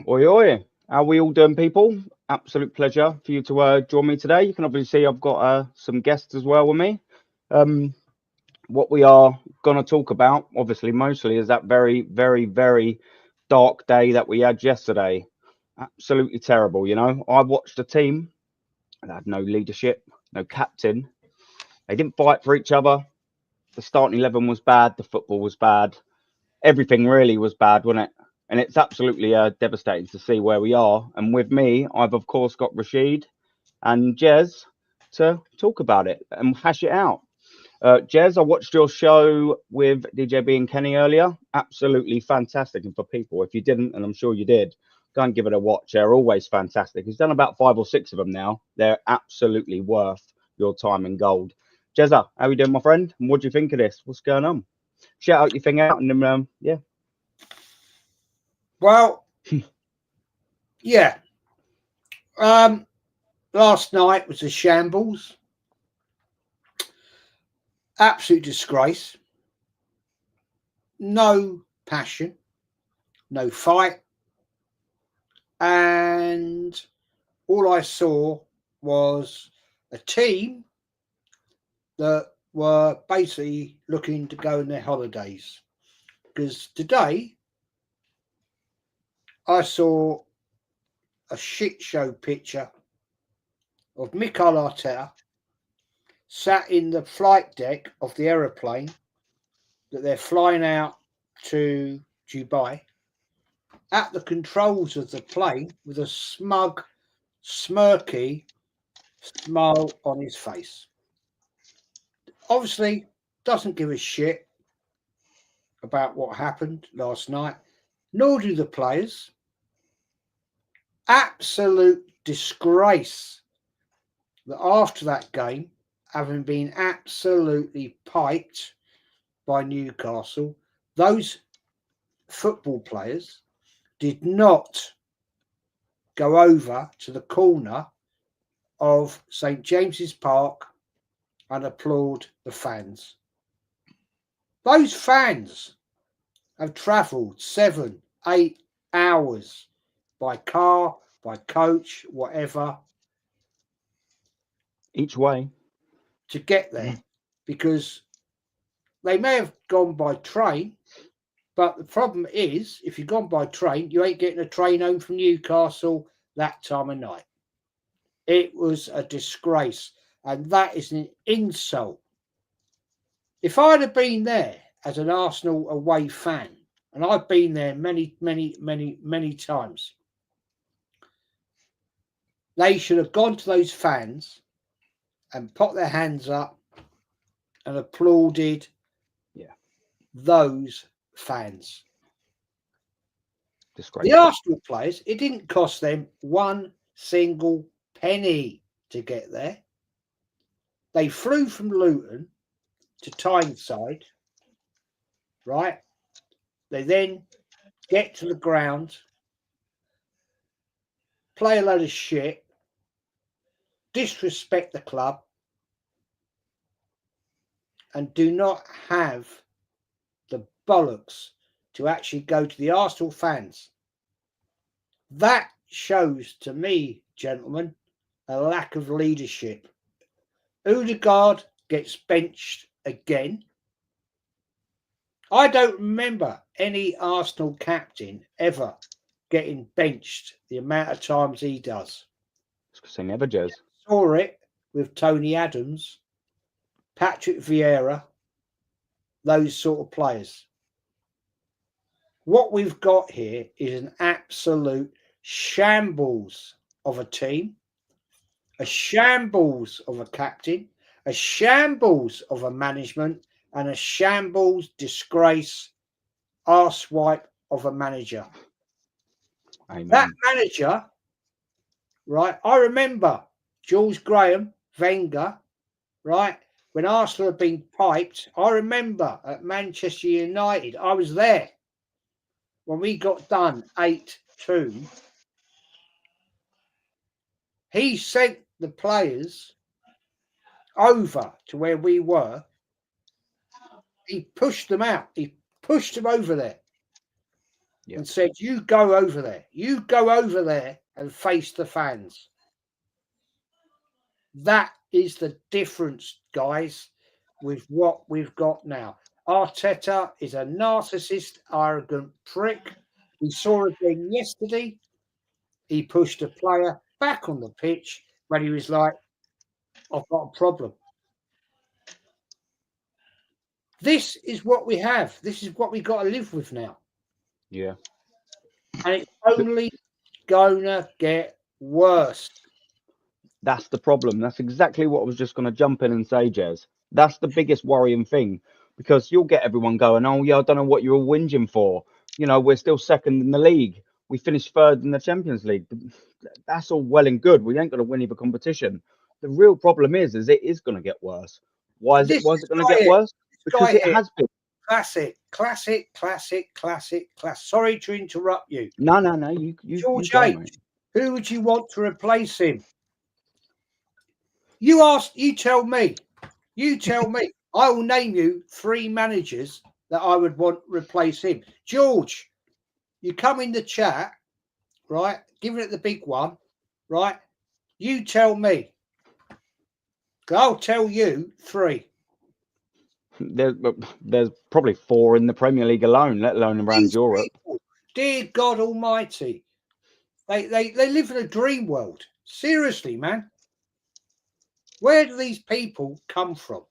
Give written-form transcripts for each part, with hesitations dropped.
Oi, oi. How are we all doing, people? Absolute pleasure for you to join me today. You can obviously see I've got some guests as well with me. Um, what we are going to talk about, obviously, mostly, is that very, very, very dark day that we had yesterday. Absolutely terrible, you know. I watched a team that had no leadership, no captain. They didn't fight for each other. The starting 11 was bad. The football was bad. Everything really was bad, wasn't it? And it's absolutely devastating to see where we are. And with me, I've of course got Rachid and Jez to talk about it and hash it out. Jez, I watched your show with DJB and Kenny earlier. Absolutely fantastic. And for people, if you didn't, and I'm sure you did, go and give it a watch. They're always fantastic. He's done about 5 or 6 of them now. They're absolutely worth your time in gold. Jezza, how you doing, my friend? And what do you think of this? What's going on? Shout out your thing out and then, yeah. Well, yeah. Last night was a shambles. Absolute disgrace. No passion, no fight. And all I saw was a team that were basically looking to go on their holidays. Because today I saw a shit show picture of Mikel Arteta sat in the flight deck of the aeroplane that they're flying out to Dubai, at the controls of the plane with a smug, smirky smile on his face. Obviously, doesn't give a shit about what happened last night, nor do the players. Absolute disgrace that after that game, having been absolutely piped by Newcastle, those football players did not go over to the corner of St. James's Park and applaud the fans. Those fans have travelled 7, 8 hours by car, by coach, whatever, Each way to get there, because they may have gone by train, but the problem is, if you've gone by train, you ain't getting a train home from Newcastle that time of night. It was a disgrace, and that is an insult. If I'd have been there as an Arsenal away fan, and I've been there many, many, many, many times, they should have gone to those fans and put their hands up and applauded those fans. The Arsenal players, it didn't cost them 1 single penny to get there. They flew from Luton to Tyneside, right? They then get to the ground, play a load of shit, disrespect the club, and do not have the bollocks to actually go to the Arsenal fans. That shows to me, gentlemen, a lack of leadership. Odegaard gets benched again. I don't remember any Arsenal captain ever getting benched the amount of times he does. It's because they never, Jez. Saw it with Tony Adams, Patrick Vieira, those sort of players. What we've got here is an absolute shambles of a team, a shambles of a captain, a shambles of a management, and a shambles, disgrace, arsewipe of a manager. Amen. That manager, right? I remember Jules Graham, Wenger, right? When Arsenal had been piped, I remember at Manchester United, I was there when we got done 8-2. He sent the players over to where we were. He pushed them out. He pushed them over there. and said, you go over there. You go over there and face the fans. That is the difference, guys, with what we've got now. Arteta is a narcissist, arrogant prick. We saw again yesterday. He pushed a player back on the pitch when he was like, I've got a problem. This is what we have. This is what we got to live with now. Yeah. And it's only gonna get worse. That's the problem. That's exactly what I was just going to jump in and say, Jez. That's the biggest worrying thing, because you'll get everyone going, oh, yeah, I don't know what you're all whinging for. You know, we're still second in the league. We finished third in the Champions League. That's all well and good. We ain't going to win either competition. The real problem is it is going to get worse. Why is it going to get worse? Because it has been. Classic. Sorry to interrupt you. No. George H, who would you want to replace him? You tell me. I will name you 3 managers that I would want to replace him. George, you come in the chat, right? Give it the big one, right? You tell me. I'll tell you 3. There's probably 4 in the Premier League alone, let alone around Europe. People, dear God Almighty, they live in a dream world. Seriously, man. Where do these people come from?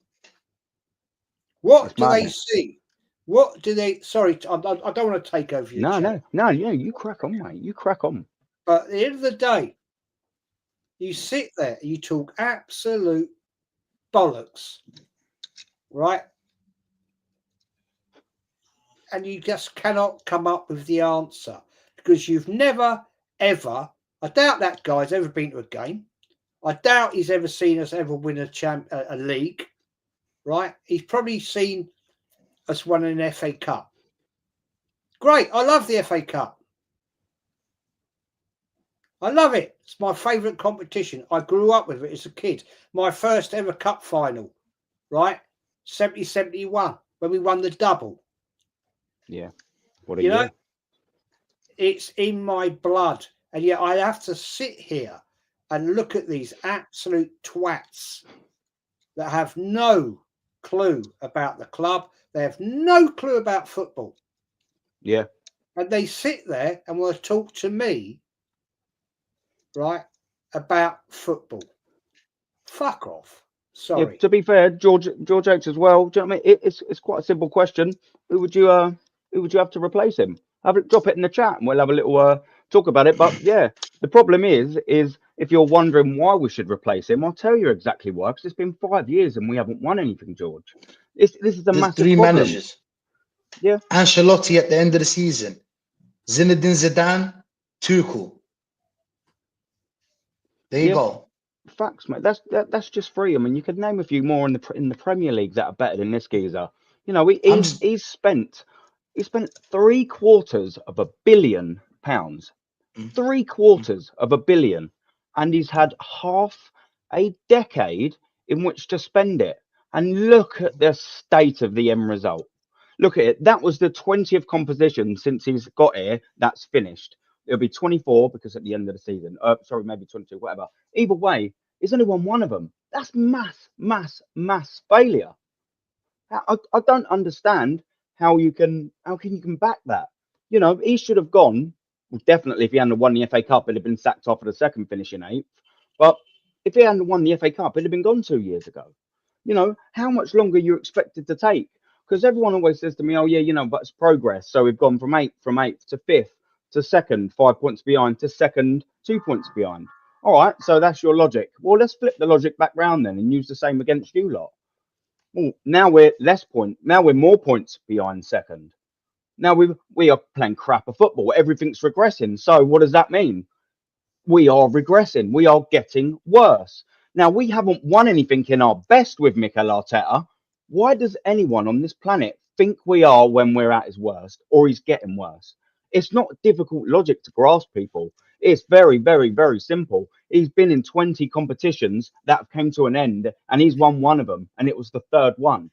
What do they see? What do they? Sorry, I don't want to take over your chat. No. Yeah, you crack on, mate. You crack on. But at the end of the day, you sit there, you talk absolute bollocks, right? And you just cannot come up with the answer, because you've never, ever, I doubt that guy's ever been to a game. I doubt he's ever seen us ever win a league, right? He's probably seen us win an FA Cup. Great. I love the FA Cup. I love it. It's my favourite competition. I grew up with it as a kid. My first ever cup final, right? 70-71, when we won the double. Yeah. What a year. Know, it's in my blood. And yet I have to sit here and look at these absolute twats that have no clue about the club. They have no clue about football. Yeah. And they sit there and will talk to me, right, about football. Fuck off. Sorry. Yeah, to be fair, George H as well. Do you know what I mean? It's quite a simple question. Who would you have to replace him? Drop it in the chat and we'll have a little talk about it. But yeah, the problem is if you're wondering why we should replace him, I'll tell you exactly why. Because it's been 5 years and we haven't won anything, George. This is a massive 3 problem. managers. Yeah. Ancelotti at the end of the season. Zinedine Zidane, Tuchel. There you go. Facts, mate. That's just 3. I mean, you could name a few more in the Premier League that are better than this geezer. You know, he's spent £750 million. £750 million, and he's had half a decade in which to spend it. And look at the state of the end result. Look at it. That was the 20th composition since he's got here. That's finished. It'll be 24 because at the end of the season, sorry, maybe 22, whatever. Either way, he's only won 1 of them. That's mass failure. I don't understand how you can back that. You know, he should have gone. Well, definitely, if he hadn't won the FA Cup, it'd have been sacked off for the second finishing 8th. But if he hadn't won the FA Cup, it'd have been gone 2 years ago. You know, how much longer you expected to take? Because everyone always says to me, oh, yeah, you know, but it's progress. So we've gone from 8th to 5th to 2nd, 5 points behind, to 2nd, 2 points behind. All right, so that's your logic. Well, let's flip the logic back round then and use the same against you lot. Well, now we're now we're more points behind 2nd. Now we are playing crapper football. Everything's regressing. So what does that mean? We are regressing. We are getting worse. Now, we haven't won anything in our best with Mikel Arteta. Why does anyone on this planet think we are when we're at his worst, or he's getting worse? It's not difficult logic to grasp, people. It's very, very, very simple. He's been in 20 competitions that have came to an end, and he's won 1 of them, and it was the 3rd one,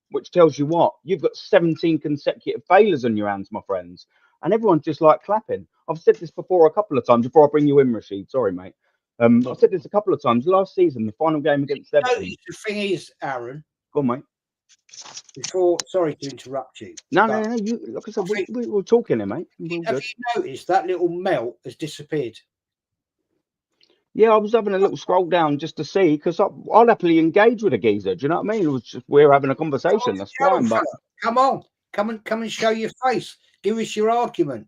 which tells you what? You've got 17 consecutive failures on your hands, my friends. and everyone's just like clapping. I've said this before a couple of times before I bring you in, Rachid. Sorry, mate. I've said this a couple of times. Last season, the final game against Everton. The thing is, Aaron. Go on, mate. Sorry to interrupt you. No. You, like I said, we're talking here, mate. Have you noticed that little melt has disappeared? Yeah, I was having a little scroll down just to see, because I'll happily engage with a geezer. Do you know what I mean? It was just, we're having a conversation. That's fine, but come on, come and show your face. Give us your argument.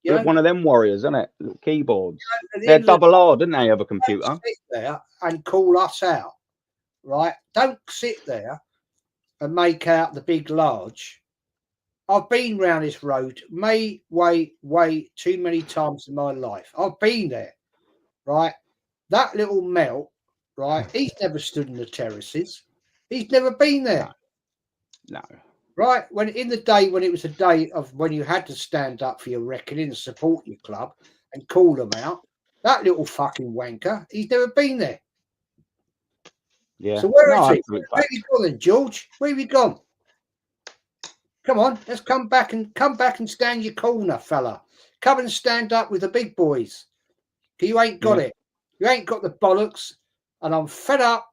We're one of them warriors, isn't it? Little keyboards. They're double R, didn't they? Have a computer. Don't sit there and call us out, right? Don't sit there and make out the big large. I've been round this road way too many times in my life. I've been there, right? That little melt, right? He's never stood in the terraces. He's never been there. No. Right? When in the day when it was a day of when you had to stand up for your reckoning and support your club and call them out, that little fucking wanker, he's never been there. Yeah. So where is he? Where have you gone then, George? Where have you gone? Come on, let's come back and stand your corner, fella. Come and stand up with the big boys. You ain't got it. You ain't got the bollocks. And I'm fed up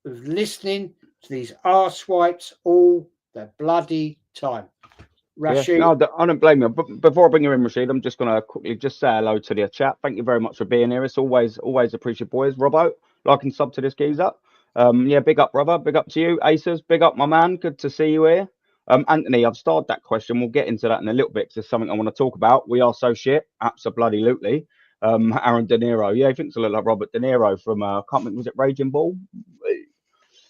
of listening to these arse-wipes all the bloody time. Rachid. Yeah, no, I don't blame you. But before I bring you in, Rachid, I'm just going to quickly just say hello to the chat. Thank you very much for being here. It's always appreciate, boys. Robbo, like and sub to this geezer. Yeah, big up, brother. Big up to you. Aces, big up, my man. Good to see you here. Anthony, I've started that question. We'll get into that in a little bit because there's something I want to talk about. We are so shit. Absolutely. Aaron De Niro. Yeah, he thinks a little like Robert De Niro from, I can't remember, was it Raging Bull?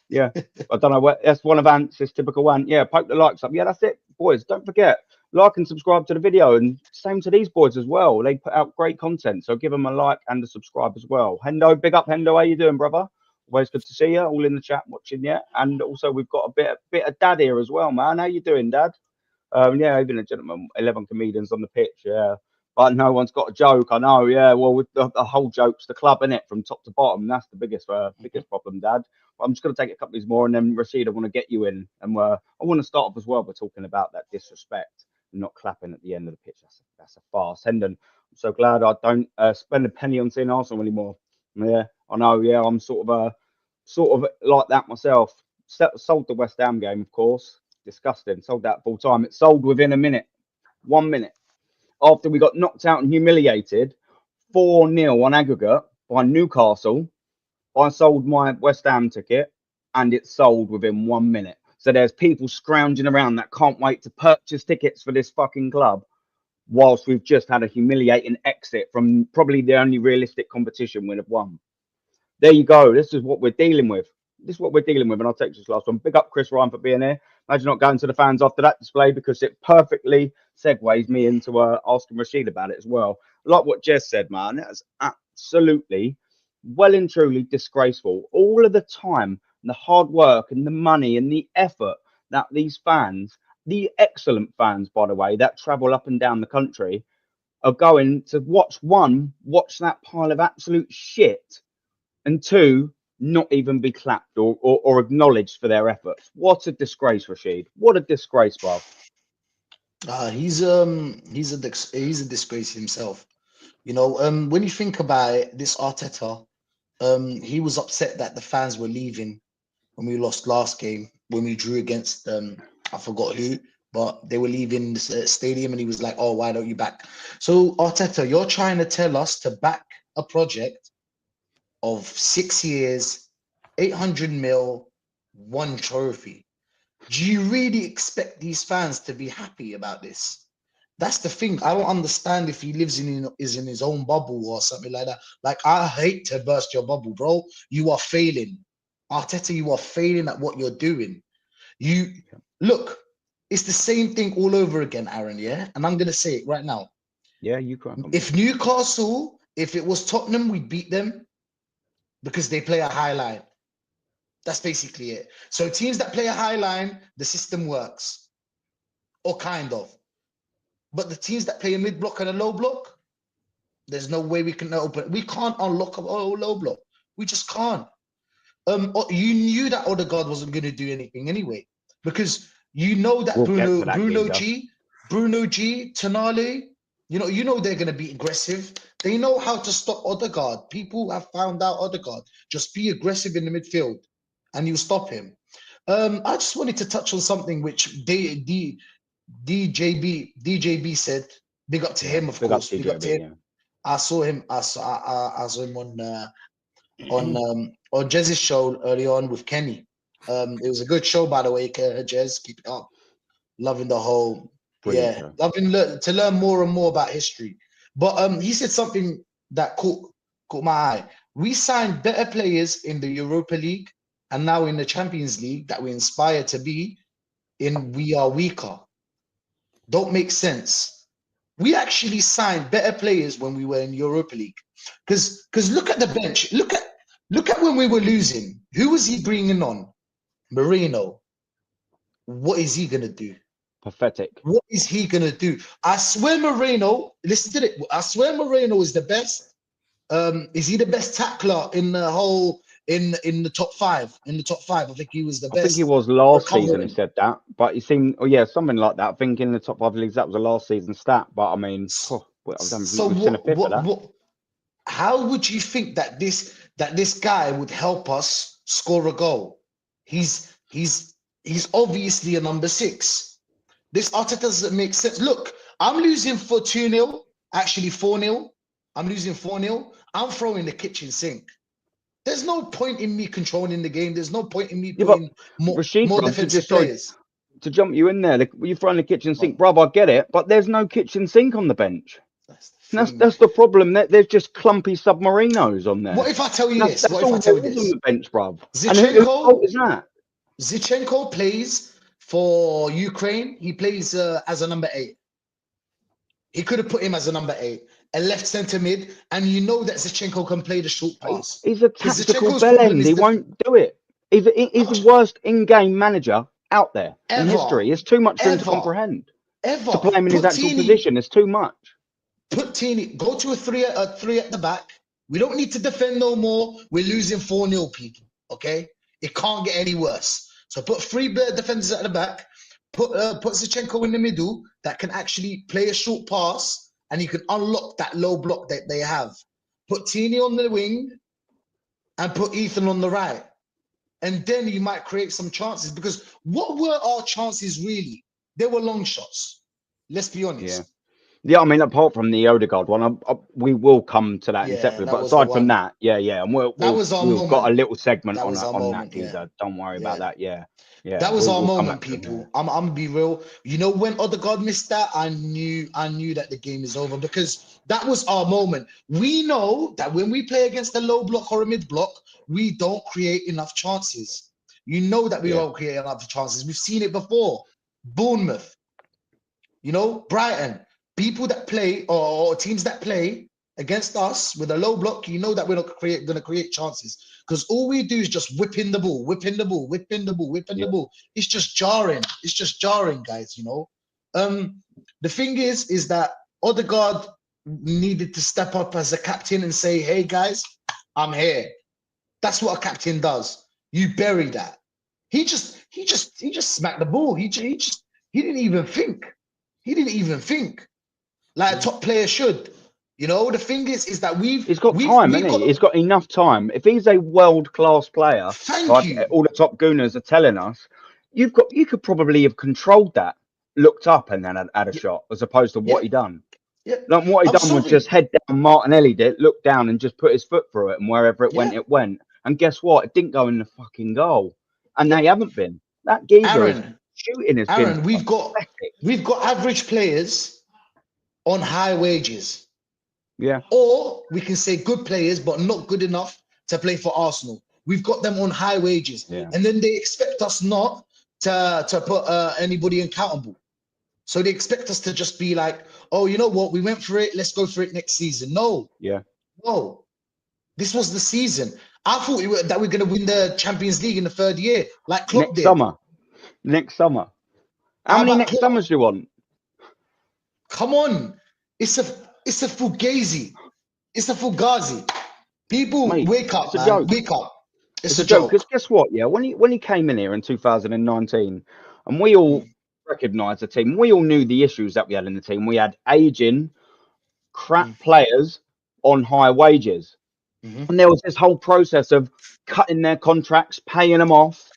Yeah, I don't know what. That's one of Ant's. It's typical Ant. Yeah, poke the likes up. Yeah, that's it, boys. Don't forget, like and subscribe to the video, and same to these boys as well. They put out great content, so give them a like and a subscribe as well. Hendo, big up, Hendo. How you doing, brother? Always good to see you. All in the chat watching, yeah. And also we've got a bit of Dad here as well, man. How you doing, Dad? Yeah, even a gentleman. 11 comedians on the pitch. Yeah. But no one's got a joke. I know, yeah. Well, with the whole joke's the club, innit, from top to bottom. That's the biggest problem, Dad. But I'm just going to take a couple of these more, and then Rachid, I want to get you in, and I want to start off as well by talking about that disrespect and not clapping at the end of the pitch. That's a farce. Hendon, I'm so glad I don't spend a penny on seeing Arsenal anymore. Yeah, I know. Yeah, I'm sort of like that myself. Sold the West Ham game, of course. Disgusting. Sold that full time. It sold within a minute. 1 minute. After we got knocked out and humiliated 4-0 on aggregate by Newcastle, I sold my West Ham ticket and it sold within 1 minute. So there's people scrounging around that can't wait to purchase tickets for this fucking club, whilst we've just had a humiliating exit from probably the only realistic competition we'd have won. There you go. This is what we're dealing with. And I'll take this last one. Big up Chris Ryan for being here. Imagine not going to the fans after that display, because it perfectly segues me into asking Rachid about it as well. Like what Jez said, man, that's absolutely well and truly disgraceful. All of the time and the hard work and the money and the effort that these fans, the excellent fans, by the way, that travel up and down the country, are going to watch that pile of absolute shit, and two, not even be clapped or acknowledged for their efforts. What a disgrace, Rachid. What a disgrace, Bob. He's a disgrace himself. You know, when you think about it, this Arteta, he was upset that the fans were leaving when we lost last game, when we drew against I forgot who, but they were leaving the stadium, and he was like, "Oh, why don't you back?" So Arteta, you're trying to tell us to back a project of 6 years, 800 mil, 1 trophy. Do you really expect these fans to be happy about this? That's the thing. I don't understand if he lives in his own bubble or something like that. Like, I hate to burst your bubble, bro. You are failing. Arteta, you are failing at what you're doing. You look, it's the same thing all over again, Aaron, yeah? And I'm going to say it right now. Yeah, you can't. If Newcastle, if it was Tottenham, we'd beat them because they play a high line. That's basically it. So teams that play a high line, the system works. Or kind of. But the teams that play a mid block and a low block, there's no way we can open. We can't unlock a low block. We just can't. You knew that Odegaard wasn't going to do anything anyway, because you know that Bruno Bruno G, Tonali, you know they're gonna be aggressive. They know how to stop Odegaard. People have found out Odegaard. Just be aggressive in the midfield, and you stop him. I just wanted to touch on something which DJB said. Big up to him, of course. Big up to him. Yeah. I saw him on Jez's show early on with Kenny. It was a good show, by the way, Jez. Keep it up. Loving the whole, Brilliant yeah, show. loving to learn more and more about history. But he said something that caught my eye. We signed better players in the Europa League and now in the Champions League that we inspire to be in. We are weaker. Don't make sense. We actually signed better players when we were in Europa League. Because look at the bench. Look at when we were losing. Who was he bringing on? Moreno. What is he gonna do? Pathetic. What is he gonna do? I swear Moreno, listen to it. I swear Moreno is the best. Is he the best tackler in the whole in the top five? In the top five, I think he was the best. I think he was last season. recovering. He said that, but he seemed, oh yeah, something like that. I think in the top 5 leagues that was a last season stat. But I mean, So we've seen a fifth of that. how would you think that this guy would help us score a goal? He's obviously a number 6. This Arteta doesn't make sense. Look, I'm losing for 2-0, actually 4-0. I'm losing 4-0. I'm throwing the kitchen sink. There's no point in me controlling the game. There's no point in me putting Rachid, more bro, defensive players. To jump you in there, you're throwing the kitchen sink, brother. I get it, but there's no kitchen sink on the bench. That's the problem. There's just clumpy submarinos on there. What if I tell you this? That's What if all I tell you on this? the bench, bruv. And whose fault is that? Zinchenko plays for Ukraine. He plays as a number 8. He could have put him as a number 8, a left centre mid, and you know that Zinchenko can play the short pass. He's a tactical bellend. He won't do it. He's the worst in-game manager out there in history. It's too much for him to comprehend. To play him in his actual position is too much. Put Tini, go to a 3 at the back. We don't need to defend no more. We're losing 4-0, people. Okay? It can't get any worse. So put 3 defenders at the back. Put Zinchenko in the middle that can actually play a short pass, and you can unlock that low block that they have. Put Tini on the wing and put Ethan on the right. And then you might create some chances, because what were our chances really? They were long shots. Let's be honest. Yeah, I mean, apart from the Odegaard one, we will come to that in separately. But aside from that, and we've got a little segment on that, geezer. Don't worry about that. Yeah. That was our moment, people. I'm gonna be real. You know, when Odegaard missed that, I knew that the game is over, because that was our moment. We know that when we play against a low block or a mid block, we don't create enough chances. You know that we don't create enough chances. We've seen it before. Bournemouth, Brighton. People that play or teams that play against us with a low block, you know that we're not going to create chances, because all we do is just whipping the ball. It's just jarring. It's just jarring, guys. The thing is that Odegaard needed to step up as a captain and say, "Hey guys, I'm here." That's what a captain does. You bury that. He just smacked the ball. He didn't even think. Like a top player should. The thing is that he's got time, hasn't he? He's got enough time. If he's a world-class player, all the top gooners are telling us, you could probably have controlled that, looked up and then had a shot, as opposed to what he done. Yeah. Like what he done was just head down, Martinelli did, look down and just put his foot through it, and wherever it went, it went. And guess what? It didn't go in the fucking goal. And they haven't been. That geezer shooting has been we've got average players on high wages. Yeah. Or we can say good players, but not good enough to play for Arsenal. We've got them on high wages. Yeah. And then they expect us not to put anybody accountable. So they expect us to just be like, oh, you know what? We went for it. Let's go for it next season. No. Yeah. No. This was the season. I thought that we're going to win the Champions League in the 3rd year, like Klopp did. Next summer. How many next summers do you want? Come on. It's a fugazi. It's a fugazi. People, wake up, man. Joke. Wake up. It's a joke. Because guess what? Yeah, when he came in here in 2019, and we all recognise the team. We all knew the issues that we had in the team. We had aging, crap players on high wages. And there was this whole process of cutting their contracts, paying them off.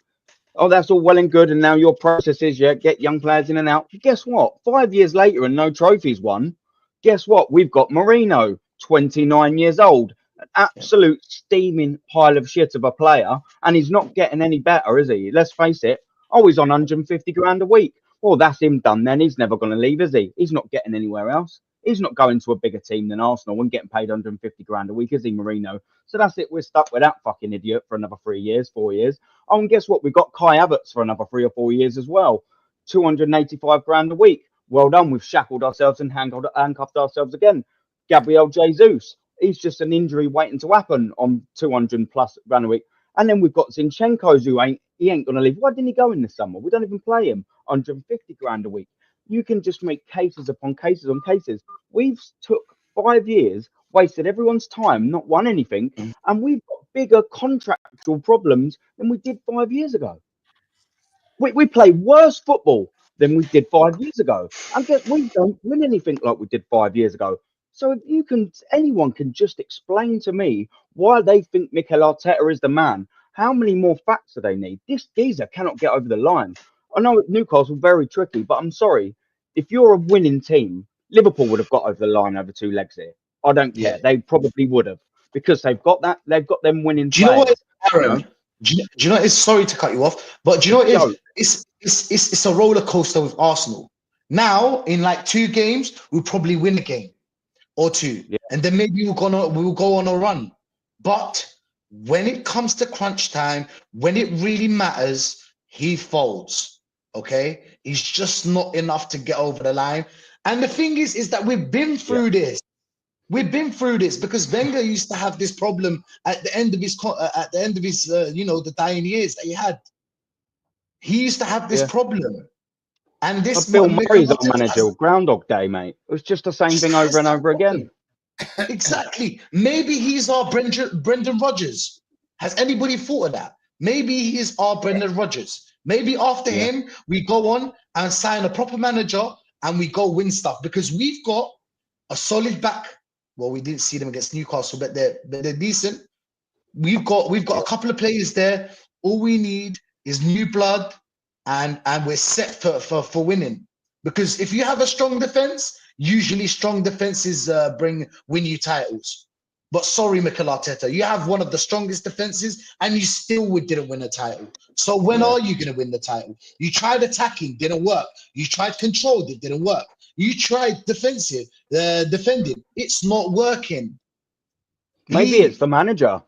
Oh, that's all well and good. And now your process is, get young players in and out. Guess what? 5 years later and no trophies won. Guess what? We've got Marino, 29 years old, an absolute steaming pile of shit of a player. And he's not getting any better, is he? Let's face it. Oh, he's on 150 grand a week. Well, that's him done then. He's never going to leave, is he? He's not getting anywhere else. He's not going to a bigger team than Arsenal and getting paid 150 grand a week, is he, Marino? So that's it. We're stuck with that fucking idiot for another 3 years, 4 years. Oh, and guess what? We've got Kai Havertz for another 3 or 4 years as well. 285 grand a week. Well done. We've shackled ourselves and handcuffed ourselves again. Gabriel Jesus. He's just an injury waiting to happen on 200 plus grand a week. And then we've got Zinchenko, who he ain't going to leave. Why didn't he go in this summer? We don't even play him. 150 grand a week. You can just make cases upon cases on cases. We've took 5 years, wasted everyone's time, not won anything, and we've got bigger contractual problems than we did 5 years ago. We play worse football than we did 5 years ago. And guess we don't win anything like we did 5 years ago. So if anyone can just explain to me why they think Mikel Arteta is the man, how many more facts do they need? This geezer cannot get over the line. I know Newcastle very tricky, but I'm sorry. If you're a winning team, Liverpool would have got over the line over 2 legs here. I don't care. They probably would have because they've got that. They've got them winning. Do you know what, Aaron? Do you know? It's sorry to cut you off, but do you know what it is? It's a roller coaster with Arsenal. Now, in like 2 games, we'll probably win a game or 2, and then maybe we'll go on a run. But when it comes to crunch time, when it really matters, he folds. Okay, he's just not enough to get over the line. And the thing is that we've been through this. We've been through this because Wenger used to have this problem at the end of his, the dying years that he had. He used to have this problem. And this Bill Murray's our manager, Groundhog Day, mate. It was just the same thing over and over again. Exactly. Maybe he's our Brendan Rodgers. Has anybody thought of that? Maybe he is our Brendan Rodgers. Maybe after him, we go on and sign a proper manager and we go win stuff because we've got a solid back. Well, we didn't see them against Newcastle, but they're decent. We've got a couple of players there. All we need is new blood, and we're set for winning. Because if you have a strong defense, usually strong defenses win you titles. But sorry, Mikel Arteta, you have one of the strongest defenses, and you still didn't win a title. So when are you going to win the title? You tried attacking, didn't work. You tried control, it didn't work. You tried defending, it's not working. Maybe it's the manager.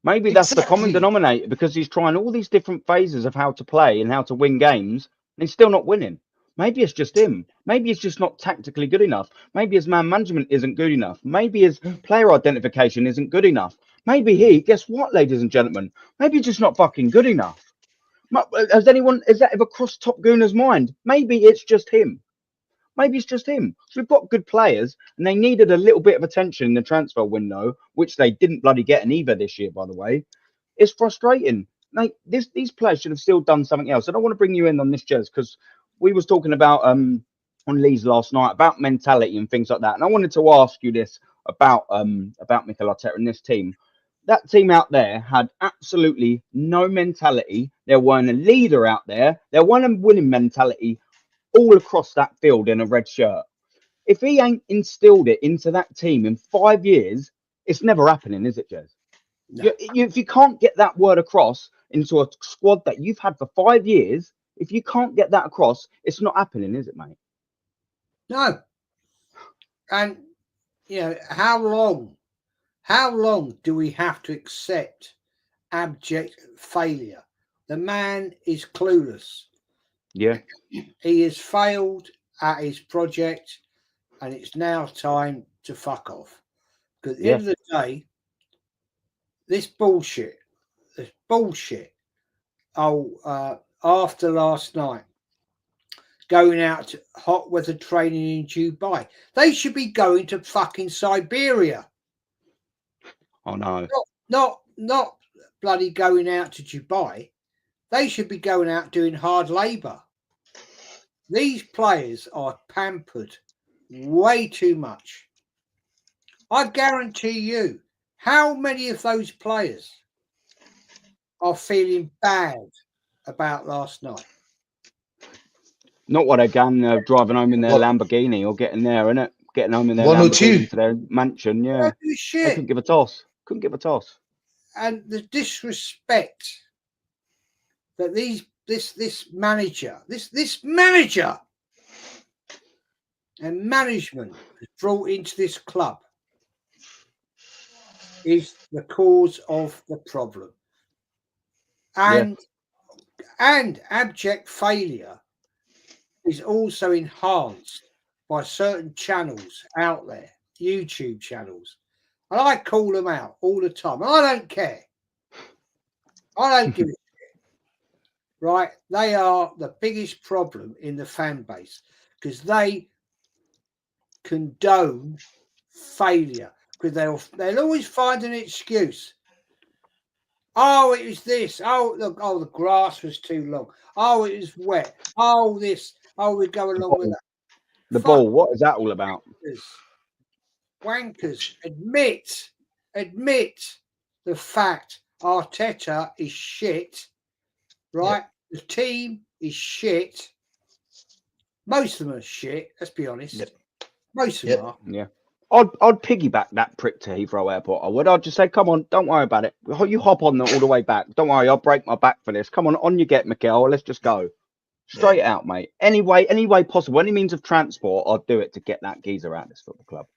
Maybe that's the common denominator because he's trying all these different phases of how to play and how to win games, and he's still not winning. Maybe it's just him. Maybe he's just not tactically good enough. Maybe his man management isn't good enough. Maybe his player identification isn't good enough. Maybe guess what, ladies and gentlemen? Maybe he's just not fucking good enough. Has that ever crossed Top Gooner's mind? Maybe it's just him. Maybe it's just him. We've got good players, and they needed a little bit of attention in the transfer window, which they didn't bloody get in either this year, by the way. It's frustrating. Like these players should have still done something else. I don't want to bring you in on this, Jez, because we was talking about on Lee's last night about mentality and things like that. And I wanted to ask you this about Mikel Arteta and this team. That team out there had absolutely no mentality. There weren't a leader out there. There weren't a winning mentality all across that field in a red shirt. If he ain't instilled it into that team in 5 years, it's never happening, is it, Jez? No. If you can't get that word across into a squad that you've had for 5 years, if you can't get that across, it's not happening, is it, mate? No. And, how long do we have to accept abject failure? The man is clueless. Yeah. He has failed at his project, and it's now time to fuck off. Because at the end of the day, this bullshit, after last night, going out to hot weather training in Dubai, they should be going to fucking Siberia. Oh no. Not bloody going out to Dubai. They should be going out doing hard labour. These players are pampered way too much. I guarantee you, how many of those players are feeling bad about last night? Not what again, driving home in their Lamborghini or getting there, innit? Getting home in their One or Lamborghini two. to their mansion, yeah. Don't do They shit. couldn't give a toss. Couldn't give a toss. And the disrespect that this manager and management has brought into this club is the cause of the problem. And abject failure is also enhanced by certain channels out there, YouTube channels. And I call them out all the time. I don't care. I don't give a shit. Right? They are the biggest problem in the fan base because they condone failure because they'll always find an excuse. Oh, it was this. Oh, look, the grass was too long. Oh, it was wet. Oh, this. Oh, we go along with that. The ball, what is that all about? Wankers, admit the fact Arteta is shit, right? The team is shit. Most of them are shit, let's be honest. Most of them are. Yeah. I'd piggyback that prick to Heathrow Airport. I would. I'd just say, come on, don't worry about it. You hop on all the way back. Don't worry, I'll break my back for this. Come on you get, Mikel. Let's just go. Straight out, mate. Any way possible, any means of transport, I'd do it to get that geezer out of this football club.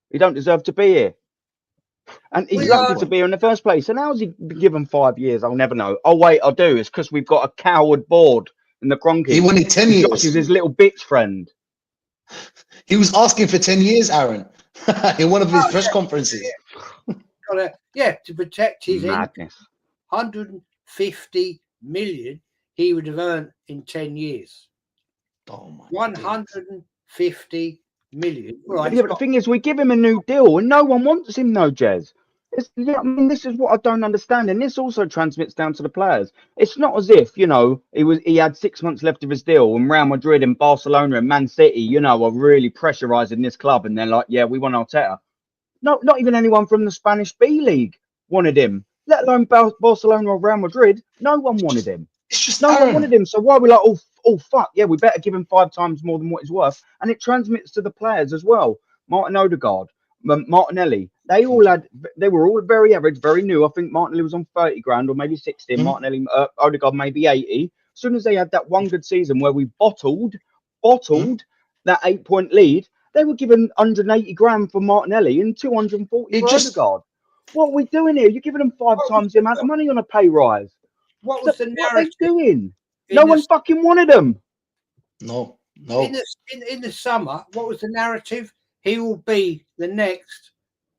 He don't deserve to be here. And he's lucky to be here in the first place. And how's he been given 5 years? I'll never know. Oh, wait, I do. It's because we've got a coward board in the Kroenke. He wanted 10 years. Josh is his little bitch friend. He was asking for 10 years, Aaron, in one of his press conferences. To protect his madness. 150 million he would have earned in 10 years. Oh my 150 million. Right. Yeah, but the thing is, we give him a new deal and no one wants him, no, Jez. I mean, this is what I don't understand, and this also transmits down to the players. It's not as if, he had 6 months left of his deal, and Real Madrid and Barcelona and Man City, are really pressurising this club, and they're like, yeah, we want Arteta. No, not even anyone from the Spanish B League wanted him, let alone Barcelona or Real Madrid. No one wanted him. It's just no one wanted him. So why are we like, oh fuck, yeah, we better give him 5 times more than what he's worth? And it transmits to the players as well. Martin Odegaard, Martinelli, they were all very average, very new. I think Martinelli was on 30 grand or maybe 60. Martinelli, Odegaard maybe 80. As soon as they had that one good season where we bottled that 8-point lead, they were given 180 grand for Martinelli and 240 for Odegaard. What are we doing here? You're giving them 5 times the amount of money on a pay rise. What was the narrative? What are they doing? No one fucking wanted them. No. In the summer, what was the narrative? He will be the next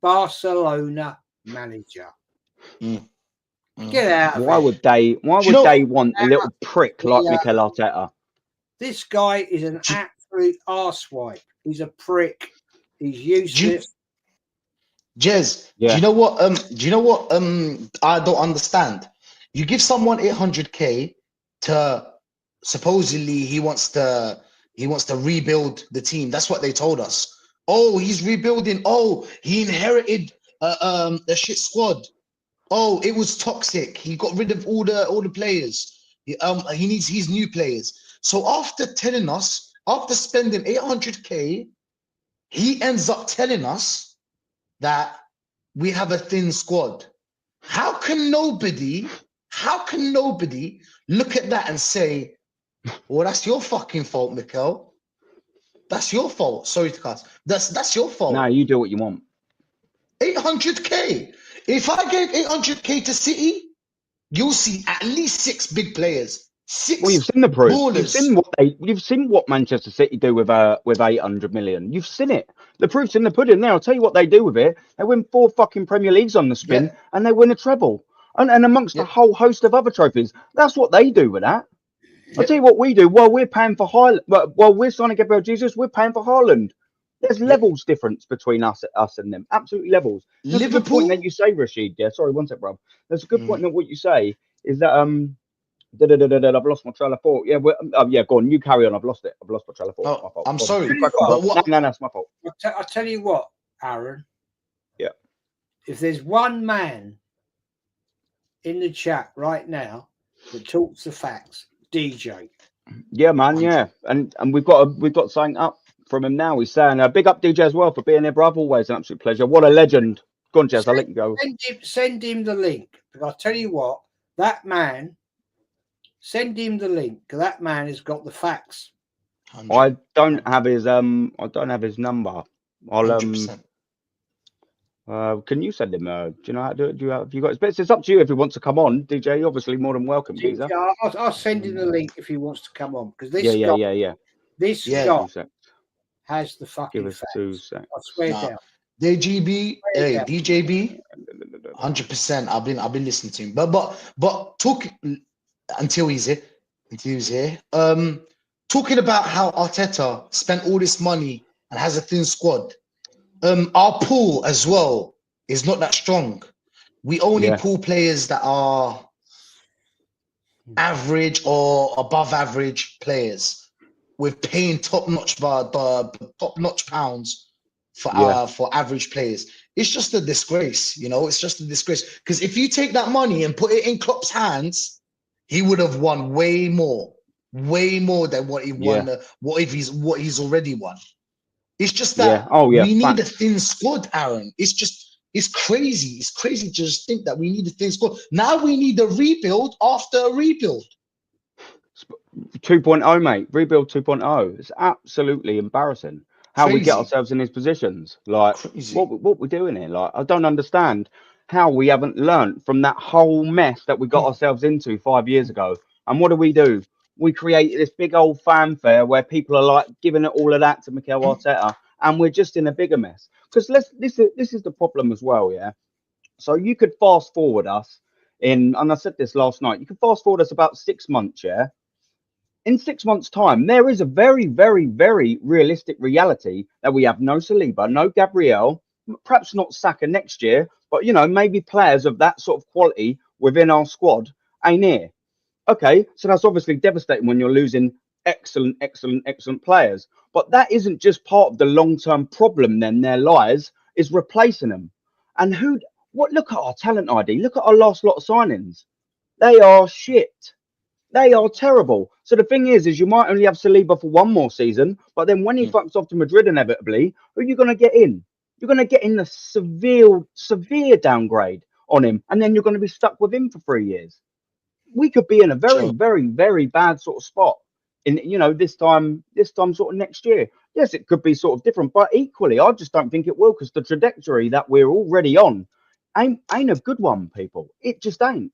Barcelona manager. Get out of Why would they want a little prick like Mikel Arteta? This guy is an absolute arsewipe. He's a prick. He's useless. Jez, do you know what I don't understand? You give someone 800k to supposedly he wants to rebuild the team. That's what they told us. Oh, he's rebuilding. Oh, he inherited a shit squad. Oh, it was toxic. He got rid of all the players. He needs his new players. So after spending 800k, he ends up telling us that we have a thin squad. How can nobody look at that and say, well, that's your fucking fault, Mikel. That's your fault. Sorry to cuss. That's your fault. No, you do what you want. 800k. If I gave 800k to City, you'll see at least 6 big players. 6. Well, you've seen the proof. Ballers. You've seen what Manchester City do with 800 million. You've seen it. The proof's in the pudding there. I'll tell you what they do with it. They win 4 fucking Premier Leagues on the spin, and they win a treble. And amongst a whole host of other trophies. That's what they do with that. I'll tell you what we do. While we're paying for while we're signing Gabriel Jesus, we're paying for Haaland. There's levels difference between us and them. Absolutely levels. There's a good point that you say, Rachid. Yeah, sorry, one sec, bro. There's a good point that what you say is that I've lost my trail of thought. Yeah, yeah, go on. You carry on. I've lost it. I've lost my trail of thought. Oh, My fault. I'm Go on. sorry. You crack on, But bro. what? No, that's my fault. I'll tell you what, Aaron. Yeah. If there's one man in the chat right now that talks the facts, DJ. Yeah, man. Yeah, and we've got something up from him now. He's saying, big up DJ as well for being here, bruv. Always an absolute pleasure. What a legend. Go on, Jez. I'll let you go. Send him the link. Because I'll tell you what, that man. Send him the link because that man has got the facts. 100. I don't have his number. I'll 100%. Can you send him? Do you know how to do it? Have you got his bits? It's up to you if he wants to come on, DJ. Obviously, more than welcome, geezer. Yeah, I'll send him the link if he wants to come on because this Yeah. This Yeah. guy has the fucking Give us facts. 2 seconds. I swear down. DGB, hey, DJB, 100%. I've been listening to him, but talk until he's here. Talking about how Arteta spent all this money and has a thin squad. Our pool as well is not that strong. We only pull players that are average or above average players. We're paying top-notch pounds for average players. It's just a disgrace, you know. It's just a disgrace because if you take that money and put it in Klopp's hands, he would have won way more than what he won. What he's already won. It's just that we need a thin squad, Aaron. It's crazy. It's crazy to just think that we need a thin squad. Now we need a rebuild after a rebuild. 2.0, mate. Rebuild 2.0. It's absolutely embarrassing how we get ourselves in these positions. Like, what we're doing here. Like, I don't understand how we haven't learnt from that whole mess that we got ourselves into 5 years ago. And what do? We created this big old fanfare where people are like giving it all of that to Mikel Arteta, and we're just in a bigger mess. Because this is the problem as well, yeah. So you could fast forward us and I said this last night, you could fast forward us about 6 months, yeah. In 6 months' time, there is a very, very, very realistic reality that we have no Saliba, no Gabriel, perhaps not Saka next year, but you know, maybe players of that sort of quality within our squad ain't here. Okay, so that's obviously devastating when you're losing excellent players. But that isn't just part of the long-term problem then there lies, is replacing them. And look at our talent ID. Look at our last lot of signings. They are shit. They are terrible. So the thing is you might only have Saliba for one more season, but then when he fucks off to Madrid inevitably, who are you going to get in? You're going to get in the severe downgrade on him, and then you're going to be stuck with him for 3 years. We could be in a very, very, very bad sort of spot in, you know, this time sort of next year. Yes, it could be sort of different, but equally, I just don't think it will because the trajectory that we're already on ain't a good one, people. It just ain't.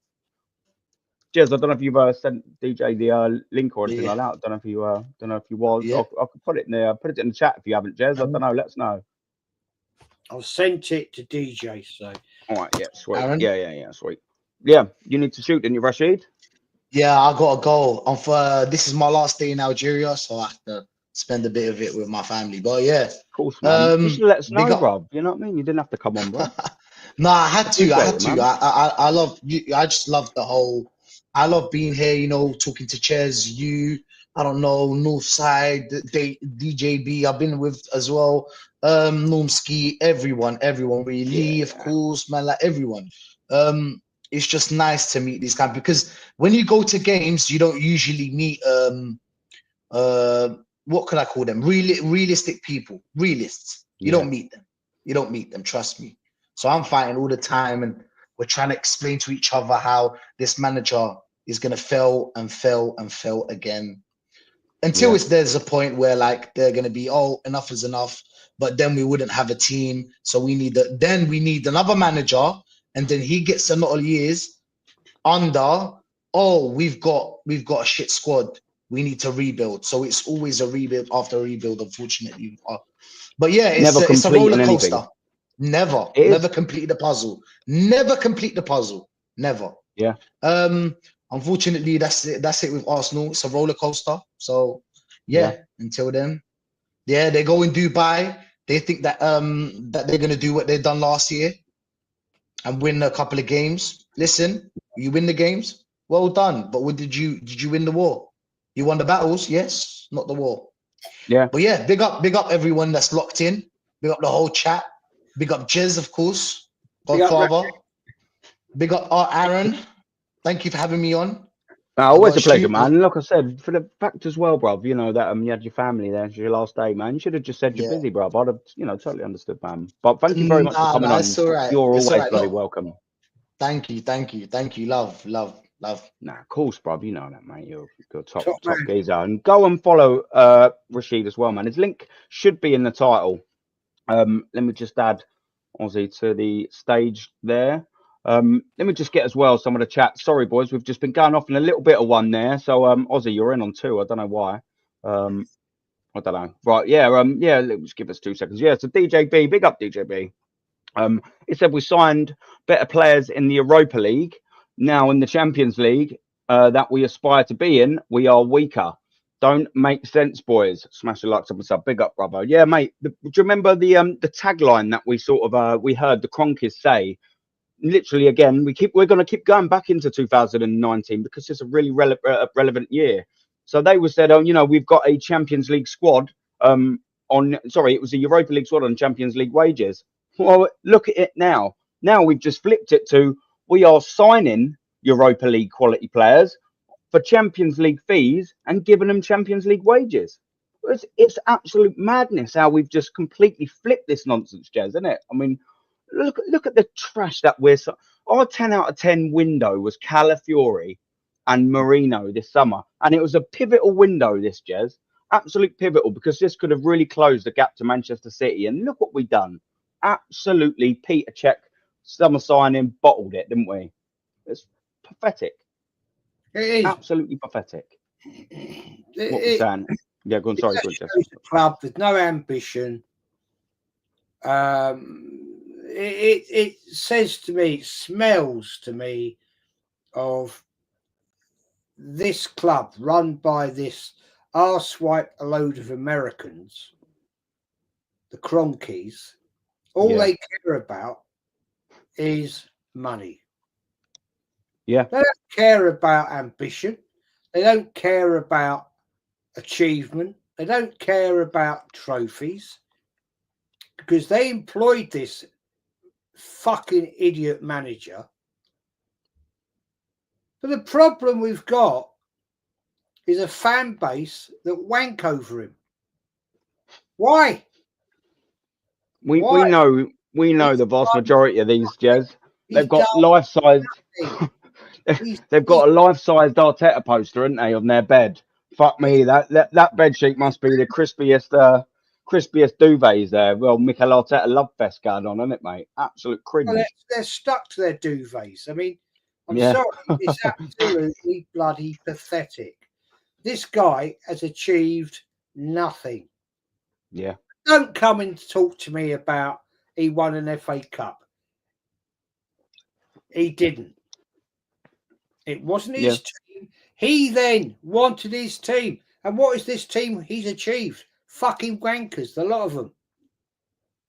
Jez, I don't know if you've sent DJ the link or anything like that. I don't know if you was. I could put it in there. Put it in the chat if you haven't, Jez. I don't know. Let us know. I'll send it to DJ. So. All right. Yeah. Sweet. Aaron? Yeah. Sweet. Yeah. You need to shoot, didn't you, Rachid? Yeah, I got to go. This is my last day in Algeria, so I have to spend a bit of it with my family. But yeah, of course, man. You should let us know, bro. You know what I mean? You didn't have to come on, bro. No, I had to. I love you. I just love the whole. I love being here. You know, talking to Ches, you. I don't know, Northside, DJB. I've been with as well. Normski, everyone really, of course, man, like everyone. It's just nice to meet these guys because when you go to games, you don't usually meet what could I call them? Realistic people, realists. You don't meet them. You don't meet them. Trust me. So I'm fighting all the time, and we're trying to explain to each other how this manager is gonna fail again until there's a point where like they're gonna be enough is enough. But then we wouldn't have a team, so we need another manager. And then he gets a lot of years under, we've got a shit squad. We need to rebuild. So it's always a rebuild after a rebuild, unfortunately. But yeah, it's a roller coaster. Anything. Never complete the puzzle. Never complete the puzzle. Never. Yeah. Unfortunately, that's it with Arsenal. It's a roller coaster. So until then. Yeah, they go in Dubai. They think that that they're gonna do what they've done last year and win a couple of games. Listen, you win the games, Well done. But what did you win the war? You won the battles, yes, not the war. Yeah. But yeah, big up everyone that's locked in. Big up the whole chat. Big up Jez, of course. Big up Godfather. Big up Aaron. Thank you for having me on. Always a pleasure, man. And like I said, for the fact as well, bruv, you know, that you had your family there, it's your last day, man. You should have just said you're busy, bruv. I'd have, you know, totally understood, man. But thank you very much for coming on. It's all right. You're always all right. bloody welcome. Thank you. Love. Nah, of course, bruv. You know that, mate. You're top man. geezer. And go and follow Rachid as well, man. His link should be in the title. Let me just add Ozzy to the stage there. Let me just get as well some of the chat. Sorry, boys, we've just been going off in a little bit of one there. So, Ozzy, you're in on two. I don't know why. I don't know. Right, yeah, let's give us 2 seconds. Yeah, so DJB, big up DJB. It said we signed better players in the Europa League. Now in the Champions League that we aspire to be in, we are weaker. Don't make sense, boys. Smash the likes up and sub. Big up, brother. Yeah, mate. Do you remember the tagline that we sort of we heard the Kronkis say? Literally, again, we're going to keep going back into 2019 because it's a really relevant year. So they were said, oh, you know, we've got a Champions League squad it was a Europa League squad on Champions League wages. Well, look at it now. Now we've just flipped it to we are signing Europa League quality players for Champions League fees and giving them Champions League wages. It's absolute madness how we've just completely flipped this nonsense, Jez, isn't it? I mean, look at the trash that our 10 out of 10 window was Calafiori and Marino this summer, and it was a pivotal window, this, Jez, absolute pivotal, because this could have really closed the gap to Manchester City. And look what we've done. Absolutely Peter Cech summer signing, bottled it, didn't we? It's pathetic. It is absolutely pathetic. What we're saying. Yeah, go on. Sorry, go on, Jez. A club with no ambition. It says to me, it smells to me of this club run by this arsewipe a load of Americans, the Kronkis. All they care about is money. Yeah. They don't care about ambition. They don't care about achievement. They don't care about trophies, because they employed this fucking idiot manager. But the problem we've got is a fan base that wank over him. Why? We know the vast majority of these, Jez. They've got life-sized. They've got a life-sized Arteta poster, haven't they, on their bed? Fuck me, that bed sheet must be the crispiest duvets there. Well, Mikel Arteta love fest going on, isn't it, mate? Absolute cringe. Well, they're stuck to their duvets. I mean, I'm sorry, it's absolutely bloody pathetic. This guy has achieved nothing. Yeah. Don't come and talk to me about he won an FA Cup. He didn't. It wasn't his team. He then wanted his team. And what is this team he's achieved? Fucking wankers, the lot of them.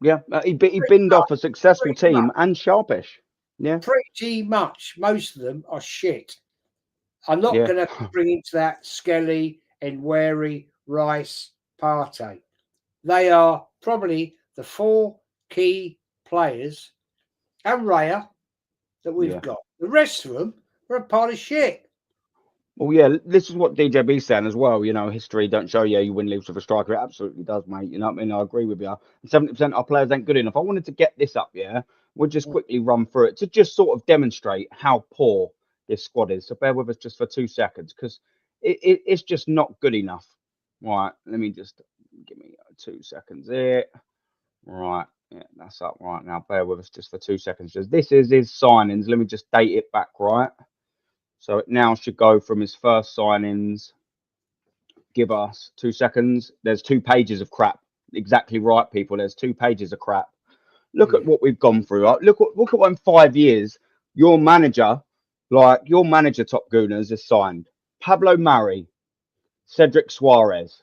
Yeah, he binned off a successful team and sharpish. Yeah. Pretty much. Most of them are shit. I'm not going to bring into that Skelly, Nweri, Rice, Partey. They are probably the 4 key players and Raya that we've got. The rest of them are a pile of shit. Well, yeah, this is what DJB's saying as well. You know, history don't show you win leagues with a striker. It absolutely does, mate. You know what I mean? I agree with you. 70% of our players ain't good enough. I wanted to get this up, we'll just quickly run through it to just sort of demonstrate how poor this squad is. So bear with us just for 2 seconds, because it's just not good enough. Right, let me just give me 2 seconds here. Right, yeah, that's up right now. Bear with us just for 2 seconds. This is his signings. Let me just date it back, right? So it now should go from his first signings. Give us 2 seconds. There's 2 pages of crap. Exactly right, people. There's 2 pages of crap. Look at what we've gone through. Right? Look at what in 5 years your manager top gooners is signed. Pablo Mari, Cedric Suarez.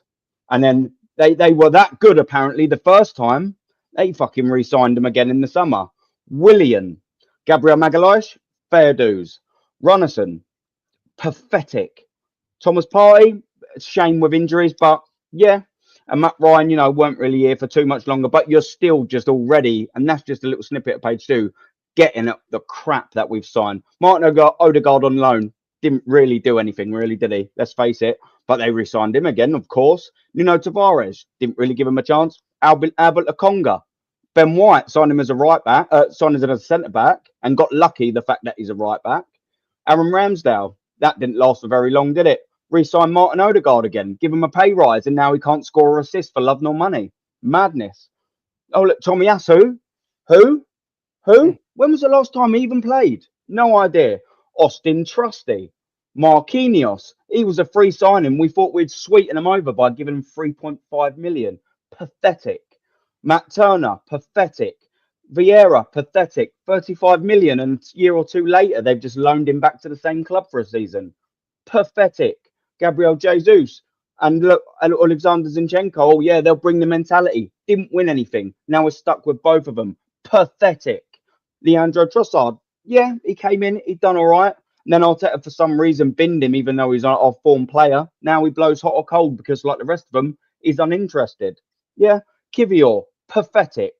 And then they were that good, apparently, the first time. They fucking re-signed them again in the summer. Willian, Gabriel Magalhaes, fair dues. Runnison, pathetic. Thomas Partey, shame with injuries, but yeah. And Matt Ryan, you know, weren't really here for too much longer, but you're still just already, and that's just a little snippet of page 2, getting at the crap that we've signed. Martin Odegaard on loan didn't really do anything, really, did he? Let's face it. But they re-signed him again, of course. Nuno Tavares didn't really give him a chance. Albert Akonga. Ben White signed him as a right back, signed him as a centre back, and got lucky the fact that he's a right back. Aaron Ramsdale, that didn't last for very long, did it? Re-sign Martin Odegaard again, give him a pay rise, and now he can't score or assist for love nor money. Madness. Oh, look, Tomiyasu. Who? When was the last time he even played? No idea. Austin Trusty. Marquinhos. He was a free signing. We thought we'd sweeten him over by giving him 3.5 million. Pathetic. Matt Turner. Pathetic. Vieira. Pathetic. 35 million, and a year or two later, they've just loaned him back to the same club for a season. Pathetic. Gabriel Jesus. And look, Alexander Zinchenko. Oh, yeah, they'll bring the mentality. Didn't win anything. Now we're stuck with both of them. Pathetic. Leandro Trossard. Yeah, he came in. He'd done all right. And then Arteta, for some reason, binned him, even though he's an off-form player. Now he blows hot or cold because, like the rest of them, he's uninterested. Yeah. Kivior. Pathetic.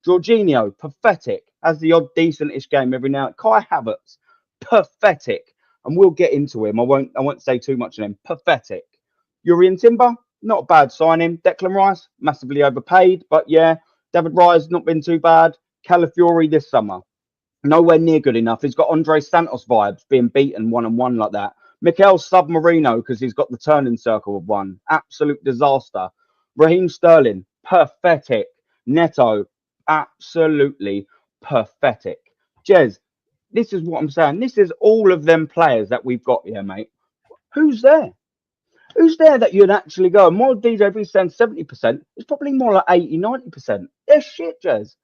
Jorginho. Pathetic. Has the odd decent-ish game every now and then. Kai Havertz. Pathetic. And we'll get into him. I won't say too much on him. Pathetic. Urian Timber, not a bad signing. Declan Rice, massively overpaid, but yeah, David Raya's not been too bad. Calafiori this summer, nowhere near good enough. He's got Andre Santos vibes, being beaten 1-on-1 like that. Mikel Submarino, because he's got the turning circle of one. Absolute disaster. Raheem Sterling, pathetic. Neto, absolutely pathetic. Jez, this is what I'm saying. This is all of them players that we've got here, mate. Who's there? Who's there that you'd actually go? More DJB saying 70%. It's probably more like 80, 90%. They're shit, Jez.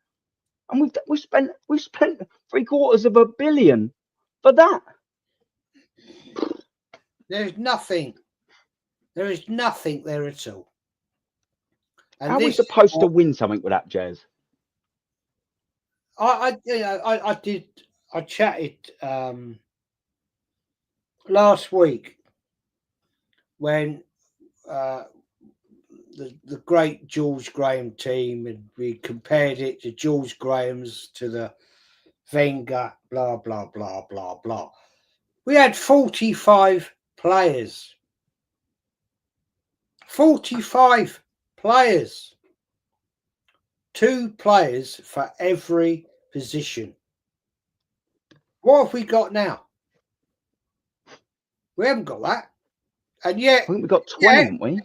And we spent $750 million for that. There's nothing. There is nothing there at all. And how are we supposed to win something with that, Jez? I chatted last week when the great George Graham team, and we compared it to George Graham's, to the Wenger, blah, blah, blah, blah, blah. We had 45 players. 45 players. 2 players for every position. What have we got now? We haven't got that. And yet, I think we've got 20, haven't we?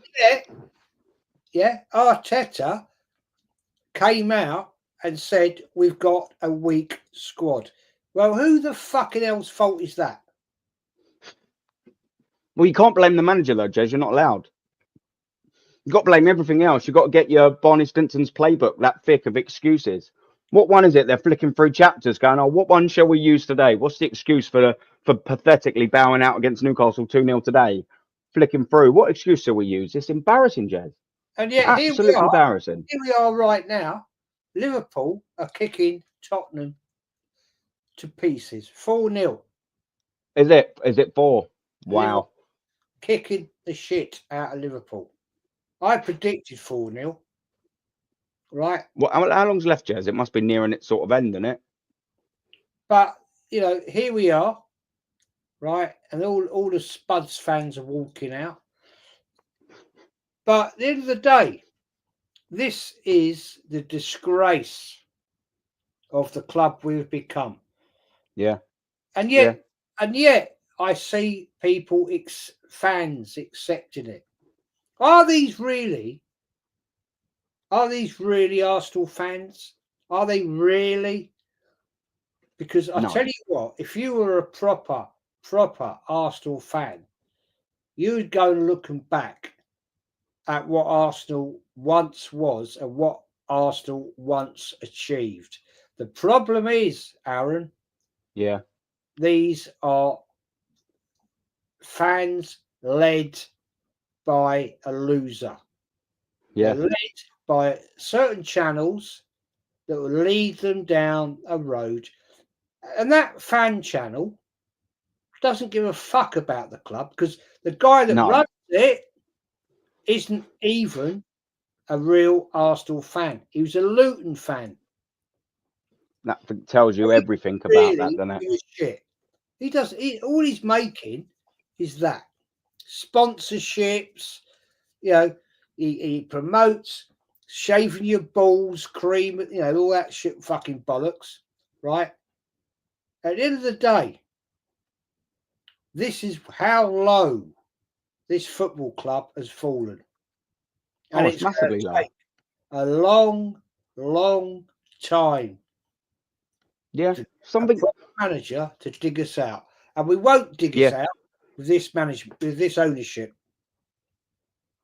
Yeah. Arteta came out and said we've got a weak squad. Well, who the fucking hell's fault is that? Well, you can't blame the manager, though, Jez. You're not allowed. You've got to blame everything else. You've got to get your Barney Stinson's playbook, that thick of excuses. What one is it? They're flicking through chapters going, oh, what one shall we use today? What's the excuse for pathetically bowing out against Newcastle 2-0 today? Flicking through. What excuse shall we use? It's embarrassing, Jez. And yet, absolutely embarrassing. Here we are right now. Liverpool are kicking Tottenham to pieces. 4-0. Is it 4? Wow. Liverpool kicking the shit out of Liverpool. I predicted 4-0. Right. Well, how long's left, Jez? It must be nearing its sort of end, isn't it? But, you know, here we are. Right. And all the Spuds fans are walking out. But at the end of the day, this is the disgrace of the club we've become. Yeah. And yet I see people, fans accepting it. Are these really Arsenal fans? Are they really? Because I'll tell you what, if you were a proper Arsenal fan, you would go and looking back at what Arsenal once was and what Arsenal once achieved. The problem is, Aaron, these are fans led by a loser. Yeah. They're led by certain channels that will lead them down a road. And that fan channel doesn't give a fuck about the club because the guy that No. runs it isn't even a real Arsenal fan. He was a Luton fan. That tells you everything about Really, that, doesn't it? he was shit. He does. All he's making is that sponsorships. You know, he promotes shaving your balls, cream. You know, all that shit, fucking bollocks. Right. At the end of the day, this is how low this football club has fallen. And it's massively low. A long, long time. Yeah, something manager to dig us out, and we won't dig us out with this management, with this ownership.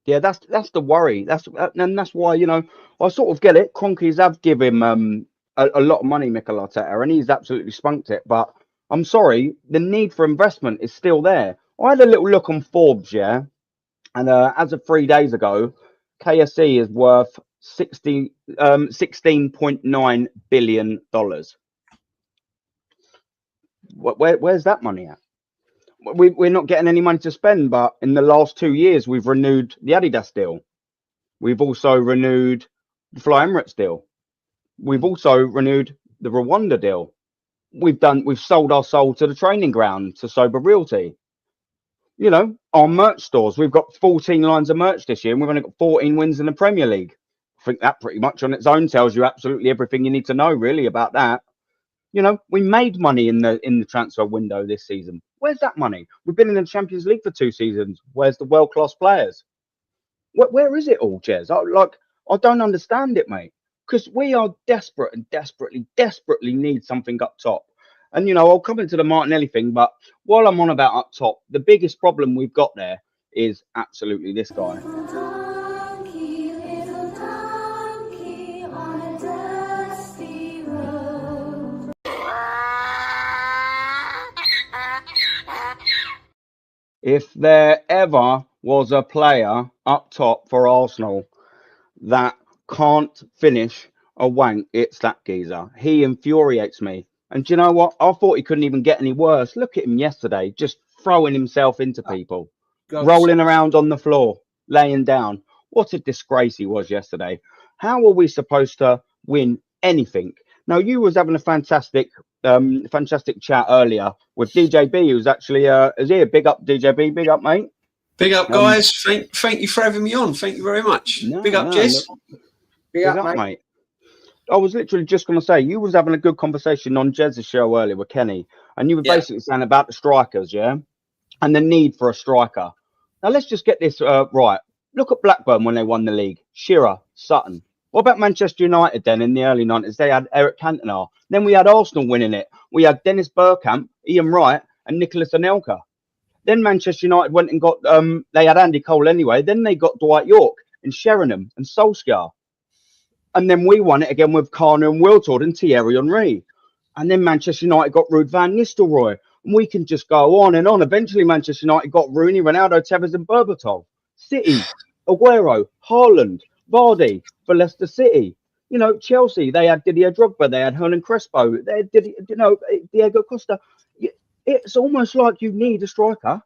Yeah, that's the worry. That's why, you know, I sort of get it. Cronkies have given him a lot of money, Mikel Arteta, and he's absolutely spunked it. But I'm sorry, the need for investment is still there. I had a little look on Forbes, and as of 3 days ago, KSC is worth $16.9 billion. Where's that money at? We're not getting any money to spend, but in the last 2 years, we've renewed the Adidas deal. We've also renewed the Fly Emirates deal. We've also renewed the Rwanda deal. We've sold our soul to the training ground, to Sober Realty. You know, our merch stores, we've got 14 lines of merch this year, and we've only got 14 wins in the Premier League. I think that pretty much on its own tells you absolutely everything you need to know, really, about that. You know, we made money in the transfer window this season. Where's that money? We've been in the Champions League for 2 seasons. Where's the world-class players? Where is it all, Jez? I don't understand it, mate. Because we are desperate and desperately need something up top. And, you know, I'll come into the Martinelli thing, but while I'm on about up top, the biggest problem we've got there is absolutely this guy. If there ever was a player up top for Arsenal that can't finish a wank, it's that geezer. He infuriates me. And do you know what? I thought he couldn't even get any worse. Look at him yesterday, just throwing himself into people, rolling around on the floor, laying down. What a disgrace he was yesterday. How are we supposed to win anything? Now, you was having a fantastic chat earlier with DJB, who's actually is here. Big up, DJB. Big up, mate. Big up, guys. Thank you for having me on. Thank you very much. Big up, Jess. Big up, mate. I was literally just going to say, you was having a good conversation on Jez's show earlier with Kenny, and you were basically saying about the strikers, and the need for a striker. Now, let's just get this right. Look at Blackburn when they won the league. Shearer, Sutton. What about Manchester United then in the early 90s? They had Eric Cantona. Then we had Arsenal winning it. We had Dennis Bergkamp, Ian Wright, and Nicholas Anelka. Then Manchester United went and got, they had Andy Cole anyway. Then they got Dwight York and Sheringham and Solskjaer. And then we won it again with Kana and Wiltord and Thierry Henry. And then Manchester United got Ruud van Nistelrooy. And we can just go on and on. Eventually, Manchester United got Rooney, Ronaldo, Tevez and Berbatov. City, Aguero, Haaland, Vardy for Leicester City. You know, Chelsea, they had Didier Drogba, they had Hernan Crespo, they had Diego Costa. It's almost like you need a striker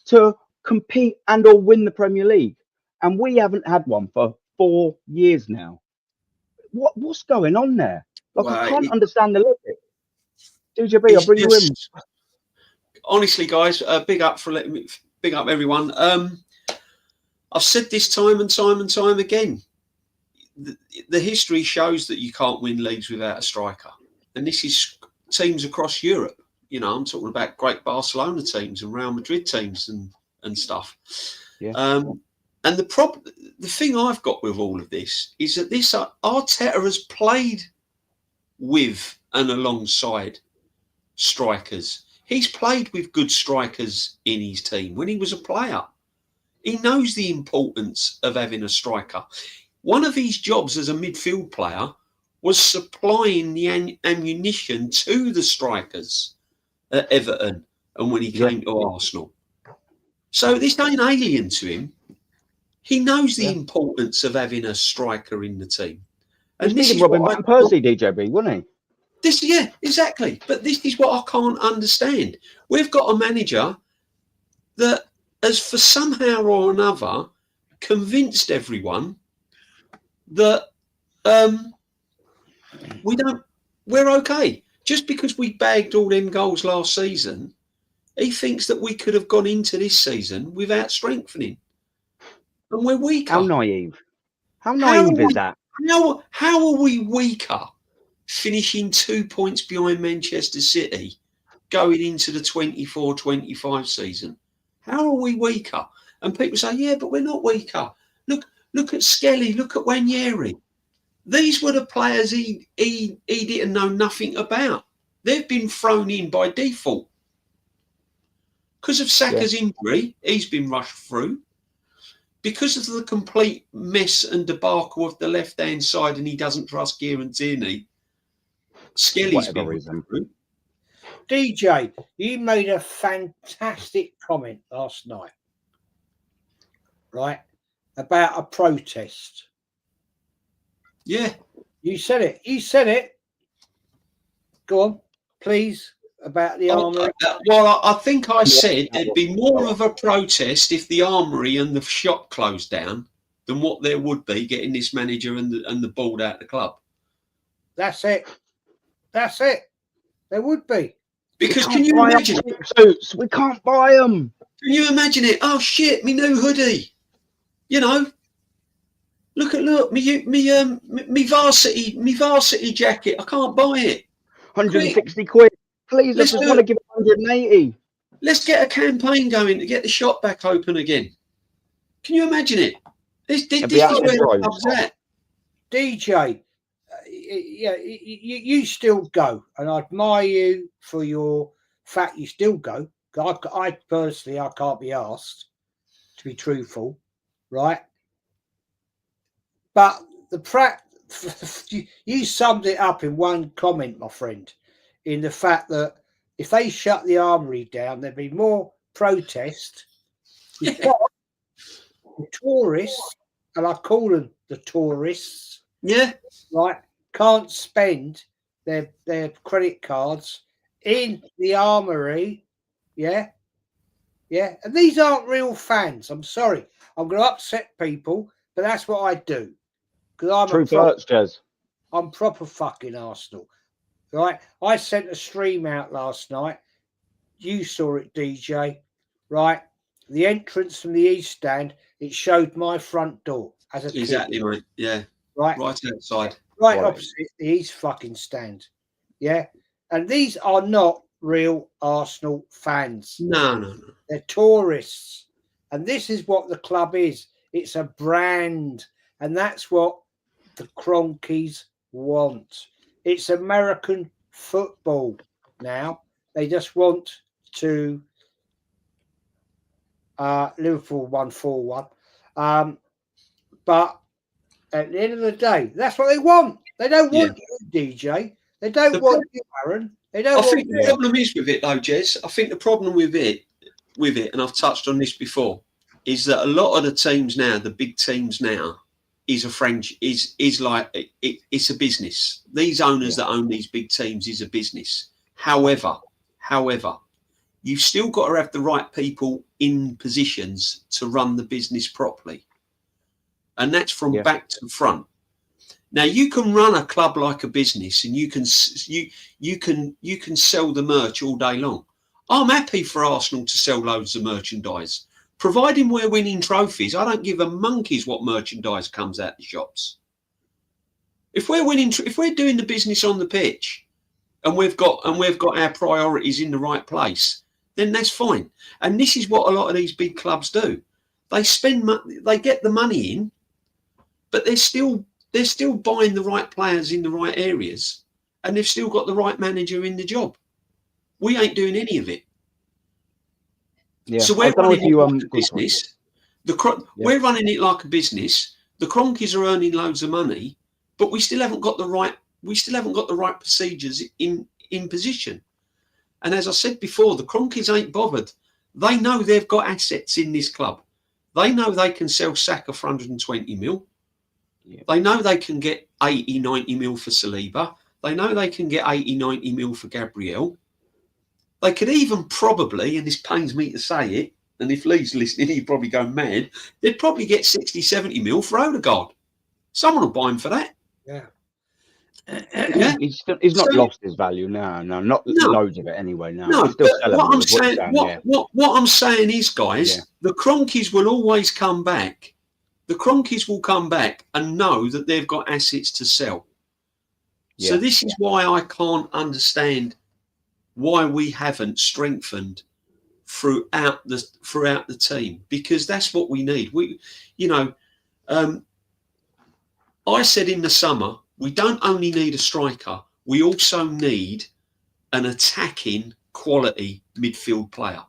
to compete and or win the Premier League. And we haven't had one for 4 years now. What's going on there? Like, I can't understand the logic. DJB, I'll bring you in. Honestly, guys, big up everyone. I've said this time and time again. The history shows that you can't win leagues without a striker. And this is teams across Europe. You know, I'm talking about great Barcelona teams and Real Madrid teams and stuff. Yeah. And the thing I've got with all of this is that this Arteta has played with and alongside strikers. He's played with good strikers in his team when he was a player. He knows the importance of having a striker. One of his jobs as a midfield player was supplying the ammunition to the strikers at Everton and when he came to Arsenal. So this ain't alien to him. He knows the importance of having a striker in the team. And this is Robin Van Persie, DJB, wasn't he? Exactly. But this is what I can't understand. We've got a manager that has, for somehow or another, convinced everyone that we're okay. Just because we bagged all them goals last season, he thinks that we could have gone into this season without strengthening. And we're weaker. How naive. How naive is that? How are we weaker, finishing 2 points behind Manchester City, going into the 24-25 season? How are we weaker? And people say, yeah, but we're not weaker. Look at Skelly, look at Wenger. These were the players he didn't know nothing about. They've been thrown in by default. Because of Saka's injury, he's been rushed through. Because of the complete mess and debacle of the left-hand side, and he doesn't trust Kieran Tierney, Skelly's been rushed through. DJ, you made a fantastic comment last night, right, about a protest. Yeah. You said it. Go on, please, about the armory. Well, I think I said there'd be more of a protest if the armory and the shop closed down than what there would be getting this manager and the board out of the club. That's it. There would be. Because can you imagine it? Suits. We can't buy them. Can you imagine it? Oh shit, me new hoodie. You know, look, me varsity jacket. I can't buy it. 160 quid. Please, I Let's just do want to it. give 180. Let's get a campaign going to get the shop back open again. Can you imagine it? This is where the club's at. DJ, yeah, you still go, and I admire you for your fact you still go. I personally, I can't be asked, to be truthful, right? But you summed it up in one comment, my friend, in the fact that if they shut the armory down, there'd be more protest. The tourists, and I call them the tourists, right, can't spend their credit cards in the armory, and these aren't real fans. I'm sorry, I'm going to upset people, but that's what I do because I'm proper fucking Arsenal, right? I sent a stream out last night. You saw it, DJ, right? The entrance from the East Stand, it showed my front door as a Exactly, kid. mate. Yeah. Right outside. Right opposite the East fucking Stand. Yeah. And these are not real Arsenal fans. No. They're tourists. And this is what the club is. It's a brand. And that's what the Cronkies want. It's American football now. They just want to Liverpool won 4-1. But at the end of the day, that's what they want. They don't want you, DJ. They don't want you, Aaron. They don't. I think the problem is with it, though, Jez. I think the problem with it, and I've touched on this before, is that a lot of the teams now, the big teams now, is like it's a business. These owners that own these big teams is a business. However, you've still got to have the right people in positions to run the business properly. And that's from back to front. Now you can run a club like a business, and you can sell the merch all day long. I'm happy for Arsenal to sell loads of merchandise, providing we're winning trophies. I don't give a monkeys what merchandise comes out the shops. If we're winning, if we're doing the business on the pitch, and we've got our priorities in the right place, then that's fine. And this is what a lot of these big clubs do. They spend money, they get the money in, but they're still buying the right players in the right areas, and they've still got the right manager in the job. We ain't doing any of it. Yeah. So we're running it like a business. We're running it like a business. The Cronkies are earning loads of money, but we still haven't got the right procedures in position. And as I said before, the Cronkies ain't bothered. They know they've got assets in this club. They know they can sell Saka for 120 mil. Yeah. They know they can get 80, 90 mil for Saliba. They know they can get 80, 90 mil for Gabriel. They could even probably, and this pains me to say it, and if Lee's listening, he'd probably go mad, they'd probably get 60, 70 mil for Odegaard. Someone will buy him for that. Yeah. Yeah. He's not lost his value. No, not loads of it anyway. No, it's still but what I'm saying, what I'm saying is, guys, the Cronkies will always come back. The Cronkies will come back and know that they've got assets to sell. Yeah. So this is why I can't understand why we haven't strengthened throughout the team, because that's what we need. I said in the summer, we don't only need a striker, we also need an attacking quality midfield player.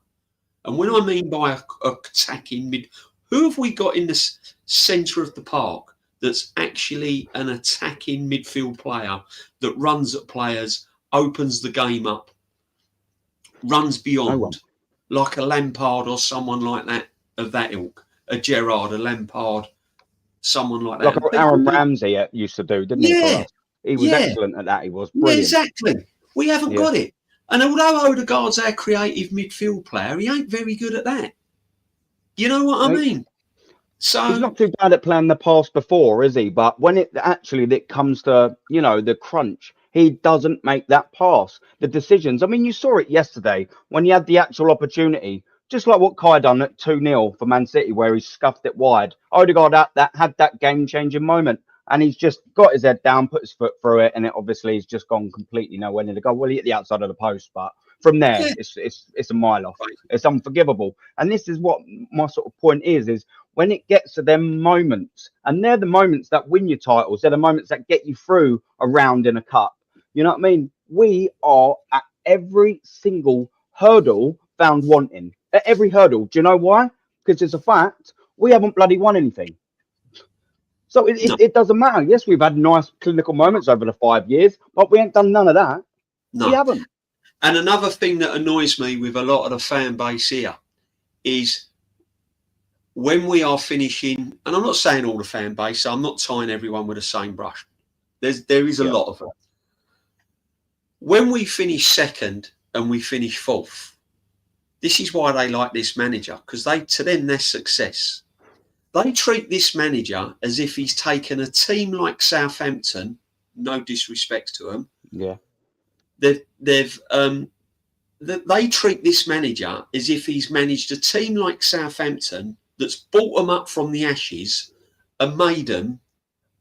And when I mean by attacking who have we got in the centre of the park that's actually an attacking midfield player that runs at players, opens the game up, runs beyond, like a Lampard or someone like that, of that ilk, a Gerrard, a Lampard, someone like that. Like Aaron Ramsey used to do, didn't he? For us? He was excellent at that. He was brilliant. Yeah, exactly. We haven't got it. And although Odegaard's our creative midfield player, he ain't very good at that. You know what I mean? So he's not too bad at playing the pass before, is he? But when it comes to, the crunch, he doesn't make that pass. The decisions. I mean, you saw it yesterday when he had the actual opportunity. Just like what Kai done at 2-0 for Man City, where he scuffed it wide. Odegaard had that game-changing moment, and he's just got his head down, put his foot through it, and it obviously has just gone completely nowhere near the goal. Well, he hit the outside of the post, but from there, it's a mile off. It's unforgivable. And this is what my sort of point is when it gets to them moments, and they're the moments that win your titles. They're the moments that get you through a round in a cup. You know what I mean? We are at every single hurdle found wanting. At every hurdle. Do you know why? Because it's a fact. We haven't bloody won anything. So it doesn't matter. Yes, we've had nice clinical moments over the 5 years, but we ain't done none of that. No. We haven't. And another thing that annoys me with a lot of the fan base here is when we are finishing, and I'm not saying all the fan base, so I'm not tying everyone with the same brush. There is a lot of them. When we finish second and we finish fourth, this is why they like this manager, because to them, that's success. They treat this manager as if he's taken a team like Southampton, no disrespect to them. Yeah. They treat this manager as if he's managed a team like Southampton that's brought them up from the ashes and made them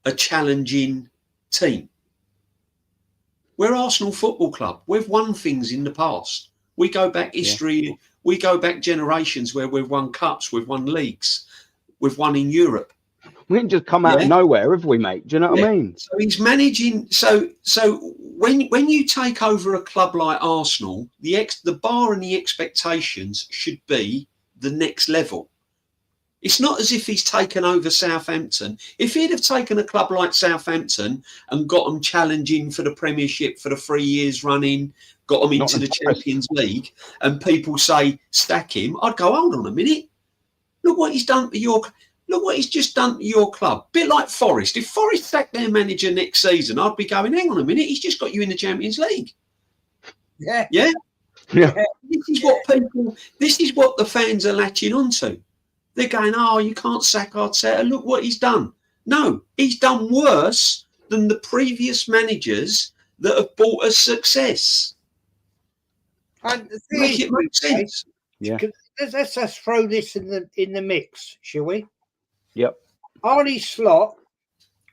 a challenging team. We're Arsenal Football Club. We've won things in the past. We go back history. We go back generations where we've won cups, we've won leagues, we've won in Europe. We didn't just come out of nowhere, have we, mate? Do you know what I mean? So he's managing. So when you take over a club like Arsenal, the bar and the expectations should be the next level. It's not as if he's taken over Southampton. If he'd have taken a club like Southampton and got them challenging for the Premiership for the 3 years running, got them into the Champions League, and people say stack him, I'd go, hold on a minute. Look what he's done for look what he's just done to your club. Bit like Forest. If Forest sacked their manager next season, I'd be going, hang on a minute, he's just got you in the Champions League. Yeah. Yeah. This is what the fans are latching onto. They're going, oh, you can't sack Arteta. Look what he's done. No, he's done worse than the previous managers that have brought us success. And Make it make sense. Yeah. Let's just throw this in the mix, shall we? Yep. Arne Slot,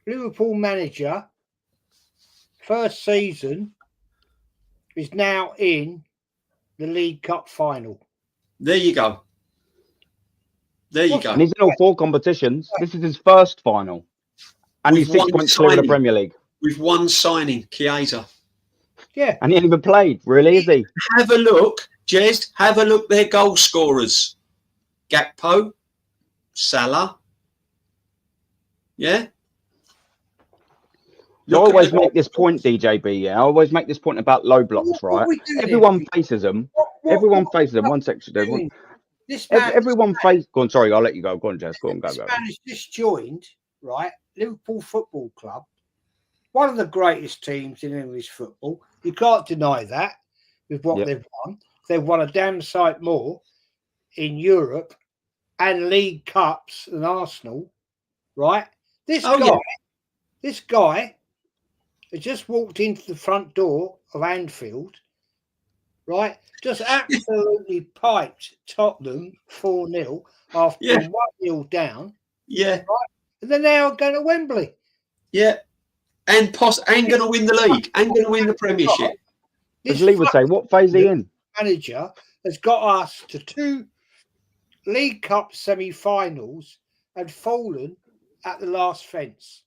Liverpool manager, first season, is now in the League Cup final. There you go. There you go. And he's in all 4 competitions. This is his first final. And he's 6 points clear of the Premier League. With one signing, Chiesa. Yeah. And he ain't even played, really, is he? Have a look, Jez. Have a look their goal scorers. Gakpo, Salah. Yeah? I always make this point, DJB, I always make this point about low blocks, right? Everyone faces them. Everyone faces them. One section. Everyone faces... Go on, sorry, I'll let you go. Go on, Jez. Go on, go. This man has just joined, right, Liverpool Football Club, one of the greatest teams in English football. You can't deny that with what they've won. They've won a damn sight more in Europe and League Cups than Arsenal, right? This guy has just walked into the front door of Anfield, right? Just absolutely piped Tottenham 4-0 after 1-0 down. Yeah. Right? And then they're going to Wembley. Yeah. And going to win the league. And going to win the Premiership. As Lee would say, what phase are he in? Manager has got us to 2 League Cup semi-finals and fallen at the last fence.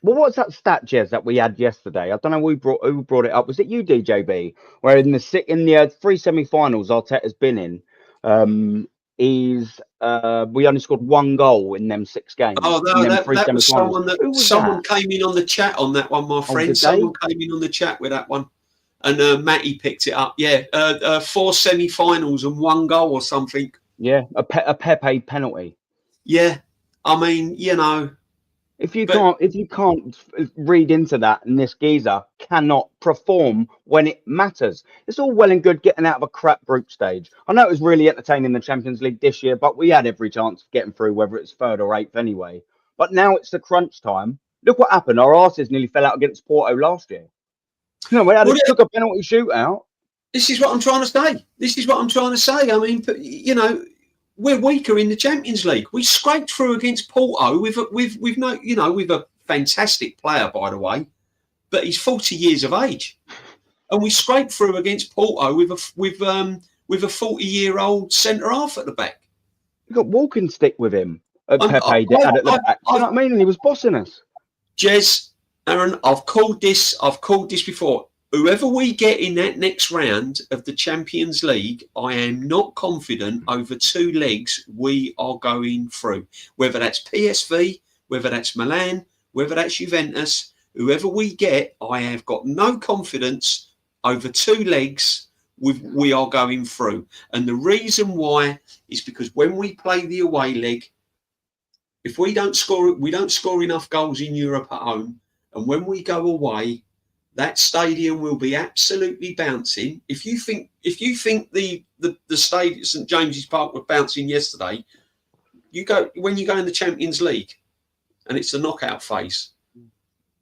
Well, what's that stat, Jez, that we had yesterday? I don't know who brought it up. Was it you, DJB? Where in the 3 semi-finals Arteta's been in, we only scored 1 goal in them 6 games. Oh, no, that was someone came in on the chat on that one, my friend. Someone came in on the chat with that one. And Matty picked it up. Yeah, 4 semi-finals and 1 goal or something. Yeah, a Pepe penalty. Yeah, I mean, you know, if you can't read into that, and this geezer cannot perform when it matters. It's all well and good getting out of a crap group stage. I know it was really entertaining in the Champions League this year, but we had every chance of getting through, whether it's 3rd or 8th anyway. But now it's the crunch time. Look what happened. Our arses nearly fell out against Porto last year. You know, we took a penalty shootout. This is what I'm trying to say. I mean, you know, we're weaker in the Champions League. We scraped through against Porto with a fantastic player, by the way, but he's 40 years of age, and we scraped through against Porto with a 40-year-old centre half at the back. You got walking stick with him. Pepe at the back. You know what I mean? And he was bossing us. Jez, Aaron, I've called this before. Whoever we get in that next round of the Champions League, I am not confident over 2 legs we are going through. Whether that's PSV, whether that's Milan, whether that's Juventus, whoever we get, I have got no confidence over 2 legs we are going through. And the reason why is because when we play the away leg, if we don't score enough goals in Europe at home, and when we go away, that stadium will be absolutely bouncing. If you think the stadium at St James's Park were bouncing yesterday, when you go in the Champions League, and it's the knockout phase,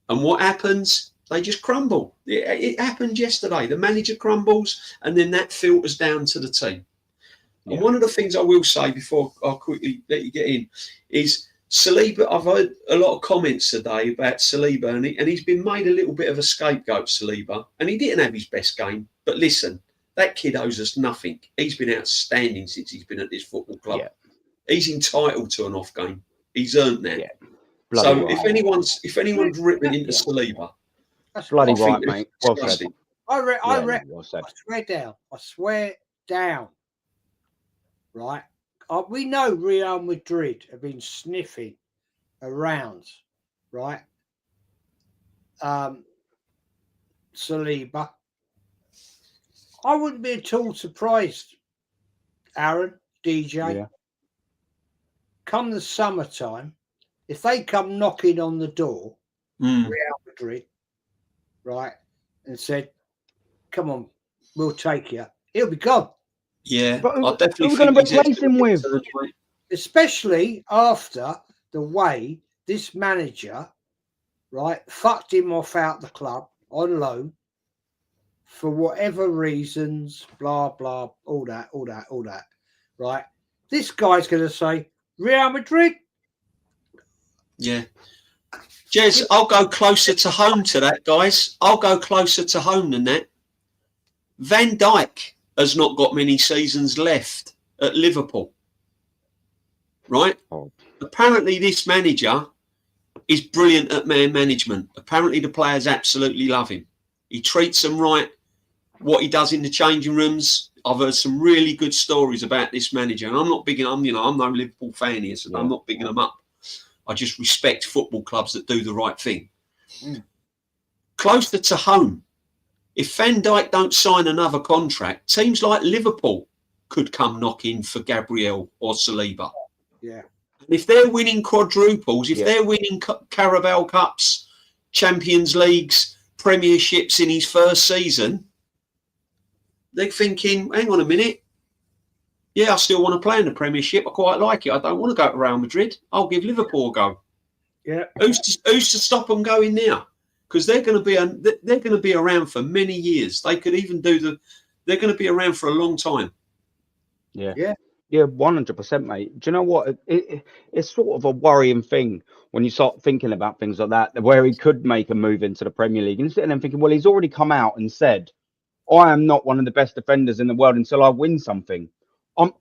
and what happens? They just crumble. It happened yesterday. The manager crumbles, and then that filters down to the team. Yeah. And one of the things I will say before I quickly let you get in is Saliba. I've heard a lot of comments today about Saliba, and he's been made a little bit of a scapegoat, Saliba, and he didn't have his best game. But listen, that kid owes us nothing. He's been outstanding since he's been at this football club. Yeah. He's entitled to an off game. He's earned that. Yeah. So if anyone's ripping into Saliba, that's bloody right, mate. Well said. I swear down. Right. We know Real Madrid have been sniffing around, right? Saliba. I wouldn't be at all surprised, Aaron, DJ, come the summertime, if they come knocking on the door, Real Madrid, right, and said, come on, we'll take you, he'll be gone. Yeah, but who are going to replace him with? Especially after the way this manager, right, fucked him off out the club on loan for whatever reasons, blah, blah, all that, right? This guy's going to say, Real Madrid? Yeah. Jez, I'll go closer to home to that, guys. I'll go closer to home than that. Van Dijk has not got many seasons left at Liverpool, right? Oh. Apparently this manager is brilliant at man management. Apparently the players absolutely love him. He treats them right. What he does in the changing rooms, I've heard some really good stories about this manager. And I'm not bigging them, I'm no Liverpool fan here, so I'm not bigging them up. I just respect football clubs that do the right thing. Closer to home, if Van Dijk don't sign another contract, teams like Liverpool could come knocking for Gabriel or Saliba. Yeah. And if they're winning quadruples, if they're winning Carabao Cups, Champions Leagues, Premierships in his first season, they're thinking, hang on a minute. Yeah, I still want to play in the Premiership. I quite like it. I don't want to go to Real Madrid. I'll give Liverpool a go. Yeah. Who's to stop them going now? Because they're going to be around for many years. They could even they're going to be around for a long time. Yeah. Yeah. Yeah, 100%, mate. Do you know what? It's sort of a worrying thing when you start thinking about things like that, where he could make a move into the Premier League. And sitting there thinking, well, he's already come out and said, I am not one of the best defenders in the world until I win something.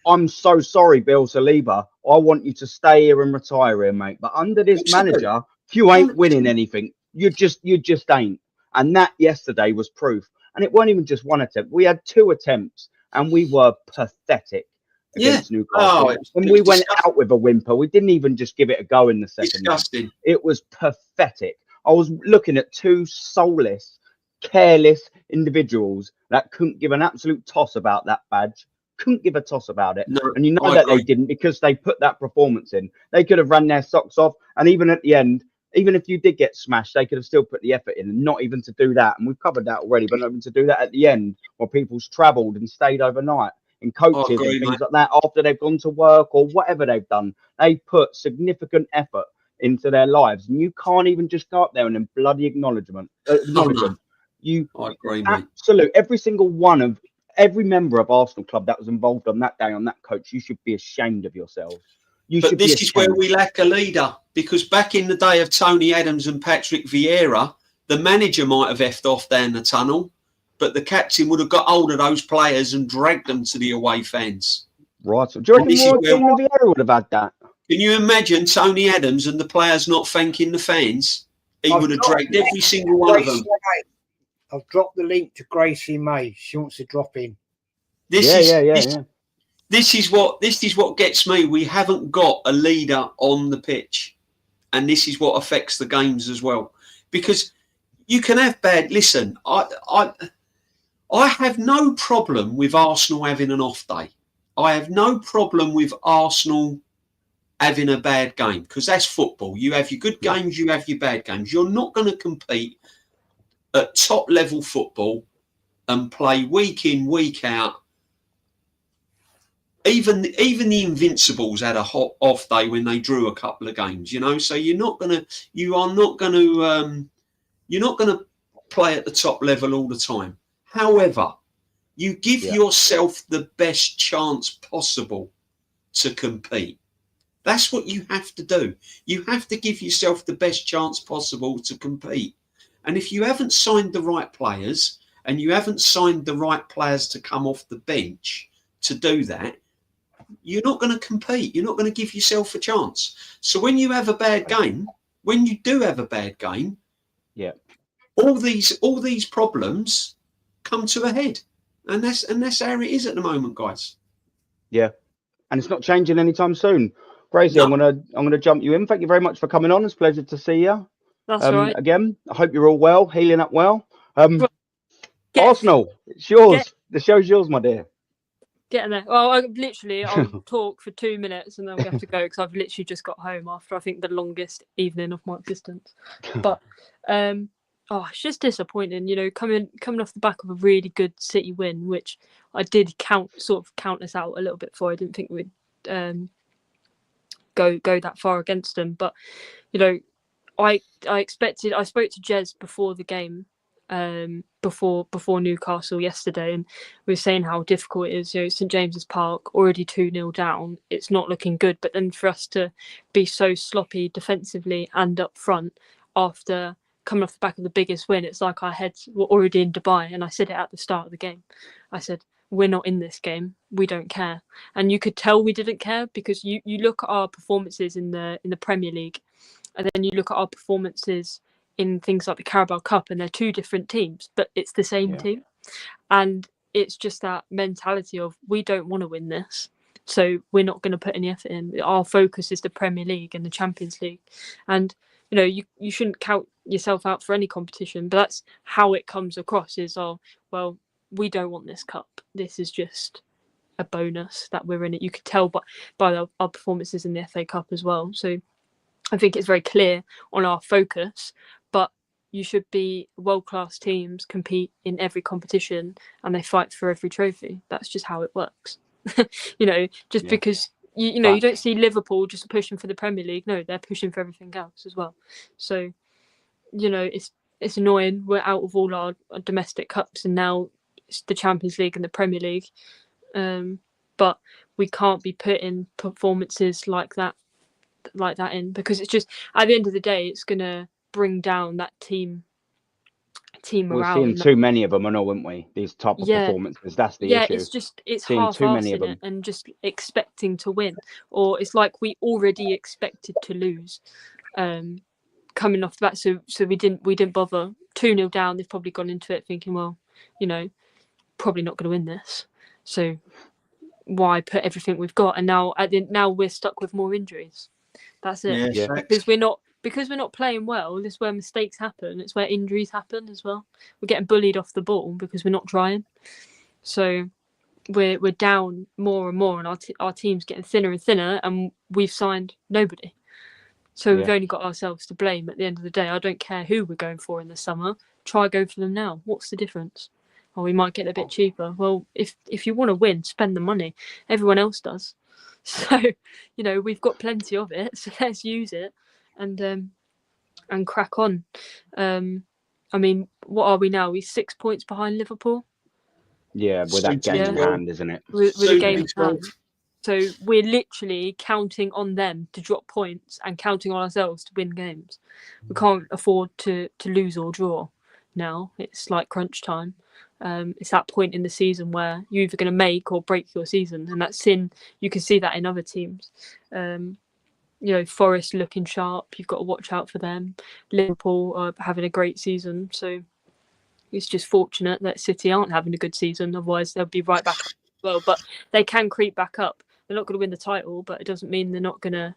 I'm so sorry, Bill Saliba. I want you to stay here and retire here, mate. But under this manager, if you ain't winning anything, you just ain't. And that yesterday was proof. And it weren't even just one attempt. We had 2 attempts and we were pathetic against Newcastle. And we went out with a whimper. We didn't even just give it a go in the second half. It was pathetic. I was looking at 2 soulless, careless individuals that couldn't give an absolute toss about that badge. Couldn't give a toss about it. No, and you know that they didn't, because they put that performance in. They could have run their socks off. And even at the end, even if you did get smashed, they could have still put the effort in, and not even to do that. And we've covered that already, but not even to do that at the end, where people's travelled and stayed overnight in coaches and things like that after they've gone to work or whatever they've done. They put significant effort into their lives, and you can't even just go up there and then bloody acknowledge them. You absolute every single one of every member of Arsenal club that was involved on that day on that coach. You should be ashamed of yourselves. But this is where we lack a leader, because back in the day of Tony Adams and Patrick Vieira, the manager might have effed off down the tunnel, but the captain would have got hold of those players and dragged them to the away fans. Right. So do you reckon Vieira would have had that? Can you imagine Tony Adams and the players not thanking the fans? He would have dragged every single one of them. I've dropped the link to Gracie May. She wants to drop in. This is what gets me. We haven't got a leader on the pitch, and this is what affects the games as well. Because you can have bad. Listen, I have no problem with Arsenal having an off day. I have no problem with Arsenal having a bad game, because that's football. You have your good games, you have your bad games. You're not going to compete at top level football and play week in, week out. Even the Invincibles had a hot off day when they drew a couple of games, you know. So you're not gonna play at the top level all the time. However, you give yourself the best chance possible to compete. That's what you have to do. You have to give yourself the best chance possible to compete. And if you haven't signed the right players, and you haven't signed the right players to come off the bench to do that, you're not going to compete. You're not going to give yourself a chance. So when you have a bad game, when you do have a bad game, all these problems come to a head, and that's how it is at the moment, guys. Yeah, and it's not changing anytime soon. Gracie, no. I'm gonna jump you in. Thank you very much for coming on. It's a pleasure to see you. That's right. Again, I hope you're all well, healing up well. Arsenal, it's yours. The show's yours, my dear. Getting there. Well, I'll talk for 2 minutes and then we have to go, because I've literally just got home after I think the longest evening of my existence. But it's just disappointing, you know, coming off the back of a really good City win, which I did count us out a little bit for. I didn't think we'd go that far against them, but you know, I spoke to Jez before the game, before Newcastle yesterday, and we were saying how difficult it is. You know, St James's Park, already 2-0 down. It's not looking good, but then for us to be so sloppy defensively and up front after coming off the back of the biggest win, it's like our heads were already in Dubai. And I said it at the start of the game. I said, we're not in this game. We don't care. And you could tell we didn't care, because you look at our performances in the Premier League, and then you look at our performances in things like the Carabao Cup, and they're two different teams, but it's the same team. And it's just that mentality of, we don't want to win this, so we're not going to put any effort in. Our focus is the Premier League and the Champions League. And you know, you shouldn't count yourself out for any competition, but that's how it comes across, is, oh, well, we don't want this cup. This is just a bonus that we're in it. You could tell by our performances in the FA Cup as well. So I think it's very clear on our focus, but you should be world-class teams compete in every competition and they fight for every trophy. That's just how it works. Just because you don't see Liverpool just pushing for the Premier League. No, they're pushing for everything else as well. So, it's annoying. We're out of all our domestic cups and now it's the Champions League and the Premier League. But we can't be putting performances like that in, because it's just, at the end of the day, it's gonna bring down that team We're morale. seeing too many of them, aren't we? These type of performances. That's the issue. It's seeing too many of half-assing it and just expecting to win, or it's like we already expected to lose, coming off the bat. So we didn't bother. 2-0 down. They've probably gone into it thinking, well, probably not going to win this. So why put everything we've got? And now we're stuck with more injuries. That's it. Yeah. Because we're not playing well. This is where mistakes happen. It's where injuries happen as well. We're getting bullied off the ball because we're not trying. So we're down more and more, and our team's getting thinner and thinner, and we've signed nobody. So we've only got ourselves to blame at the end of the day. I don't care who we're going for in the summer. Try go for them now. What's the difference? Or we might get a bit cheaper. Well, if you want to win, spend the money. Everyone else does. So, we've got plenty of it. So let's use it and crack on. I mean, what are we now? We're 6 points behind Liverpool. Yeah, with that game in hand, isn't it? With a game in hand. So we're literally counting on them to drop points and counting on ourselves to win games. We can't afford to lose or draw now. It's like crunch time. It's that point in the season where you're either going to make or break your season, and you can see that in other teams. Forest looking sharp. You've got to watch out for them. Liverpool are having a great season, so it's just fortunate that City aren't having a good season. Otherwise, they'll be right back up as well. But they can creep back up. They're not going to win the title, but it doesn't mean they're not going to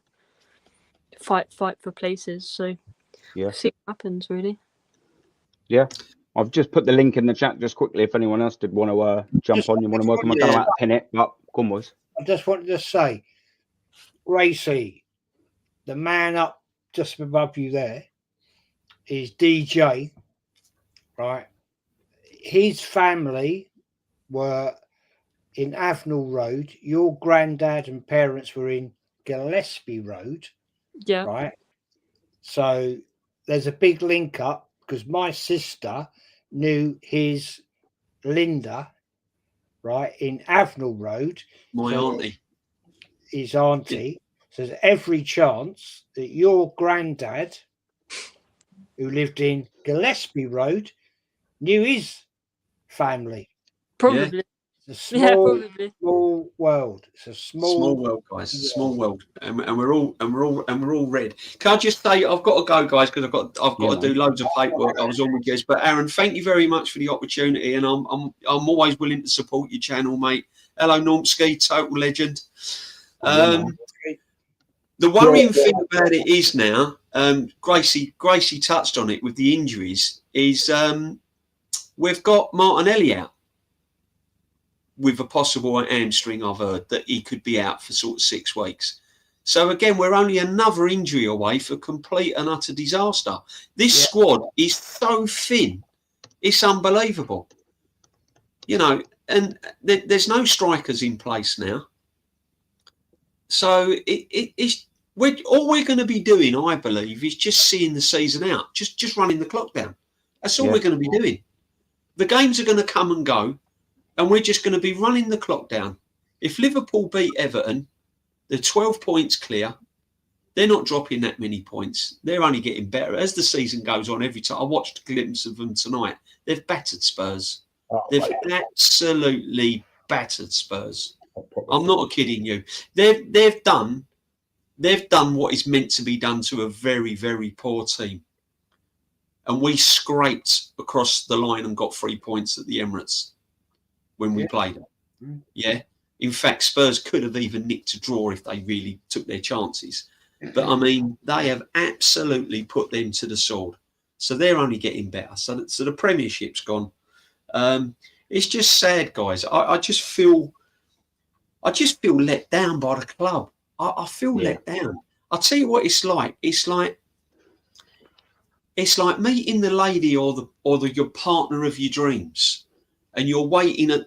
fight for places. So see what happens, really. Yeah. I've just put the link in the chat just quickly if anyone else did want to jump on. You want to welcome? I don't know how to pin it, but go on, boys. I just wanted to say, Gracie, the man up just above you there is DJ, right? His family were in Avenel Road. Your granddad and parents were in Gillespie Road. Yeah. Right. So there's a big link up because my sister knew his Linda, right, in Avenel Road. My auntie. His auntie. So there's every chance that your granddad, who lived in Gillespie Road, knew his family. Probably. It's a small world. It's a small world, guys. Yeah. Small world, and we're all red. Can I just say I've got to go, guys, because I've got to do loads of paperwork. I was on with Jez, but Aaron, thank you very much for the opportunity, and I'm always willing to support your channel, mate. Hello, Normski, total legend. The worrying thing about it is now, Gracie touched on it with the injuries. Is we've got Martinelli out with a possible hamstring. I've heard that he could be out for sort of 6 weeks. So again, we're only another injury away for complete and utter disaster. This squad is so thin, it's unbelievable. And there's no strikers in place now. So all we're going to be doing, I believe, is just seeing the season out, just running the clock down. That's all we're going to be doing. The games are going to come and go, and we're just going to be running the clock down. If Liverpool beat Everton, they're 12 points clear. They're not dropping that many points. They're only getting better as the season goes on. Every time I watched a glimpse of them tonight, they've battered Spurs. They've absolutely battered Spurs. I'm not kidding you. They've done what is meant to be done to a very, very poor team. And we scraped across the line and got 3 points at the Emirates when we played them. Yeah. In fact, Spurs could have even nicked a draw if they really took their chances. But, I mean, they have absolutely put them to the sword. So they're only getting better. So the Premiership's gone. It's just sad, guys. I just feel let down by the club. I feel let down. I'll tell you what it's like. It's like It's like meeting the lady or your partner of your dreams, and you're waiting with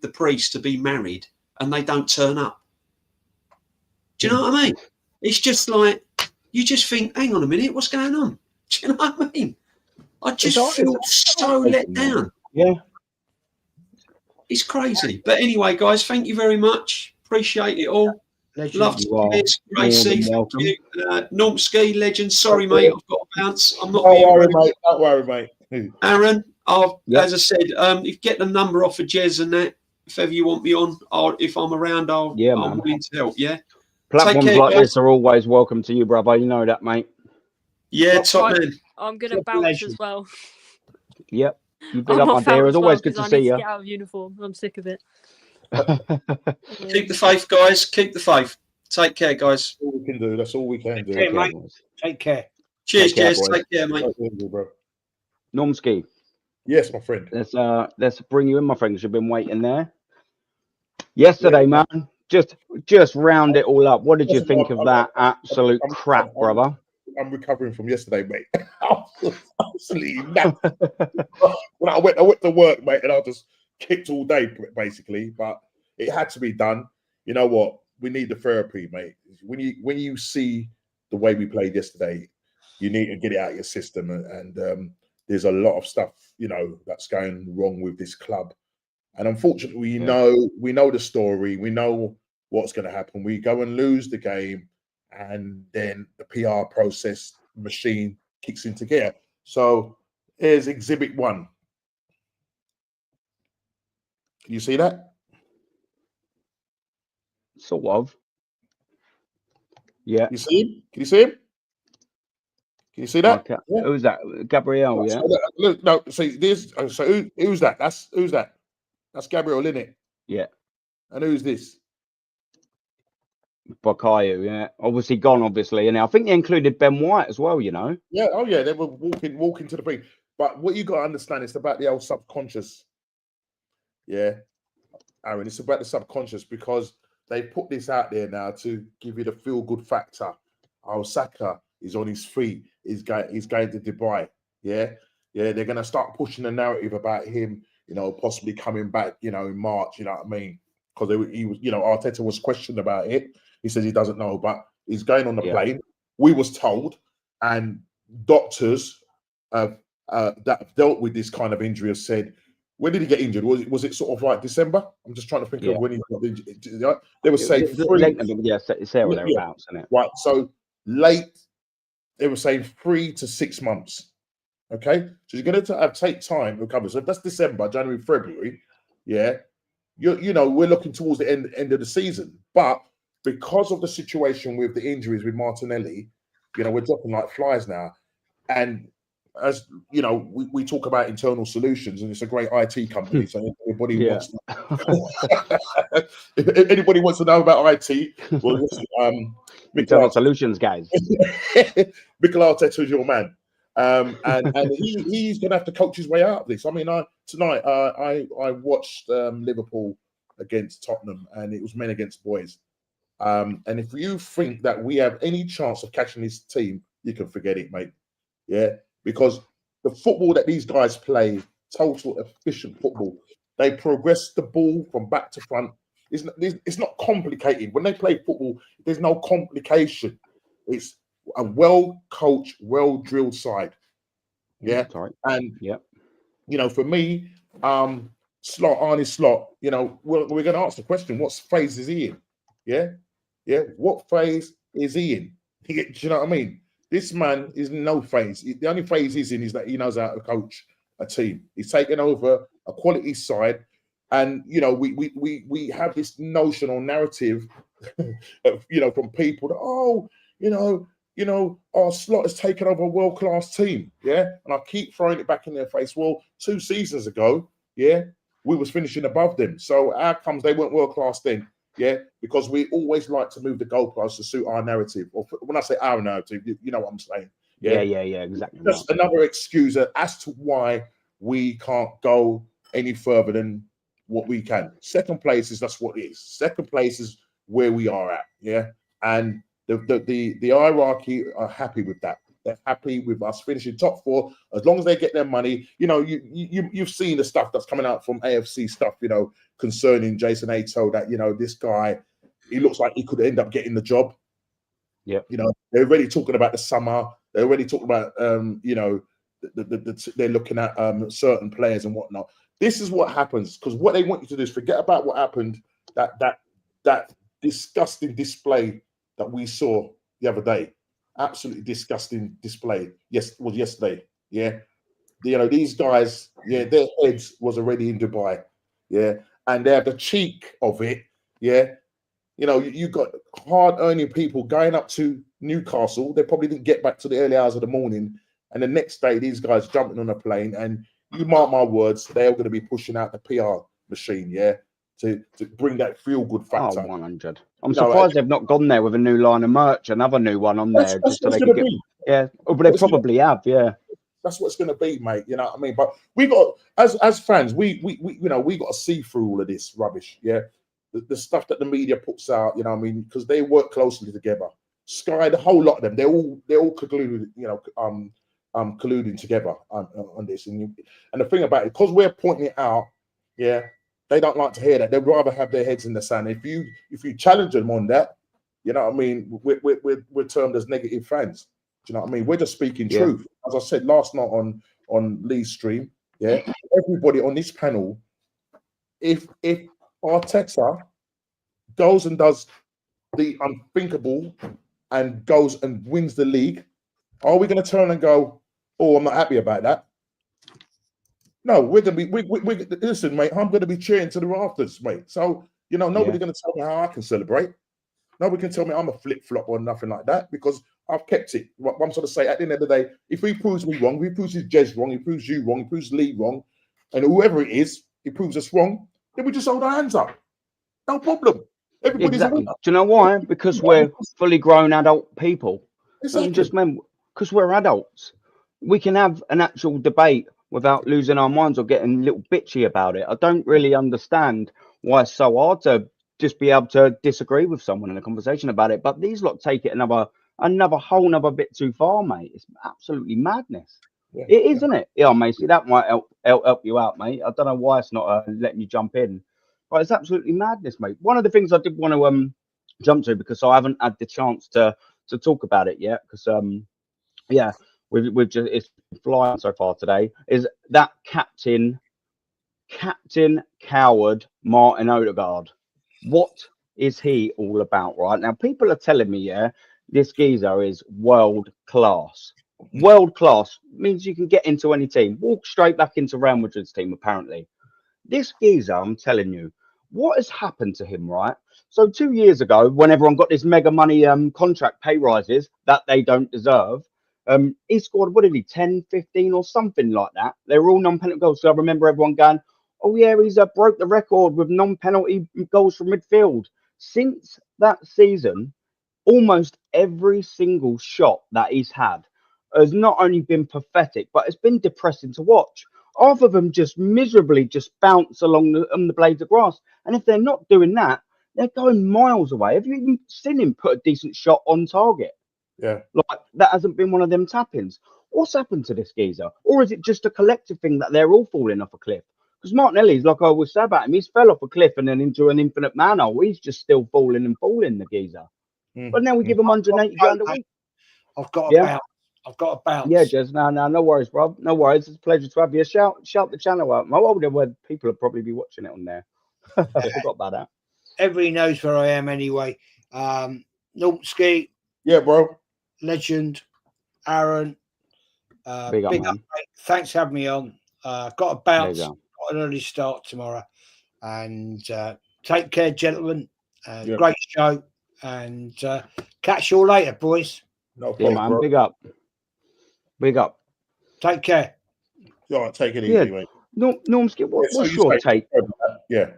the priest to be married, and they don't turn up. Do you know what I mean? It's just like you just think, hang on a minute, what's going on? Do you know what I mean? I just feel so let down. Yeah. It's crazy. But anyway, guys, thank you very much. Appreciate it all. Legend. Love You are to miss Gracie. more than Thank you. Normski, legend. Sorry, mate, I've got to bounce. I'm not Don't being worry, rude. mate. Don't worry, mate. Aaron, Yep. as I said, if you get the number off of Jez and that, if ever you want me on, if I'm around, I'm willing to help. Yeah. Platforms care, like guys. this are always welcome to you, brother. You know that, mate. Yeah, top man. I'm gonna Top bounce legend. as well. Yep. You big I'm up, my off out dear. as It's always well, good 'cause to I see need you. get out of uniform. I'm sick of it. Keep the faith, guys. Keep the faith. Take care, guys. That's all we can do. That's all we can do. Okay, mate. Take care. Cheers, Take care, Jez. boys. Take care, mate. Bro. Normski, Yes, my friend. let's bring you in, my friends. You've been waiting there. Yesterday, man. Just round it all up. What did you Listen, think of that absolute crap, brother? I'm recovering from yesterday, mate. I was absolutely knackered. When I went to work, mate, and I just kicked all day, basically. But it had to be done. You know what? We need the therapy, mate. When you see the way we played yesterday, you need to get it out of your system. And there's a lot of stuff, that's going wrong with this club. And unfortunately, we know the story. We know what's going to happen. We go and lose the game, and then the PR process machine kicks into gear. So here's Exhibit 1. Can you see that? Sort of. Yeah. You see him? Can you see him? Can you see that? Okay. Yeah. Who's that? Gabrielle, yeah. So look, no. See this. So who's that? Who's that? That's Gabriel, isn't it? Yeah. And who's this? Bakayu, yeah. Obviously gone, obviously. And I think they included Ben White as well, Yeah. Oh, yeah. They were walking to the thing. But what you got to understand is about the old subconscious. Yeah, Aaron, it's about the subconscious because they put this out there now to give you the feel-good factor. Oh, Saka is on his feet. He's going to Dubai. Yeah. They're going to start pushing the narrative about him, possibly coming back, in March. You know what I mean? Because he was, Arteta was questioned about it. He says he doesn't know, but he's going on the plane. We was told, and doctors that have dealt with this kind of injury have said, when did he get injured? Was it sort of like December? I'm just trying to think of when he got injured. They were saying it's there or thereabouts, isn't it? Right. So late, they were saying 3 to 6 months. Okay, so you're going to take time to recover. So if that's December, January, February, we're looking towards the end of the season. But because of the situation with the injuries with Martinelli, we're dropping like flies now. And as we talk about internal solutions, and it's a great IT company. So everybody wants to, if anybody wants to know about IT, well, listen, internal solutions, guys. Mikel Arteta is your man. And he's going to have to coach his way out of this. I mean, tonight I watched Liverpool against Tottenham, and it was men against boys. And if you think that we have any chance of catching this team, you can forget it, mate. Yeah, because the football that these guys play, total efficient football, they progress the ball from back to front. It's not complicated. When they play football, there's no complication. It's a well-coached, well-drilled side. Yeah. Sorry. And for me, Arne Slot, we're going to ask the question, what phase is he in? Yeah. What phase is he in? Do you know what I mean? This man is in no phase. The only phase he's in is that he knows how to coach a team. He's taken over a quality side. And we have this notion or narrative of, from people that, our Slot has taken over a world-class team. Yeah. And I keep throwing it back in their face. Well, 2 seasons ago, we was finishing above them. So how comes they weren't world-class then? Yeah, because we always like to move the goalposts to suit our narrative. Or when I say our narrative, you know what I'm saying. Yeah, exactly. Just another excuse as to why we can't go any further than what we can. Second place is that's what it is. Second place is where we are at. Yeah, and the hierarchy are happy with that. They're happy with us finishing top 4 as long as they get their money. You know, you've seen the stuff that's coming out from AFC stuff, you know, concerning Jason Ato, that, you know, this guy, he looks like he could end up getting the job. Yeah. You know, they're already talking about the summer. They're already talking about, you know, they're looking at certain players and whatnot. This is what happens, because what they want you to do is forget about what happened, that disgusting display that we saw the other day. Absolutely disgusting display. Yes, it was yesterday. Yeah. You know, these guys, yeah, their heads was already in Dubai. Yeah. And they have the cheek of it. Yeah. You know, you got hard-earning people going up to Newcastle. They probably didn't get back to the early hours of the morning. And the next day, these guys jumping on a plane. And you mark my words, they're going to be pushing out the PR machine, yeah, to bring that feel-good factor. Oh, 100. I'm surprised they've not gone there with a new line of merch, another new one on there, just so they could get. Yeah, oh, but they probably have, yeah. That's what it's going to be, mate. You know what I mean? But we got, as fans, we you know, we got to see through all of this rubbish, yeah. The stuff that the media puts out, you know what I mean, because they work closely together. Sky, the whole lot of them, they're all colluded, you know, colluding together on this. And the thing about it, because we're pointing it out, yeah, they don't like to hear that. They'd rather have their heads in the sand. If you challenge them on that, you know what I mean, we're termed as negative fans. Do you know what I mean? We're just speaking truth. As I said last night on Lee's stream, yeah, everybody on this panel, if Arteta goes and does the unthinkable and goes and wins the league, are we going to turn and go, oh, I'm not happy about that? No, we're going to be, listen, mate, I'm going to be cheering to the rafters, mate. So, you know, nobody's going to tell me how I can celebrate. Nobody can tell me I'm a flip-flop or nothing like that, because I've kept it. What I'm sort of saying, at the end of the day, if he proves me wrong, if he proves Jez wrong, he proves you wrong, he proves Lee wrong, and whoever it is, he proves us wrong, then we just hold our hands up. No problem. Everybody's exactly. Do you know why? Because we're fully grown adult people. Exactly. Just remember, because we're adults, we can have an actual debate without losing our minds or getting a little bitchy about it. I don't really understand why it's so hard to just be able to disagree with someone in a conversation about it. But these lot take it another whole bit too far, mate. It's absolutely madness. Yeah, it is, isn't it? Yeah, Macy, that might help you out, mate. I don't know why it's not letting you jump in, but it's absolutely madness, mate. One of the things I did want to jump to, because I haven't had the chance to talk about it yet, because yeah, we've just, it's flying so far today, is that captain coward Martin Odegaard. What is he all about, right? Now, people are telling me, yeah, this geezer is world class. World class means you can get into any team, walk straight back into Real Madrid's team, apparently. This geezer, I'm telling you, what has happened to him, right? So 2 years ago, when everyone got this mega money contract pay rises that they don't deserve, he scored, what did he, 10, 15 or something like that. They were all non-penalty goals. So I remember everyone going, oh yeah, he's broke the record with non-penalty goals from midfield. Since that season, almost every single shot that he's had has not only been pathetic, but it's been depressing to watch. Half of them just miserably just bounce along the blades of grass. And if they're not doing that, they're going miles away. Have you even seen him put a decent shot on target? Yeah. Like, that hasn't been one of them tap-ins. What's happened to this geezer? Or is it just a collective thing that they're all falling off a cliff? Because Martinelli's, like I always say about him, he's fell off a cliff and then into an infinite manhole. He's just still falling, the geezer. But now we give him 180 grand a week. I've got a bounce. I've got a bounce. Yeah, Jez. No worries, bro. No worries. It's a pleasure to have you. Shout the channel out. My older word, people will probably be watching it on there. I forgot about that. Everybody knows where I am anyway. Normski. Yeah, bro. Legend. Aaron. Big up, man. Thanks for having me on. Got a bounce. Got an early start tomorrow. And take care, gentlemen. Great show. And catch you all later, boys. No problem, man. bro. Big up. Big up. Take care. Yeah, take it easy, mate. Normski, what's your take? Yeah.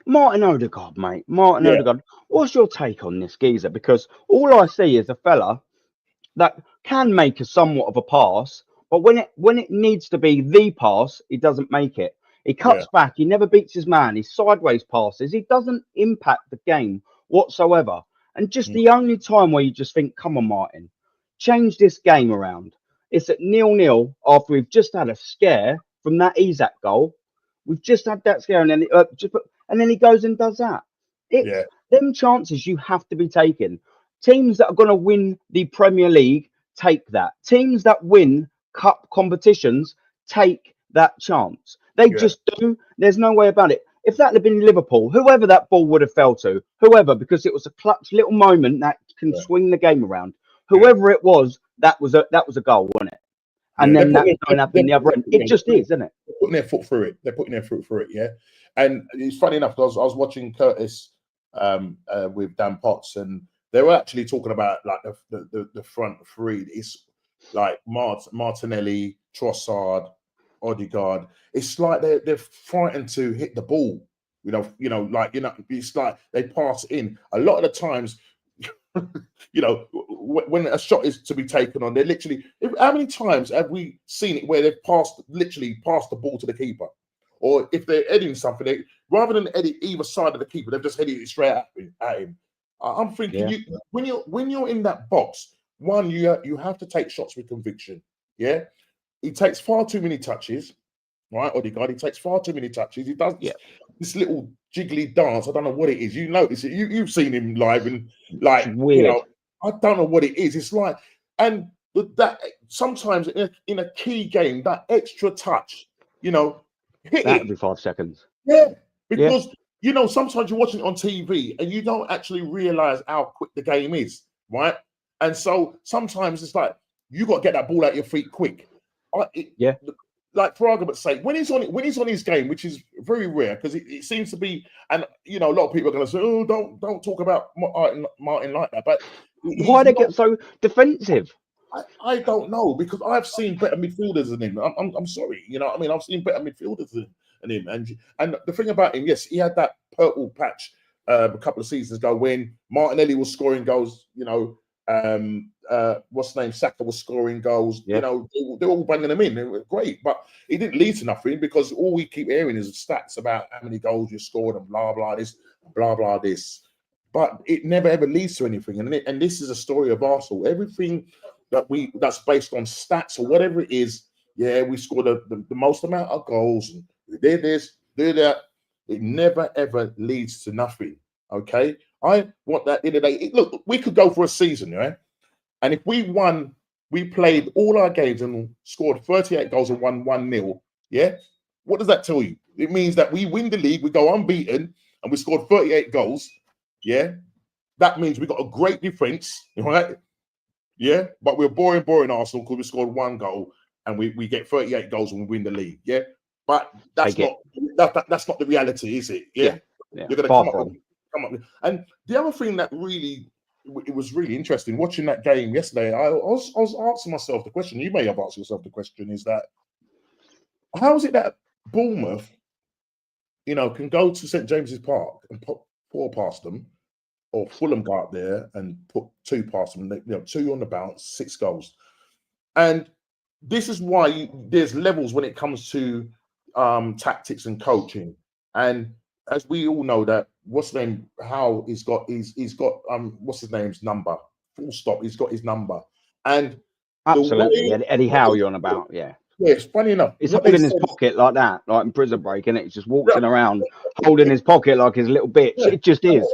Martin Odegaard, mate. Martin Odegaard. What's your take on this geezer? Because all I see is a fella that can make a somewhat of a pass, but when it needs to be the pass, he doesn't make it. He cuts back. He never beats his man. He sideways passes. He doesn't impact the game whatsoever. And just the only time where you just think, come on, Martin, change this game around. It's at 0-0 after we've just had a scare from that Isaac goal. We've just had that scare, and then he goes and does that. It's them chances you have to be taking. Teams that are going to win the Premier League take that. Teams that win cup competitions take that chance. They just do. There's no way about it. If that had been Liverpool, whoever that ball would have fell to, because it was a clutch little moment that can swing the game around. Whoever it was, that was a goal, wasn't it? And then that's going to happen the other end. It just is, isn't it? They're putting their foot through it. They're putting their foot through it, yeah. And it's funny enough, I was watching Curtis with Dan Potts, and they were actually talking about like the front three. It's like Martinelli, Trossard, Odegaard. It's like they're frightened to hit the ball. It's like they pass in. A lot of the times, when a shot is to be taken on, they're literally. How many times have we seen it where they've literally passed the ball to the keeper, or if they're heading something, rather than head it either side of the keeper, they've just headed it straight at him. I'm thinking, when you're in that box, one, you have to take shots with conviction. Yeah, he takes far too many touches, right? Odegaard, he takes far too many touches. He does this little jiggly dance. I don't know what it is. You notice it. You've seen him live, and like weird. I don't know what it is. It's like, and that sometimes in a key game, that extra touch, hit that it every 5 seconds. Yeah, because sometimes you're watching it on TV and you don't actually realize how quick the game is, right? And so sometimes it's like you got to get that ball out your feet quick. Like for argument's sake, when he's on his game, which is very rare because it seems to be, and a lot of people are going to say, "Oh, don't talk about Martin like that." But why they get so defensive? I don't know, because I've seen better midfielders than him. I'm sorry, I've seen better midfielders than him, and the thing about him, yes, he had that purple patch a couple of seasons ago when Martinelli was scoring goals. What's the name? Saka was scoring goals. They were all banging them in. They were great, but it didn't lead to nothing because all we keep hearing is stats about how many goals you scored and blah blah this, blah blah this. But it never ever leads to anything. And this is a story of Arsenal. Everything that's based on stats or whatever it is. Yeah, we scored the most amount of goals. And we did this, did that. It never ever leads to nothing. Okay, I want that in the day. Look, we could go for a season, right? And if we played all our games and scored 38 goals and won 1-0. Yeah, what does that tell you? It means that we win the league, we go unbeaten, and we scored 38 goals. Yeah, that means we got a great defense, right? Yeah, but we're boring Arsenal because we scored 1 goal and we get 38 goals and we win the league. Yeah, but that's not the reality, is it? Yeah. You're going to come up with. And the other thing that it was really interesting watching that game yesterday. I was asking myself the question. You may have asked yourself the question: is that how is it that Bournemouth, can go to St James's Park and put 4 past them, or Fulham go up there and put 2 past them? 2 on the bounce, 6 goals. And this is why there's levels when it comes to tactics and coaching. And as we all know, that what's his name? How he's got what's his name's number? Full stop. He's got his number. And absolutely, Eddie Howe you're on about, yeah. Yes, funny enough, he's holding his pocket like that, like in Prison Break, and it's just walking around holding his pocket like his little bitch. Yeah. It just is.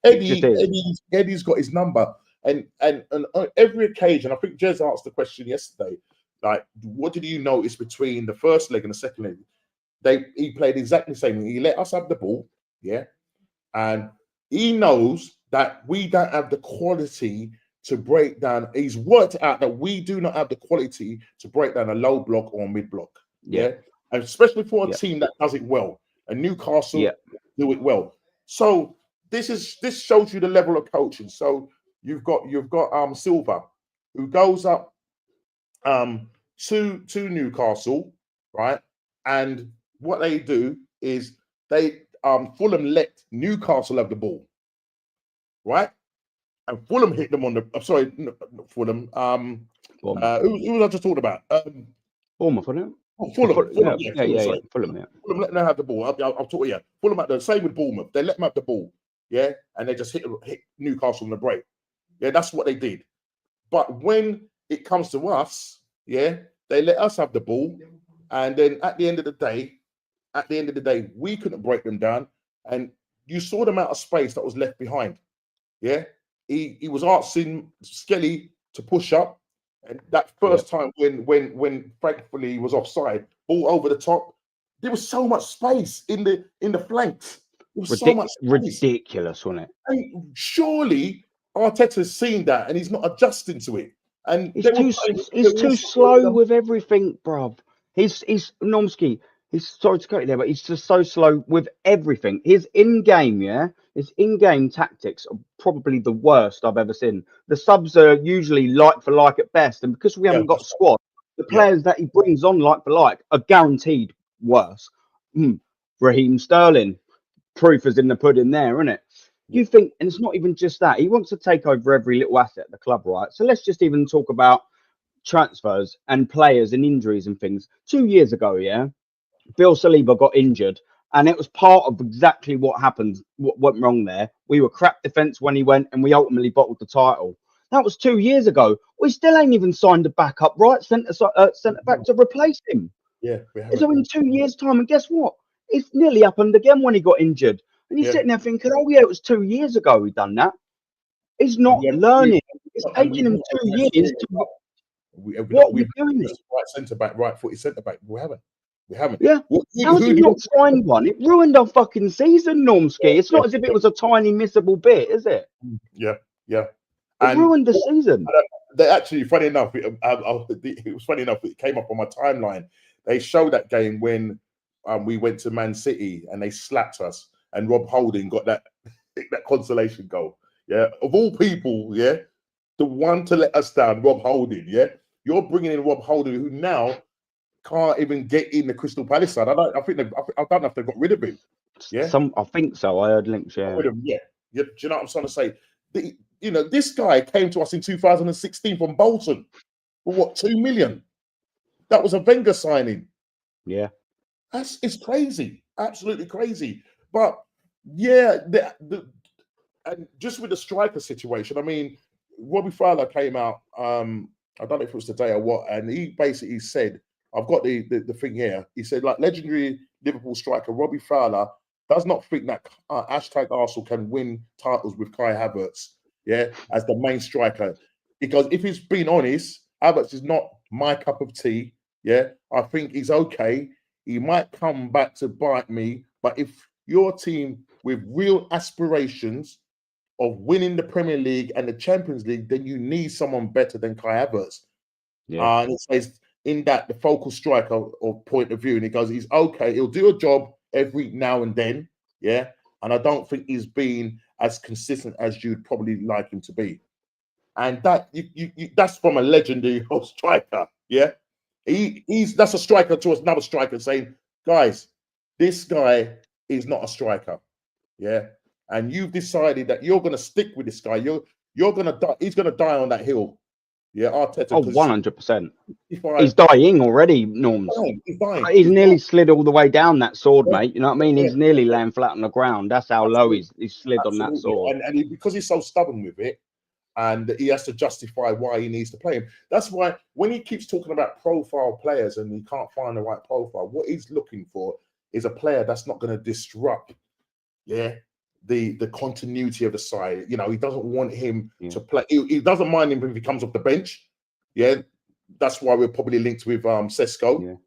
Eddie's got his number, and on every occasion, I think Jez asked the question yesterday, like, what did you notice between the first leg and the second leg? He played exactly the same. He let us have the ball, yeah, and he knows that we don't have the quality to break down. He's worked out that we do not have the quality to break down a low block or mid block, yeah, and especially for a team that does it well. And Newcastle do it well. So this shows you the level of coaching. So you've got Silva, who goes up to Newcastle, right? And what they do is Fulham let Newcastle have the ball, right? And Fulham hit them on the. Fulham. Who was I just talking about? Bournemouth, wasn't it? Fulham. Fulham, Fulham letting them have the ball. I'll talk. Yeah, Fulham at the same with Bournemouth. They let them have the ball. Yeah, and they just hit Newcastle on the break. Yeah, that's what they did. But when it comes to us, yeah, they let us have the ball, and then at the end of the day, we couldn't break them down, and you saw the amount of space that was left behind. Yeah, he was asking Skelly to push up, and that first time when thankfully he was offside, ball over the top, there was so much space in the flanks. There was so much space. Ridiculous, wasn't it? And surely Arteta's seen that and he's not adjusting to it. And He's too slow with everything, bruv. He's Normski. He's sorry to cut you there, but he's just so slow with everything. His in-game tactics are probably the worst I've ever seen. The subs are usually like for like at best, and because we haven't got squad, the players that he brings on like for like are guaranteed worse. Raheem Sterling, proof is in the pudding there, isn't it? You think, and it's not even just that. He wants to take over every little asset at the club, right? So let's just even talk about transfers and players and injuries and things. 2 years ago, Bill Saliba got injured, and it was part of exactly what happened, what went wrong there. We were crap defence when he went, and we ultimately bottled the title. That was 2 years ago. We still ain't even signed a backup right centre back to replace him. Yeah, it's only 2 years' time, and guess what? It's nearly happened again when he got injured. And he's sitting there thinking, oh, yeah, it was 2 years ago he done that. He's not learning. It's taking him 2 years to... We've doing this right centre back, right footed centre back. We haven't. Yeah. How has he not signed one? It ruined our fucking season, Normski. It's not as if it was a tiny missable bit, is it? Yeah. It ruined the season. They actually, funny enough, it was funny enough. It came up on my timeline. They showed that game when we went to Man City and they slapped us, and Rob Holding got that consolation goal. Yeah, of all people, the one to let us down, Rob Holding. Yeah, you're bringing in Rob Holding, who now can't even get in the Crystal Palace side. I don't know if they got rid of him. Yeah, I think so. I heard links. Yeah. Do you know what I'm trying to say? This guy came to us in 2016 from Bolton for what, 2 million? That was a Wenger signing. Yeah, it's crazy, absolutely crazy. But and just with the striker situation, I mean, Robbie Fowler came out. I don't know if it was today or what, and he basically said, I've got the thing here. He said, like, legendary Liverpool striker Robbie Fowler does not think that hashtag Arsenal can win titles with Kai Havertz, as the main striker. Because if he's being honest, Havertz is not my cup of tea. I think he's okay. He might come back to bite me, but if your team with real aspirations of winning the Premier League and the Champions League, then you need someone better than Kai Havertz. And it says in that the focal striker or point of view, and he goes, he's okay. He'll do a job every now and then, and I don't think he's been as consistent as you'd probably like him to be. And that that's from a legendary striker, that's a striker to another striker saying, guys, this guy is not a striker, and you've decided that you're going to stick with this guy. You're going to die. He's going to die on that hill. Arteta. Oh, 100%. He's dying already, Norms. He's dying. He's nearly slid all the way down that sword, mate. You know what I mean? He's nearly laying flat on the ground. That's how low he's slid on that sword. And because he's so stubborn with it, and he has to justify why he needs to play him. That's why when he keeps talking about profile players and he can't find the right profile, what he's looking for is a player that's not going to disrupt, the continuity of the side. He doesn't want him to play. He doesn't mind him if he comes off the bench. That's why we're probably linked with Sesko.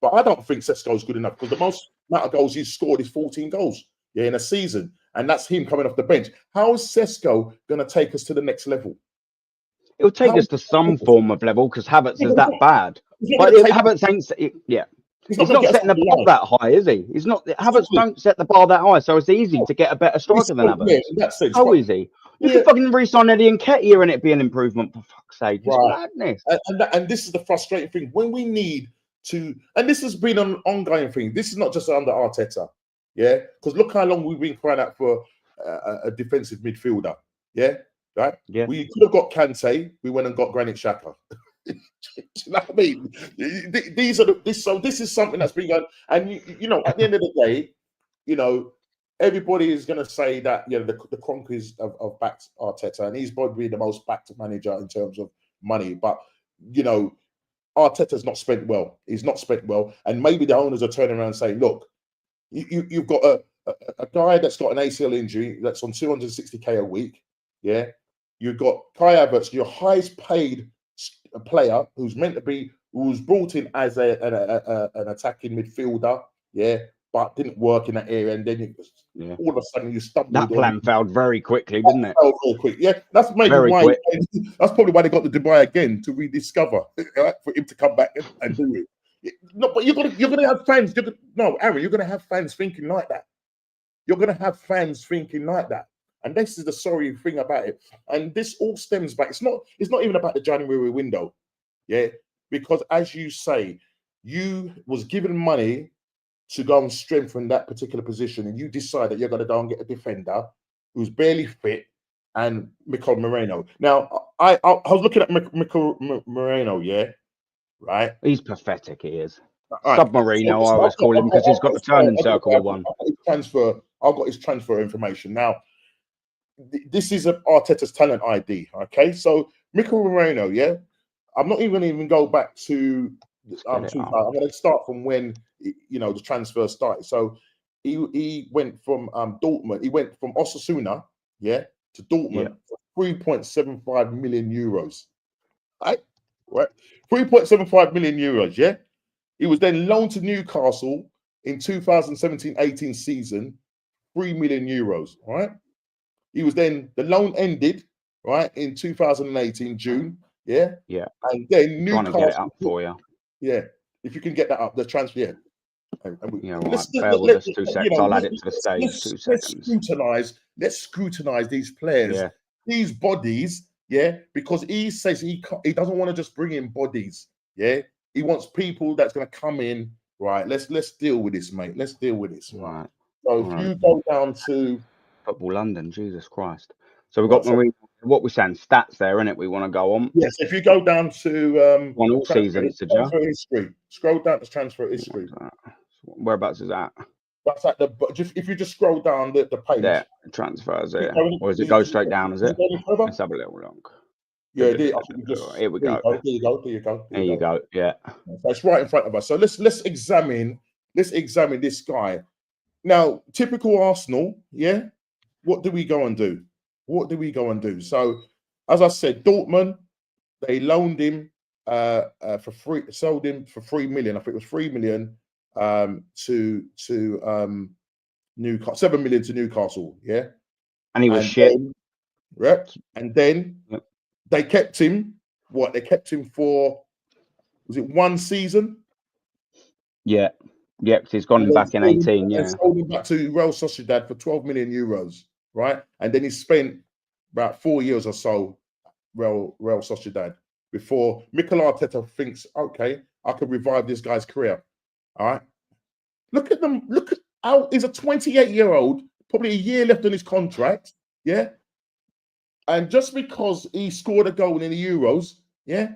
But I don't think Sesko is good enough, because the most amount of goals he's scored is 14 goals in a season, and that's him coming off the bench. How is Sesko going to take us to the next level? It'll take us to some form of level, because Havertz is that bad. But Havertz ain't. He's not setting the bar that high, is he? He's not. Havertz don't set the bar that high, so it's easy to get a better striker than Havertz. How easy? You could fucking re-sign Eddie Nketiah and it'd be an improvement, for fuck's sake. It's madness. And this is the frustrating thing. When we need to, and this has been an ongoing thing. This is not just under Arteta, because look how long we've been crying out for a defensive midfielder, right? We could have got Kante. We went and got Granit Xhaka. Do you know what I mean? This is something that's been going, and at the end of the day, everybody is going to say that the Kroenkes have backed Arteta, and he's probably the most backed manager in terms of money. But you know, Arteta's not spent well. He's not spent well, and maybe the owners are turning around and saying, "Look, you've got a guy that's got an ACL injury that's on 260k a week. Yeah, you've got Kai Havertz, your highest paid player, who's meant to be, who was brought in as an attacking midfielder. Yeah, but didn't work in that area, and then all of a sudden you stumbled. That plan failed very quickly, didn't it? Failed very quick. Yeah, that's maybe Very why. quick. That's probably why they got the Dubai again, to rediscover, right, for him to come back and do it. No, but you're gonna have fans. No, Aaron, you're gonna have fans thinking like that. You're gonna have fans thinking like that, and this is the sorry thing about it. And this all stems back. It's not even about the January window, yeah. Because as you say, you was given money to go and strengthen that particular position, and you decide that you're going to go and get a defender who's barely fit, and Mikel Moreno. Now, I was looking at Mikel Moreno, yeah, right? He's pathetic, he is. Right. Submarino, I always call him, because he's got the turning circle one. I've got his transfer information. Now, this is Arteta's talent ID, okay? So, Mikel Moreno, yeah? I'm not even going to go back to... I'm going to start from when the transfer started. So he went from Dortmund. He went from Osasuna, yeah, to Dortmund for 3.75 million euros. Right, 3.75 million euros. Yeah, he was then loaned to Newcastle in 2017-18 season, 3 million euros. Right, he was then the loan ended in 2018 June. Yeah, and then Newcastle. Trying to get it up for you. Yeah, if you can get that up, the transfer. Yeah, right. Bear with us 2 seconds. I'll add it to the stage. 2 seconds. Let's scrutinize these players, these bodies. Yeah, because he says he doesn't want to just bring in bodies. Yeah, he wants people that's going to come in. Right. Let's deal with this, mate. Let's deal with this. Right. So if you go down to Football London, Jesus Christ. So we've got what we're saying, stats there, innit? We want to go on. Yes, if you go down to on all seasons, transfer history, scroll down to transfer history. Whereabouts is that? That's at if you just scroll down the page. There, transfers there. Or does it go straight down, is it? Let's have a little look. Yeah, here we go. There you go. Yeah. So it's right in front of us. So let's examine this guy. Now, typical Arsenal, yeah. What do we go and do? So, as I said, Dortmund, they loaned him for free, sold him for 3 million. I think it was 3 million to Newcastle, 7 million to Newcastle, yeah. And he was shit. And then they kept him. They kept him for, was it 1 season? Yeah. Yeah, because he's gone back in 18, yeah. They sold him back to Real Sociedad for 12 million euros. Right, and then he spent about 4 years or so Real Sociedad before Mikel Arteta thinks, okay, I could revive this guy's career. All right, look at them. Look at how he's a 28-year-old, probably a year left on his contract. Yeah, and just because he scored a goal in the Euros, yeah,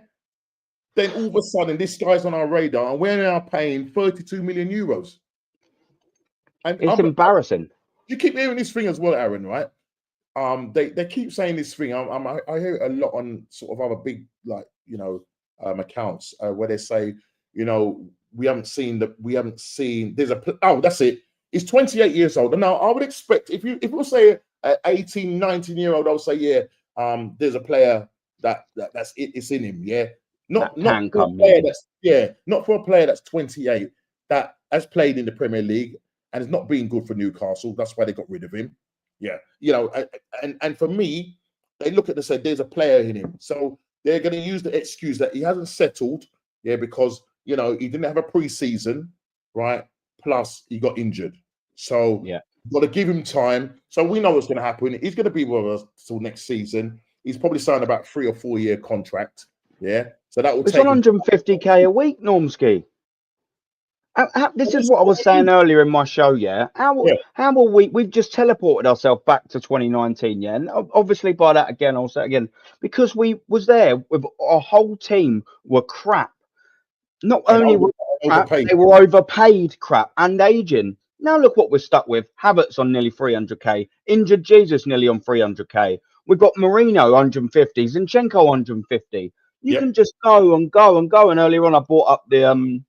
then all of a sudden this guy's on our radar, and we're now paying 32 million euros. And it's embarrassing. You keep hearing this thing as well, Aaron, right? They keep saying this thing. I hear it a lot on sort of other big, accounts where they say, we haven't seen. There's that's it. He's 28 years old. And now I would expect if we'll say an 18, 19-year-old, I'll say, there's a player that's it's in him, yeah. Not for a player not for a player that's 28 that has played in the Premier League. And it's not been good for Newcastle. That's why they got rid of him. Yeah. And for me, they look at this and say, there's a player in him. So they're going to use the excuse that he hasn't settled, because, he didn't have a pre-season, right? Plus, he got injured. So you've got to give him time. So we know what's going to happen. He's going to be with us till next season. He's probably signed about 3 or 4 year contract. Yeah. So that will take 150k a week, Normski. This is what I was saying earlier in my show, yeah? How will we've just teleported ourselves back to 2019, yeah? And obviously by that, again, I'll say again, because we was there with our whole team were crap. Not only were crap, they were overpaid crap and aging. Now look what we're stuck with. Havertz on nearly 300k. Injured Jesus nearly on 300k. We've got Mourinho 150, Zinchenko 150. You can just go and go and go. And earlier on, I brought up the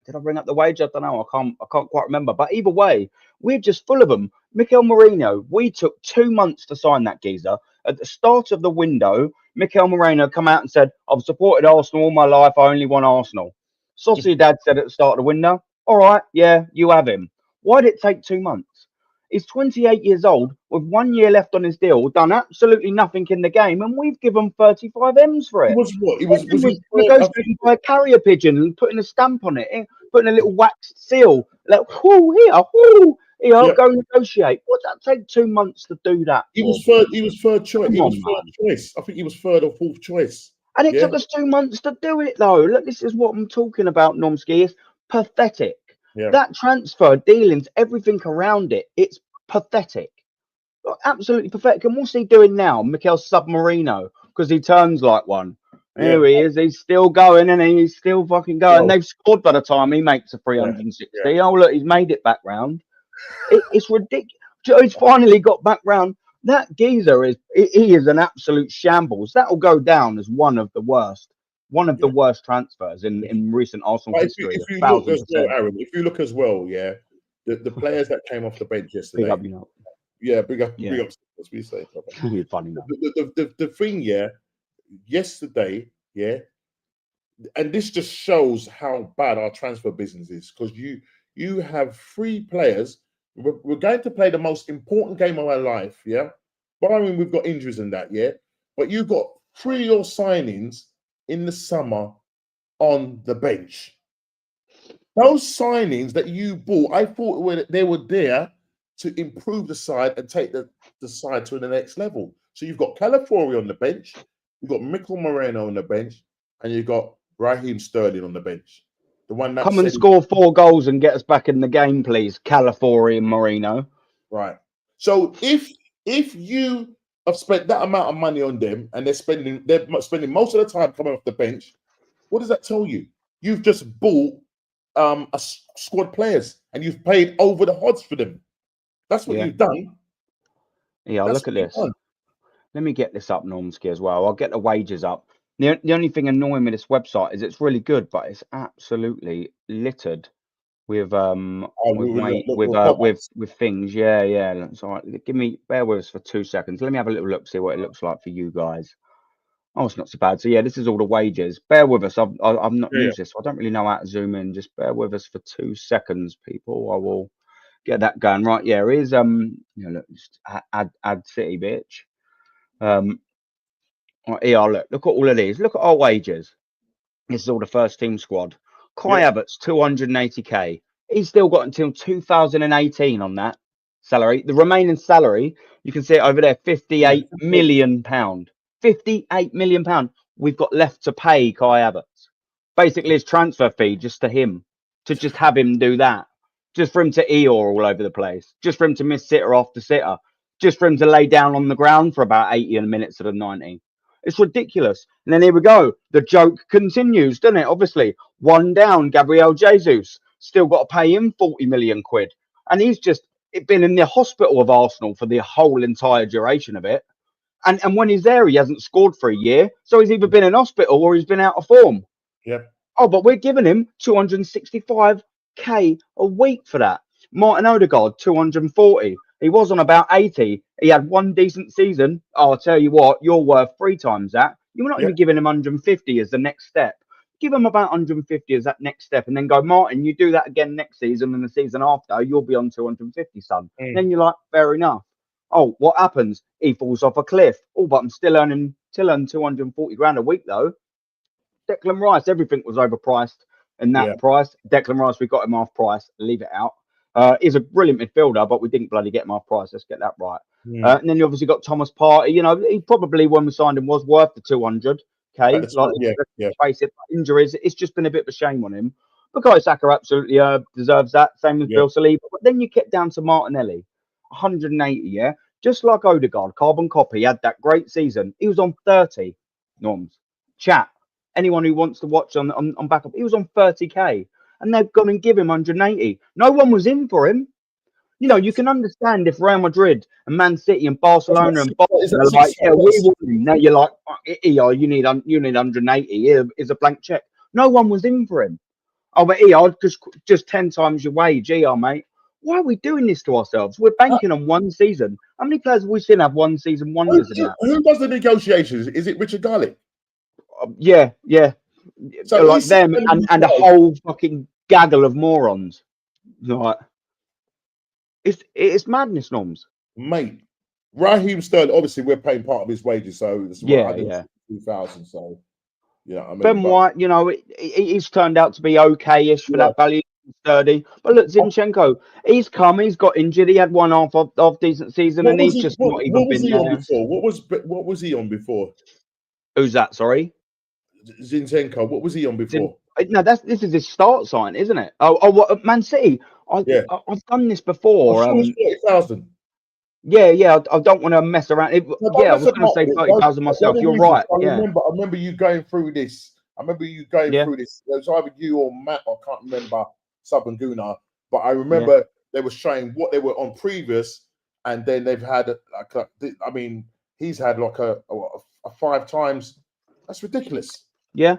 did I bring up the wage? I don't know. I can't quite remember. But either way, we're just full of them. Mikel Merino, we took 2 months to sign that geezer. At the start of the window, Mikel Merino come out and said, I've supported Arsenal all my life. I only want Arsenal. Sociedad said at the start of the window, all right, yeah, you have him. Why did it take 2 months? He's 28 years old with 1 year left on his deal, done absolutely nothing in the game, and we've given 35 M's for it. He was what? He was negotiating by a carrier pigeon and putting a stamp on it, putting a little waxed seal. Like, here, go negotiate. What's that take 2 months to do that? He was third choice. Choice. I think he was third or fourth choice. And it took us 2 months to do it, though. Look, this is what I'm talking about, Normski. It's pathetic. Yeah. That transfer, dealings, everything around it, it's pathetic. Absolutely pathetic. And what's he doing now? Mikel Submarino, because he turns like one. Here he is. He's still going and he's still fucking going. Oh. They've scored by the time he makes a 360. Oh, look, he's made it back round. It's ridiculous. He's finally got back round. That geezer he is an absolute shambles. That will go down as one of the worst transfers in recent Arsenal history. If you look as well, Aaron, the players that came off the bench yesterday. Big up, you know. Yeah, big up, as we say. You're funny, man. The thing, yesterday, and this just shows how bad our transfer business is, because you have 3 players. We're going to play the most important game of our life, barring we've got injuries in that, but you've got 3 of your signings in the summer on the bench. Those signings that you bought, I thought they were there to improve the side and take the side to the next level. So you've got Calafiori on the bench, you've got Mikel Merino on the bench, and you've got Raheem Sterling on the bench. The one that come and score 4 goals and get us back in the game, please. Calafiori and Merino. Right. So if you have spent that amount of money on them and they're spending most of the time coming off the bench, what does that tell you? You've just bought a squad players and you've paid over the odds for them. That's what you've done. Yeah, look at this. Let me get this up, Normski, as well. I'll get the wages up. The only thing annoying with this website is it's really good, but it's absolutely littered with with things. Yeah. That's all right. Bear with us for 2 seconds. Let me have a little look, see what it looks like for you guys. Oh, it's not so bad. So this is all the wages. Bear with us. I've not used this, so I don't really know how to zoom in. Just bear with us for 2 seconds, people. I will get that going. Right, here's look, just add city, bitch. Right, here, look at all of these. Look at our wages. This is all the first team squad. Kai Havertz, 280k. He's still got until 2018 on that salary. The remaining salary, you can see it over there, £58 million. £58 million we've got left to pay Kai Havertz. Basically, his transfer fee just to him, to just have him do that. Just for him to Eeyore all over the place. Just for him to miss sitter after sitter. Just for him to lay down on the ground for about 80 minutes of the 90. It's ridiculous. And then here we go. The joke continues, doesn't it? Obviously, one down, Gabriel Jesus. Still got to pay him 40 million quid. And he's just been in the hospital of Arsenal for the whole entire duration of it. And when he's there, he hasn't scored for a year. So he's either been in hospital or he's been out of form. Yeah. Oh, but we're giving him 265k a week for that. Martin Odegaard, 240. He was on about 80. He had one decent season. Oh, I'll tell you what, you're worth 3 times that. You're not even giving him 150 as the next step. Give him about 150 as that next step, and then go, Martin, you do that again next season and the season after, you'll be on 250, son. Then you're like, fair enough. Oh, what happens? He falls off a cliff. Oh, but I'm still earning 240 grand a week, though. Declan Rice, everything was overpriced in that price. Declan Rice, we got him half price. Leave it out. He's a brilliant midfielder, but we didn't bloody get him half price. Let's get that right. And then you obviously got Thomas Partey. You know, he probably, when we signed him, was worth the 200k. Let's face it, injuries. It's just been a bit of a shame on him. Bukayo Saka absolutely deserves that. Same with Bill Saliba. But then you get down to Martinelli, 180. Just like Odegaard, carbon copy, had that great season. He was on 30. Norms, chat. Anyone who wants to watch on backup, he was on 30k. And they've gone and give him 180. No one was in for him. You know, you can understand if Real Madrid and Man City and Barcelona and Is Bayern that are like, six- yeah, we won. Now you're like, ER, you need 180. Here is a blank check. No one was in for him. Oh, but ER, just 10 times your wage, ER, mate. Why are we doing this to ourselves? We're banking on one season. How many players have we seen have one season wonders in that? Who does the negotiations? Is it Richard Garlick? Yeah. So Like he's them and a whole fucking gaggle of morons. Like, it's madness, Norms. mate. Raheem Sterling, obviously, we're paying part of his wages, so it's Yeah. 2,000. So, yeah, I mean, Ben White, you know, he's turned out to be okay-ish for that value, sturdy. But look, Zinchenko, he's come, he's got injured, he had one half decent season, and he's just not even been there. What was he on before? Who's that? Sorry, Zinchenko. What was he on before? No, this is his start sign, isn't it? What Man City? I've done this before. I'm sure it's 40,000. Yeah. I don't want to mess around. I was going to say 30,000 myself. You're right. I remember you going through this. Through this. It was either you or Matt. I can't remember Sabanguna, but I remember they were showing what they were on previous, and then they've had he's had like a 5 times. That's ridiculous. Yeah.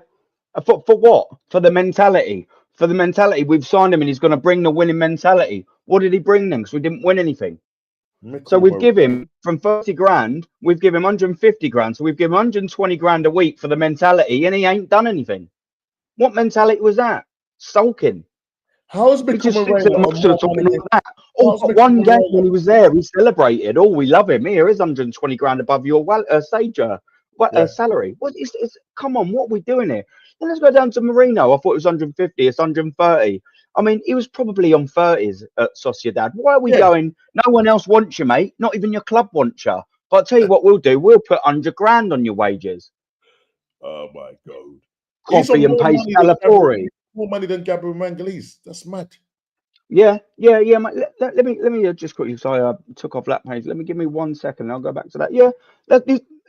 For what? For the mentality. For the mentality. We've signed him, and he's going to bring the winning mentality. What did he bring then? Because we didn't win anything. So we've given him from 30 grand, we've given him 150 grand. So we've given him 120 grand a week for the mentality, and he ain't done anything. What mentality was that? Sulking. How has one game when he was there, he celebrated. Oh, we love him. Here is 120 grand above your salary. Come on, what are we doing here? Then let's go down to Marino. I thought it was 150. It's 130. I mean, he was probably on 30s at Sociedad. Why are we going? No one else wants you, mate. Not even your club wants you. But I'll tell you what we'll do. We'll put 100 grand on your wages. Oh my God! Copy and paste Calafori. More money than Gabriel Mangalese. That's mad. Yeah. Mate. Let me just quickly. Sorry, I took off that page. Give me 1 second. I'll go back to that. Yeah.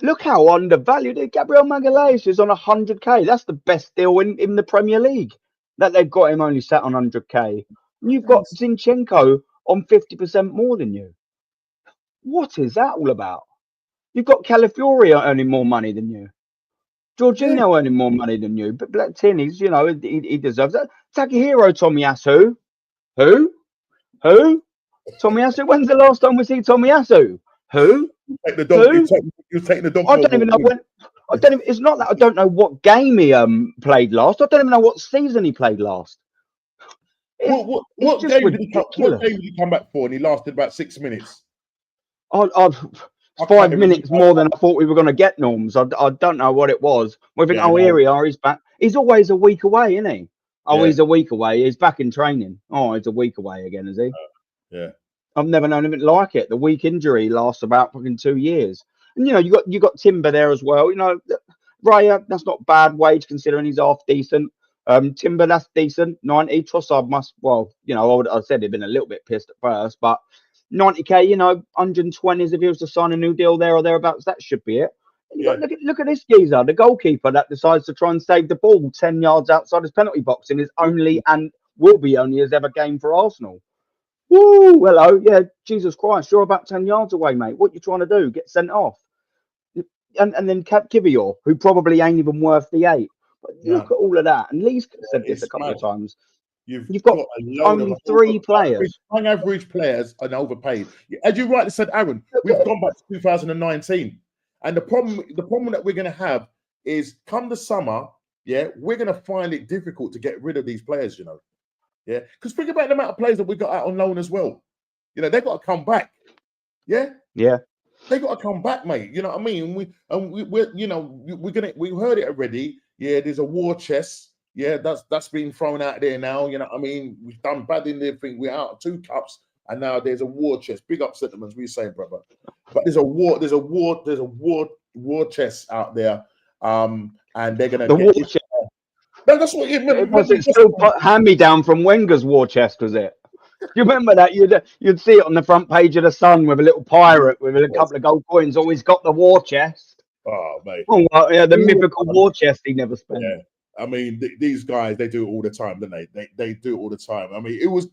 Look how undervalued Gabriel Magalhaes is on 100k. That's the best deal in the Premier League. That they've got him only set on 100k. And you've got Zinchenko on 50% more than you. What is that all about? You've got Calafiori earning more money than you. Jorginho earning more money than you. But Black Tinnies, you know, he deserves that. Takahiro Tomiyasu. Who? Tomiyasu? When's the last time we see Tomiyasu? Who? You're taking the dog. I don't even know when. It's not that I don't know what game he played last. I don't even know what season he played last. What game did he come back for? And he lasted about 6 minutes. 5 minutes more than I thought we were going to get, Norms. I don't know what it was. We think, here we are. He's back. He's always a week away, isn't he? He's a week away. He's back in training. He's a week away again, is he? Yeah. I've never known anything like it. The week injury lasts about fucking 2 years. And you know, you got Timber there as well. You know, Raya, that's not bad wage considering he's half decent. Timber, that's decent. 90. Trossard I said he'd been a little bit pissed at first, but 90k, you know, 120s if he was to sign a new deal there or thereabouts, that should be it. Look at this geezer, the goalkeeper that decides to try and save the ball 10 yards outside his penalty box in his only and will be only his ever game for Arsenal. Woo, hello, yeah, Jesus Christ, you're about 10 yards away, mate. What you trying to do? Get sent off. And then Cap Kivior, who probably ain't even worth the 8. But look at all of that. And Lee's said this a couple of times. You've got only 3 players. On average, players are overpaid. As you rightly said, Aaron, we've gone back to 2019. And the problem that we're going to have is come the summer, we're going to find it difficult to get rid of these players, you know. Yeah, because think about the amount of players that we got out on loan as well. You know, they've got to come back. Yeah. They got to come back, mate. You know what I mean? We heard it already. Yeah, there's a war chest. Yeah, that's been thrown out there now. You know what I mean? We've done bad in there. We're out of 2 cups, and now there's a war chest. Big up sentiments, we say, brother. But there's a war chest out there. And they're gonna war chest. That's what it still put hand me down from Wenger's war chest, was it? You remember that? You'd see it on the front page of the Sun with a little pirate with a couple of gold coins. Always got the war chest. Oh, mate. Oh, well, yeah, the mythical war chest he never spent. Yeah. I mean, these guys, they do it all the time, don't they? They do it all the time. I mean, it was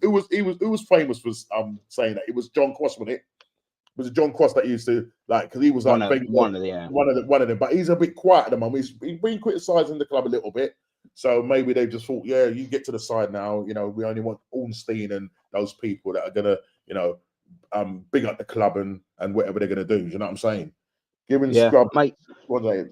famous for saying that it was John Cross, wasn't it? Was it John Cross that used to like, because he was like one of them, but he's a bit quiet at the moment. He's been criticising the club a little bit, so maybe they just thought, yeah, you get to the side now. You know, we only want Ornstein and those people that are gonna, you know, big up the club and whatever they're gonna do. You know what I'm saying? Giving scrub, mate. mate.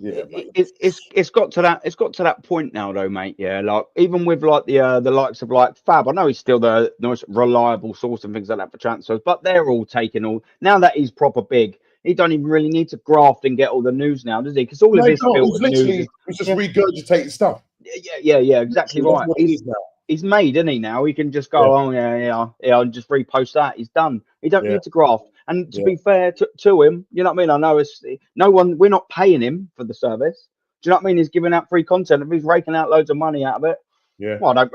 It's got to that point now, though, mate. Yeah, like even with like the likes of like Fab, I know he's still the most reliable source and things like that for transfers, but they're all taking all now that he's proper big. He don't even really need to graft and get all the news now, does he? Because all of his filtered news, it's just regurgitating stuff. Yeah, exactly right. He's made, isn't he? Now he can just go, oh yeah, and just repost that. He's done. He don't need to graft. And to be fair to him, you know what I mean? I know it's no one. We're not paying him for the service. Do you know what I mean? He's giving out free content. If he's raking out loads of money out of it, well, I don't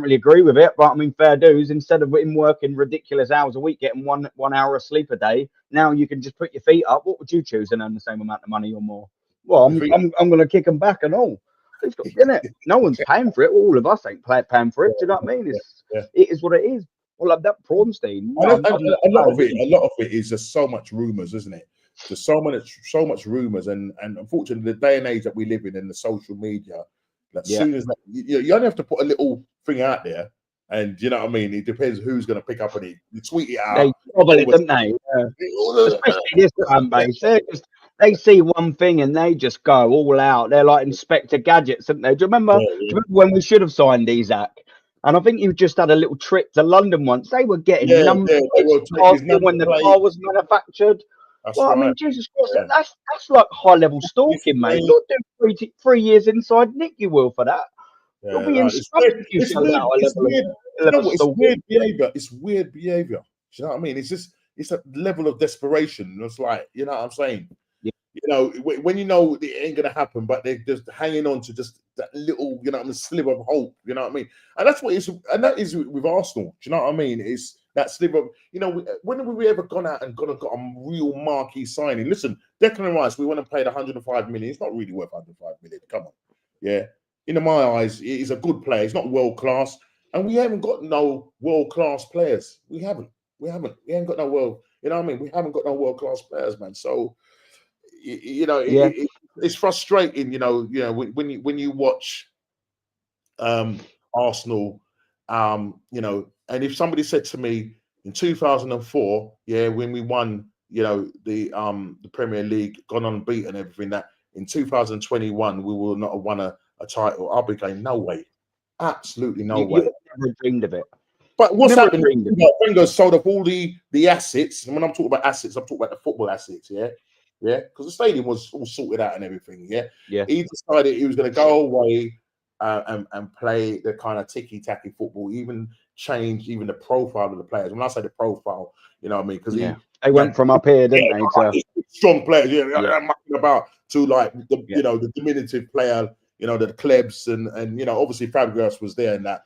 really agree with it. But I mean, fair dues. Instead of him working ridiculous hours a week, getting one hour of sleep a day, now you can just put your feet up. What would you choose and earn the same amount of money or more? Well, I'm going to kick him back and all. Isn't it? No one's paying for it. All of us ain't paying for it. Do you know what I mean? It is what it is. Well, like that Prawnstein. A lot of it is just so much rumors, isn't it? There's so much rumors, and unfortunately, the day and age that we live in the social media, soon as you only have to put a little thing out there, and you know what I mean. It depends who's going to pick up and you tweet it out. They probably don't they? Especially this fan base. They see one thing and they just go all out. They're like Inspector Gadgets, aren't they? Do you remember when we should have signed Isaac? And I think you just had a little trip to London once. They were getting numbers when the car was manufactured. I mean, Jesus Christ, that's like high level stalking, mate. You'll do 3 years inside Nick, you will for that. You'll be instructed. It's weird behavior. It's weird behavior. Do you know what I mean? It's a level of desperation. It's like, you know what I'm saying? You know, when you know it ain't gonna happen, but they're just hanging on to just that little, you know, sliver of hope. You know what I mean? And that's what it's, and that is with Arsenal. Do you know what I mean? It's that sliver. You know, when have we ever gone out and got a real marquee signing? Listen, Declan Rice, we want to pay 105 million. It's not really worth 105 million. Come on, yeah. In my eyes, he's a good player. He's not world class, and we haven't got no world class players. We haven't. We ain't got no world. You know what I mean? We haven't got no world class players, man. So. You know, it's frustrating. You know, when you watch Arsenal, you know, and if somebody said to me in 2004, when we won, you know, the Premier League, gone unbeaten and everything, that in 2021 we will not have won a title, I'll be going, no way, absolutely no way. You never dreamed of it. But what's happening? Wenger sold up all the assets, and when I'm talking about assets, I'm talking about the football assets, because the stadium was all sorted out and everything. He decided he was going to go away and play the kind of ticky-tacky football, even change the profile of the players. When I say the profile, you know what I mean? Because they went from up here, didn't they? Strong players, mucking about to like the you know, the diminutive player, you know, the Klebs and you know, obviously Fabregas was there in that.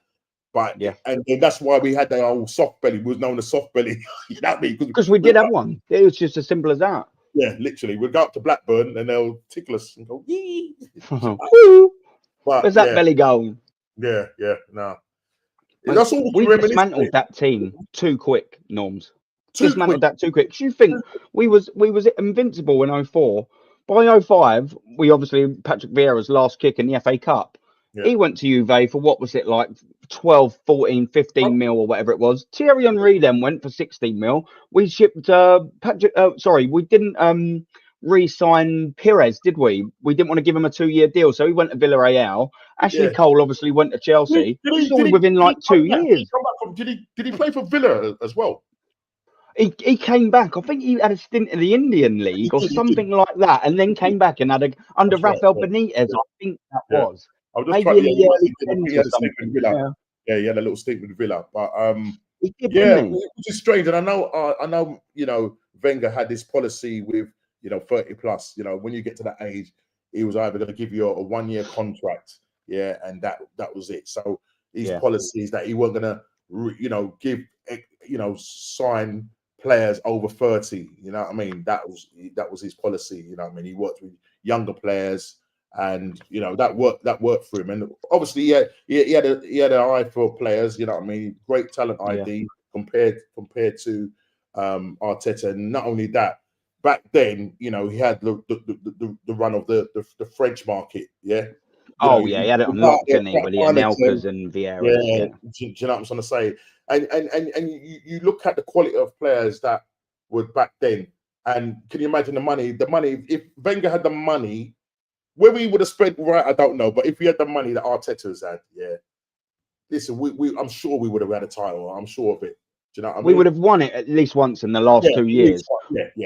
But and that's why we had that old soft belly. We was known as soft belly. You know what I mean? Because we did have one. It was just as simple as that. Yeah, literally. We'd go up to Blackburn and they'll tickle us and go, yee. But, where's that belly going? No. That's all we dismantled that team too quick, Norms. Dismantled that too quick. You think we was invincible in 04. By 05, we obviously Patrick Vieira's last kick in the FA Cup. He went to Juve for what was it, like 12, 14, 15 mil or whatever it was. Thierry Henry then went for 16 mil. We shipped we didn't re-sign Pires, did we? We didn't want to give him a 2-year deal, so he went to Villarreal. Ashley Cole obviously went to Chelsea. Within like 2 years. Did he play for Villa as well? He came back. I think he had a stint in the Indian League or something like that, and then came back and had under Rafael Benitez. I think that was. I was just trying to he had a little stint with Villa, but which is strange. And I know, you know, Wenger had this policy with, you know, 30 plus. You know, when you get to that age, he was either going to give you a 1-year contract, and that was it. So these policies that he wasn't going to, you know, give, you know, sign players over 30. You know what I mean? That was his policy. You know what I mean? He worked with younger players. and you know that worked for him. And obviously, he had an eye for players. You know what I mean? Great talent ID compared to Arteta. And not only that, back then, you know, he had the run of the French market. Yeah. He had it unlocked, didn't he? With the Anelkas and Vieira. Yeah. Do you know what I'm trying to say? And you look at the quality of players that were back then, and can you imagine the money? If Wenger had the money, whether he would have spent right, I don't know. But if he had the money that Arteta's had, listen, I'm sure we would have had a title. I'm sure of it. Do you know what I mean? We would have won it at least once in the last 2 years.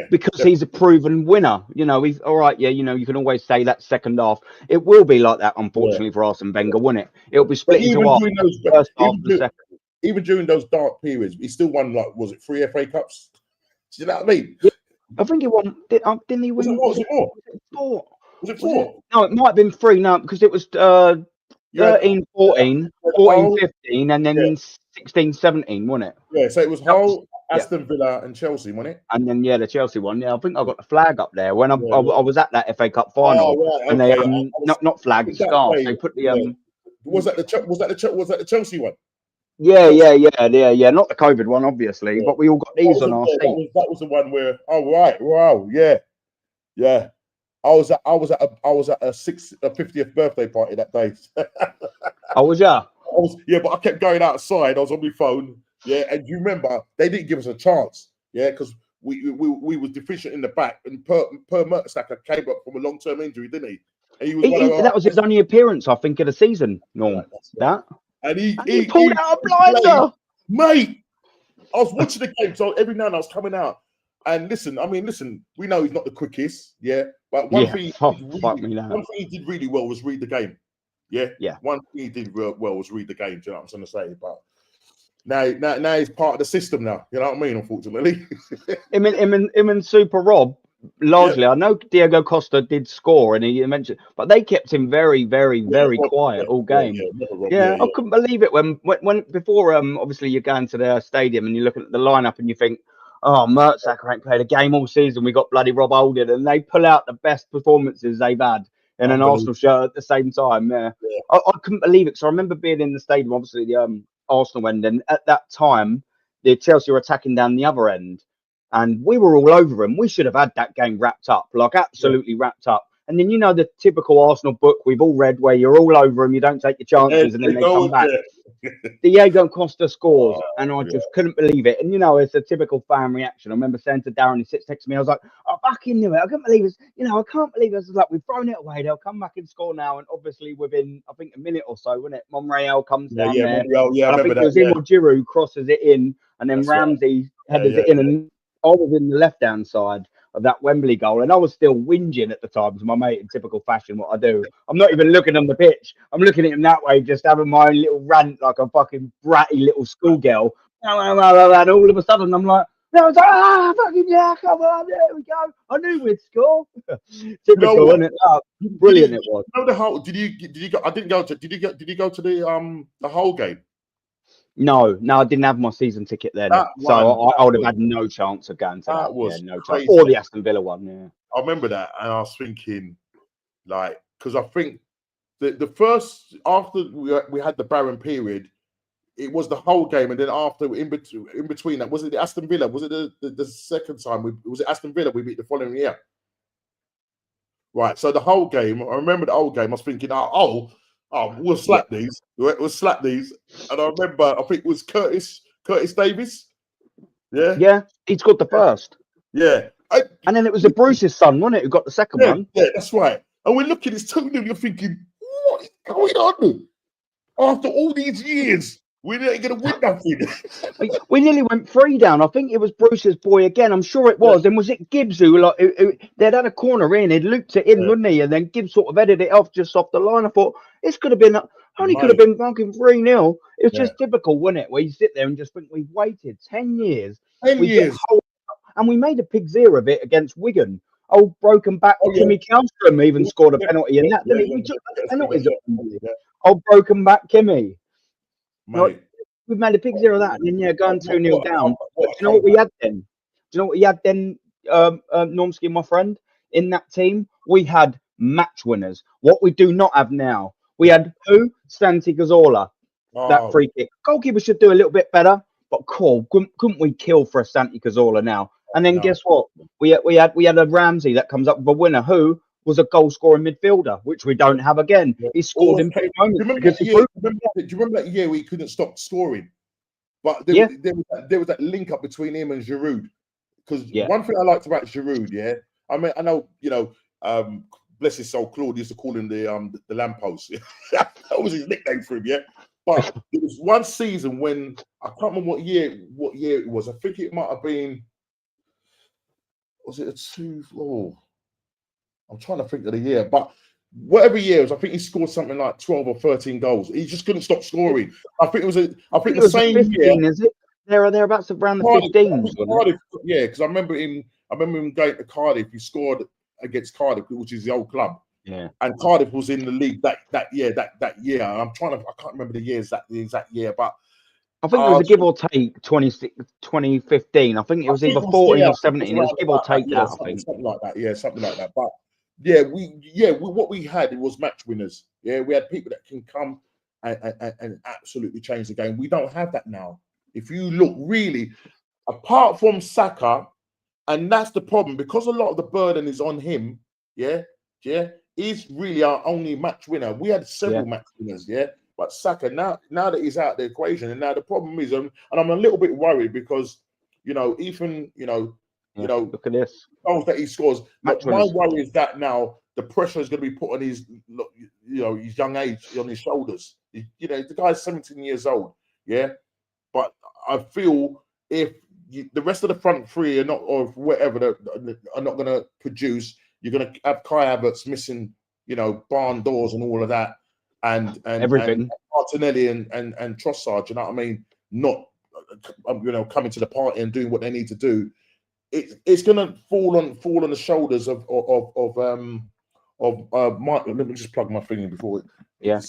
Because he's a proven winner. You know, he's all right. Yeah, you know, you can always say that second half. It will be like that, unfortunately, for Arsene Wenger, won't it? It'll be split into first half and second. Even during those dark periods, he still won, like, was it 3 FA Cups? Do you know what I mean? Yeah. I think he won. Didn't he win? Was it more? Was it 4? No, it might have been 3. No, because it was 13, 14, 14, 15, and then 16, 17, wasn't it? Yeah, so it was Hull, Aston Villa, and Chelsea, wasn't it? And then the Chelsea one. Yeah, I think I got the flag up there when I was at that FA Cup final, and they not flag, it's scarf. They put the Was that the Chelsea one? Yeah. Not the COVID one, obviously, but we all got these on our seat. That was the one where. Oh right, wow, yeah. I was at a 50th birthday party that day. Oh, was ya? But I kept going outside. I was on my phone. Yeah, and you remember they didn't give us a chance. Yeah, because we were deficient in the back, and Per Mertesacker came up from a long-term injury, didn't he? And he was that was his only appearance, I think, of the season. And he pulled out a blinder, mate. I was watching the game, so every now and then I was coming out. And listen, we know he's not the quickest, but one thing he did really well was read the game. Yeah. One thing he did well was read the game. Do you know what I'm trying to say? But now he's part of the system now. You know what I mean? Unfortunately, him and Super Rob. Largely, I know Diego Costa did score, and he mentioned, but they kept him very, very, very quiet all game. I couldn't believe it when before. Obviously, you're going to the stadium and you look at the lineup and you think, oh, Mertesacker ain't played a game all season. We got bloody Rob Holding, and they pull out the best performances they've had in an Arsenal shirt at the same time. I couldn't believe it. So I remember being in the stadium, obviously the Arsenal end, and at that time the Chelsea were attacking down the other end, and we were all over them. We should have had that game wrapped up, like absolutely wrapped up. And then, you know, the typical Arsenal book we've all read where you're all over them, you don't take your chances, and then they come back. Diego Costa scores, and I just couldn't believe it. And, you know, it's a typical fan reaction. I remember saying to Darren, he sits next to me, I was like, I fucking knew it. I couldn't believe it. You know, I can't believe it. I was like, we've thrown it away. They'll come back and score now. And obviously within, I think, a minute or so, wasn't it? Monreal comes down there. Monreal, I think it was Giroud crosses it in, and then Ramsey headers it in. And I was in the left-hand side of that Wembley goal, and I was still whinging at the time to my mate in typical fashion. What I do, I'm not even looking on the pitch. I'm looking at him that way, just having my own little rant like a fucking bratty little schoolgirl. And all of a sudden, I'm like, I was like, fucking come on, there we go. I knew we'd score. Typical, isn't it? Brilliant it was. You know the whole? Did you go? I didn't go to. Did you go to the whole game? No, I didn't have my season ticket then, so I would have had no chance of going to that. Was no chance. Or the Aston Villa one. Yeah, I remember that, and I was thinking, like, because I think the first after we had the barren period, it was the whole game, and then after in between that, was it the Aston Villa? Was it the second time? Was it Aston Villa we beat the following year? Right. So the whole game, I remember the whole game. I was thinking, we'll slap these. We'll slap these. And I remember, I think it was Curtis Davies. Yeah, he scored the first. Yeah. And then it was the Bruce's son, wasn't it, who got the second one? Yeah, that's right. And we're looking, it's 2-0, you're thinking, what is going on? After all these years, we ain't going to win nothing. We nearly went 3 down. I think it was Bruce's boy again. I'm sure it was. And was it Gibbs who they'd had a corner in, he'd looped it in, wouldn't he? And then Gibbs sort of headed it off just off the line. I thought, this could have been, could have been fucking 3-0. It was just typical, wasn't it? Where you sit there and just think, we've waited 10 years. 10 years. And we made a pig's ear of it against Wigan. Old broken back Kimmy Kallstrom even scored a penalty in that, didn't he? We took the penalties. Old broken back Kimmy. Like, we've made a pig's ear of that, and then going 2-0 down. But do you know what we had then? Do you know what we had then, Normski, my friend? In that team, we had match winners. What we do not have now. We had who? Santi Cazorla. That Oh, free kick. Goalkeeper should do a little bit better, but cool. Couldn't we kill for a Santi Cazorla now? And then no. guess what? We had a Ramsey that comes up with a winner who was a goal scoring midfielder, which we don't have again. Yeah. He scored in Also, big moments. do you remember because that he year? proved- Do you remember that year where he couldn't stop scoring? But there, Yeah. there was that link up between him and Giroud. Because Yeah. one thing I liked about Giroud, yeah, I mean, I know, you know, bless his soul, Claude used to call him the lamppost. That was his nickname for him, yeah. But there was one season when I can't remember what year it was. I think it might have been. Was it a two? Oh, I'm trying to think of the year, but whatever year it was, I think he scored something like 12 or 13 goals. He just couldn't stop scoring. I think it was it the was same 15, year. is it? Thereabouts around the Cardiff, 15s, wasn't it? Cardiff, yeah, because I remember him going to Cardiff. He scored against Cardiff, which is the old club. Yeah. And Cardiff was in the league that year. That year. I can't remember the exact year, but I think it was a give or take 2015. I think it was either 14 or 17. It was give or take that, I think. Something like that. Yeah, something like that. But yeah, what we had, it was match winners. Yeah, we had people that can come and absolutely change the game. We don't have that now. If you look really, apart from Saka, and that's the problem, because a lot of the burden is on him. Yeah, he's really our only match winner. We had several match winners. Yeah. But Saka, now that he's out of the equation, and now the problem is, and I'm a little bit worried because, you know, even, Look at this. goals that he scores. Match My winners. worry is that now the pressure is going to be put on his, his young age, on his shoulders. The guy's 17 years old, yeah. But I feel if the rest of the front three are not, or whatever, are not going to produce, you're going to have Kai Havertz missing, barn doors and all of that. And Everything. and Martinelli and Trossard, you know what I mean? Not coming to the party and doing what they need to do. It's gonna fall on the shoulders of Mike. Let me just plug my thing in before it. Yeah.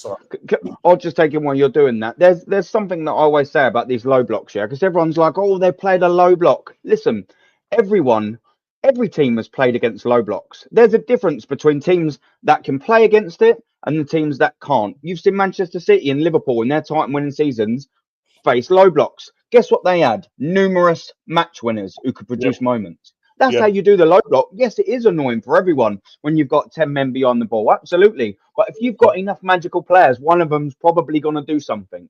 I'll just take it while you're doing that. There's something that I always say about these low blocks, yeah, because everyone's like, oh, they played a low block. Listen, every team has played against low blocks. There's a difference between teams that can play against it and the teams that can't. You've seen Manchester City and Liverpool in their title winning seasons face low blocks. Guess what they had? Numerous match winners who could produce moments. That's how you do the low block. Yes, it is annoying for everyone when you've got 10 men behind the ball. Absolutely. But if you've got enough magical players, one of them's probably going to do something.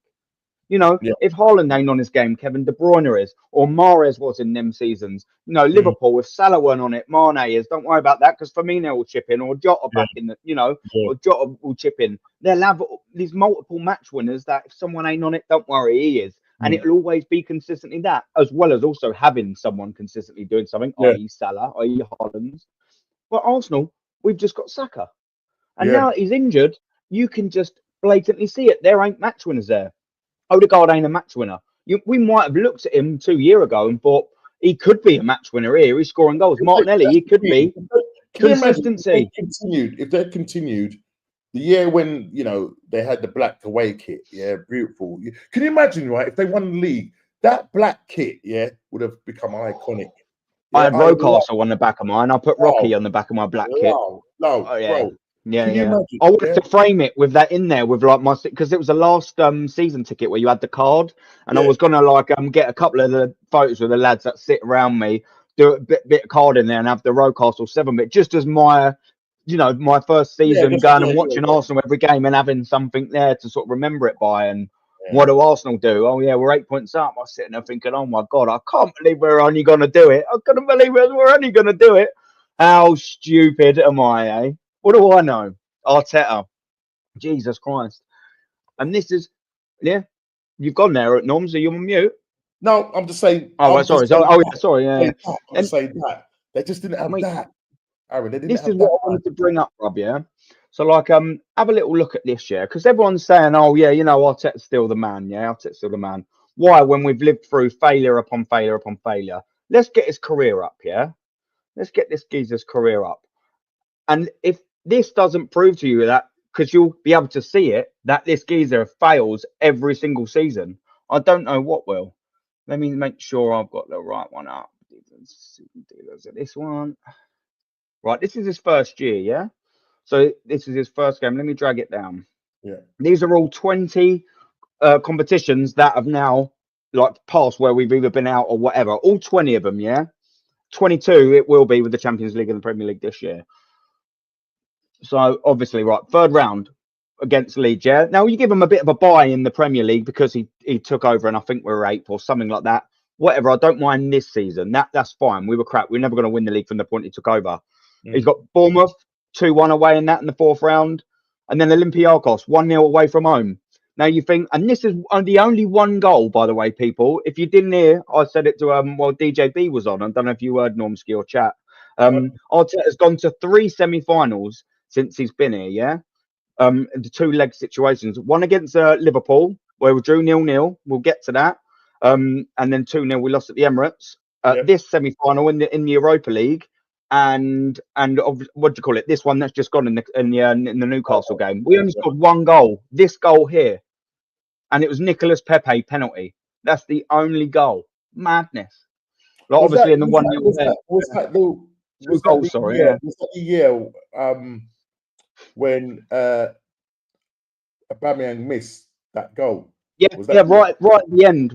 If Haaland ain't on his game, Kevin De Bruyne is, or Mahrez was in them seasons. Liverpool, if Salah weren't on it, Mane is. Don't worry about that because Firmino will chip in, or Jota back in the, or Jota will chip in. They'll have these multiple match winners that if someone ain't on it, don't worry, he is. And it'll always be consistently that, as well as also having someone consistently doing something, i.e. Salah, i.e. Haaland. But Arsenal, we've just got Saka. And now that he's injured, you can just blatantly see it. There ain't match winners there. Odegaard ain't a match winner. We might have looked at him 2 years ago and thought he could be a match winner here. He's scoring goals. Martinelli, he could be. Consistency. If they continued, the year when they had the black away kit, beautiful. Can you imagine, right? If they won the league, that black kit, would have become iconic. I had Rocastle on the back of mine. I put Rocky on the back of my black kit. Bro. Yeah. I wanted to frame it with that in there with like because it was the last season ticket where you had the card, and I was gonna get a couple of the photos with the lads that sit around me, do a bit of card in there, and have the Rocastle 7-bit just as my my first season going and watching Arsenal every game and having something there to sort of remember it by. And what do Arsenal do? Oh yeah, we're 8 points up. I was sitting there thinking, oh my god, I can't believe we're only gonna do it. I couldn't believe we're only gonna do it. How stupid am I, eh? What do I know? Arteta. Jesus Christ. And this is, you've gone there at Norms. Are you on mute? No, I'm just saying. Sorry. Yeah. I'm saying that. They just didn't have that. Aaron, they didn't this have is what I wanted to bring up, Rob, yeah? So, have a little look at this, yeah? Because everyone's saying, oh, yeah, Arteta's still the man, yeah? Arteta's still the man. Why? When we've lived through failure upon failure upon failure. Let's get his career up, yeah? Let's get this geezer's career up. And if this doesn't prove to you that, because you'll be able to see it, that this geezer fails every single season, I don't know what will. Let me make sure I've got the right one up. This one. Right, this is his first year, yeah? So this is his first game. Let me drag it down. Yeah. These are all 20 competitions that have now like passed where we've either been out or whatever. All 20 of them, yeah. 22 it will be with the Champions League and the Premier League this year. So obviously, right, third round against Leeds, yeah. Now you give him a bit of a bye in the Premier League because he took over and I think we were 8th or something like that. Whatever, I don't mind this season. That's fine. We were crap. We're never going to win the league from the point he took over. He's got Bournemouth 2-1 away in that in the 4th round, and then Olympiacos 1-0 away from home. Now you think, and this is the only one goal, by the way, people. If you didn't hear, I said it to while DJB was on. I don't know if you heard Normski or chat. Arteta's gone to 3 semi-finals since he's been here, yeah? The 2 leg situations. One against Liverpool, where we drew 0-0. We'll get to that. And then 2-0 we lost at the Emirates. This semi-final in the Europa League, and what do you call it? This one that's just gone in the Newcastle game. We only scored 1 goal. This goal here, and it was Nicolas Pepe penalty. That's the only goal. Madness. Like, obviously, in the 1-0 was that the year when Aubameyang missed that goal? Yeah, right at the end.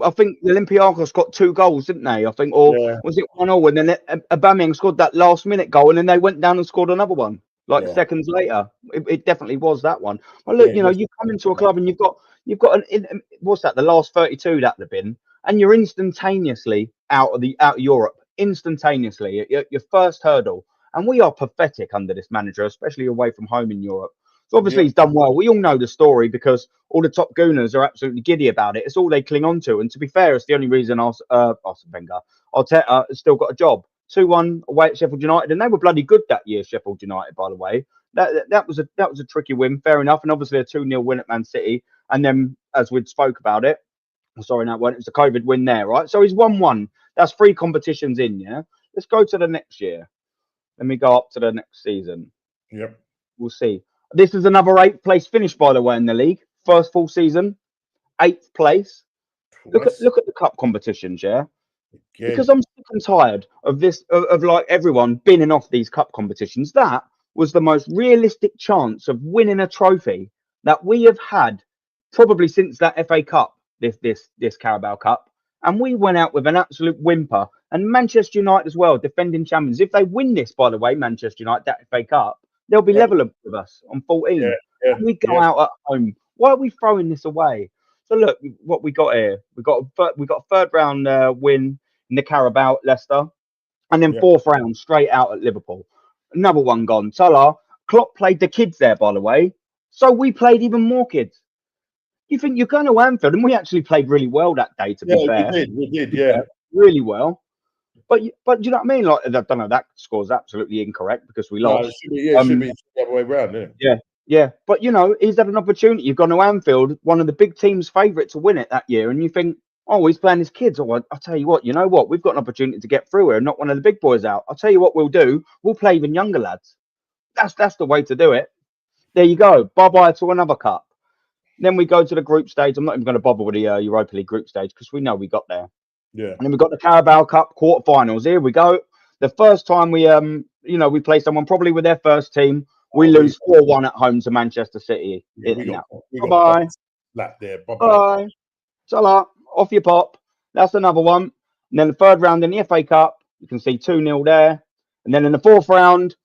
I think the Olympiacos got 2 goals, didn't they? I think, or was it 1-0? And then Aubameyang scored that last-minute goal, and then they went down and scored another one seconds later. It definitely was that one. Well, look, you come into a club and you've got what's that? The last 32 that have been, and you're instantaneously out of Europe, instantaneously at your first hurdle. And we are pathetic under this manager, especially away from home in Europe. So obviously he's done well. We all know the story because all the top gooners are absolutely giddy about it. It's all they cling on to. And to be fair, it's the only reason Wenger, Arteta has still got a job. 2-1 away at Sheffield United, and they were bloody good that year. Sheffield United, by the way, that was a tricky win, fair enough, and obviously a 2-0 win at Man City. And then, as we'd spoke about it, sorry, no, it was a COVID win there, right? So he's 1-1. That's 3 competitions in. Yeah, let's go to the next year. Let me go up to the next season. Yep, we'll see. This is another 8th place finish, by the way, in the league. First full season, 8th place. Look at the cup competitions, yeah. Because I'm sick and tired of this, of like everyone binning off these cup competitions. That was the most realistic chance of winning a trophy that we have had probably since that FA Cup, this Carabao Cup, and we went out with an absolute whimper. And Manchester United as well, defending champions. If they win this, by the way, Manchester United, that FA Cup, they'll be level with us on 14. And we go out at home. Why are we throwing this away? So look, what we got here. We got a 3rd round win in the Carabao at Leicester, and then 4th round straight out at Liverpool. Another one gone. Salah, Klopp played the kids there, by the way. So we played even more kids. You think you're going to Anfield, and we actually played really well that day, to be fair. We did, really well. But do you know what I mean? Like, I don't know, that score's absolutely incorrect because we lost. It should be the other way around, Yeah. But, he's had an opportunity. You've gone to Anfield, one of the big teams' favourite to win it that year, and you think, oh, he's playing his kids. Oh, I'll tell you what, we've got an opportunity to get through here and knock one of the big boys out. I'll tell you what we'll do. We'll play even younger lads. That's the way to do it. There you go. Bye-bye to another cup. Then we go to the group stage. I'm not even going to bother with the Europa League group stage because we know we got there. Yeah. And then we got the Carabao Cup quarterfinals. Here we go. The first time we we play someone probably with their first team, we lose 4-1 at home to Manchester City. Bye-bye. Bye. Salah, off your pop. That's another one. And then the 3rd round in the FA Cup, you can see 2-0 there. And then in the 4th round,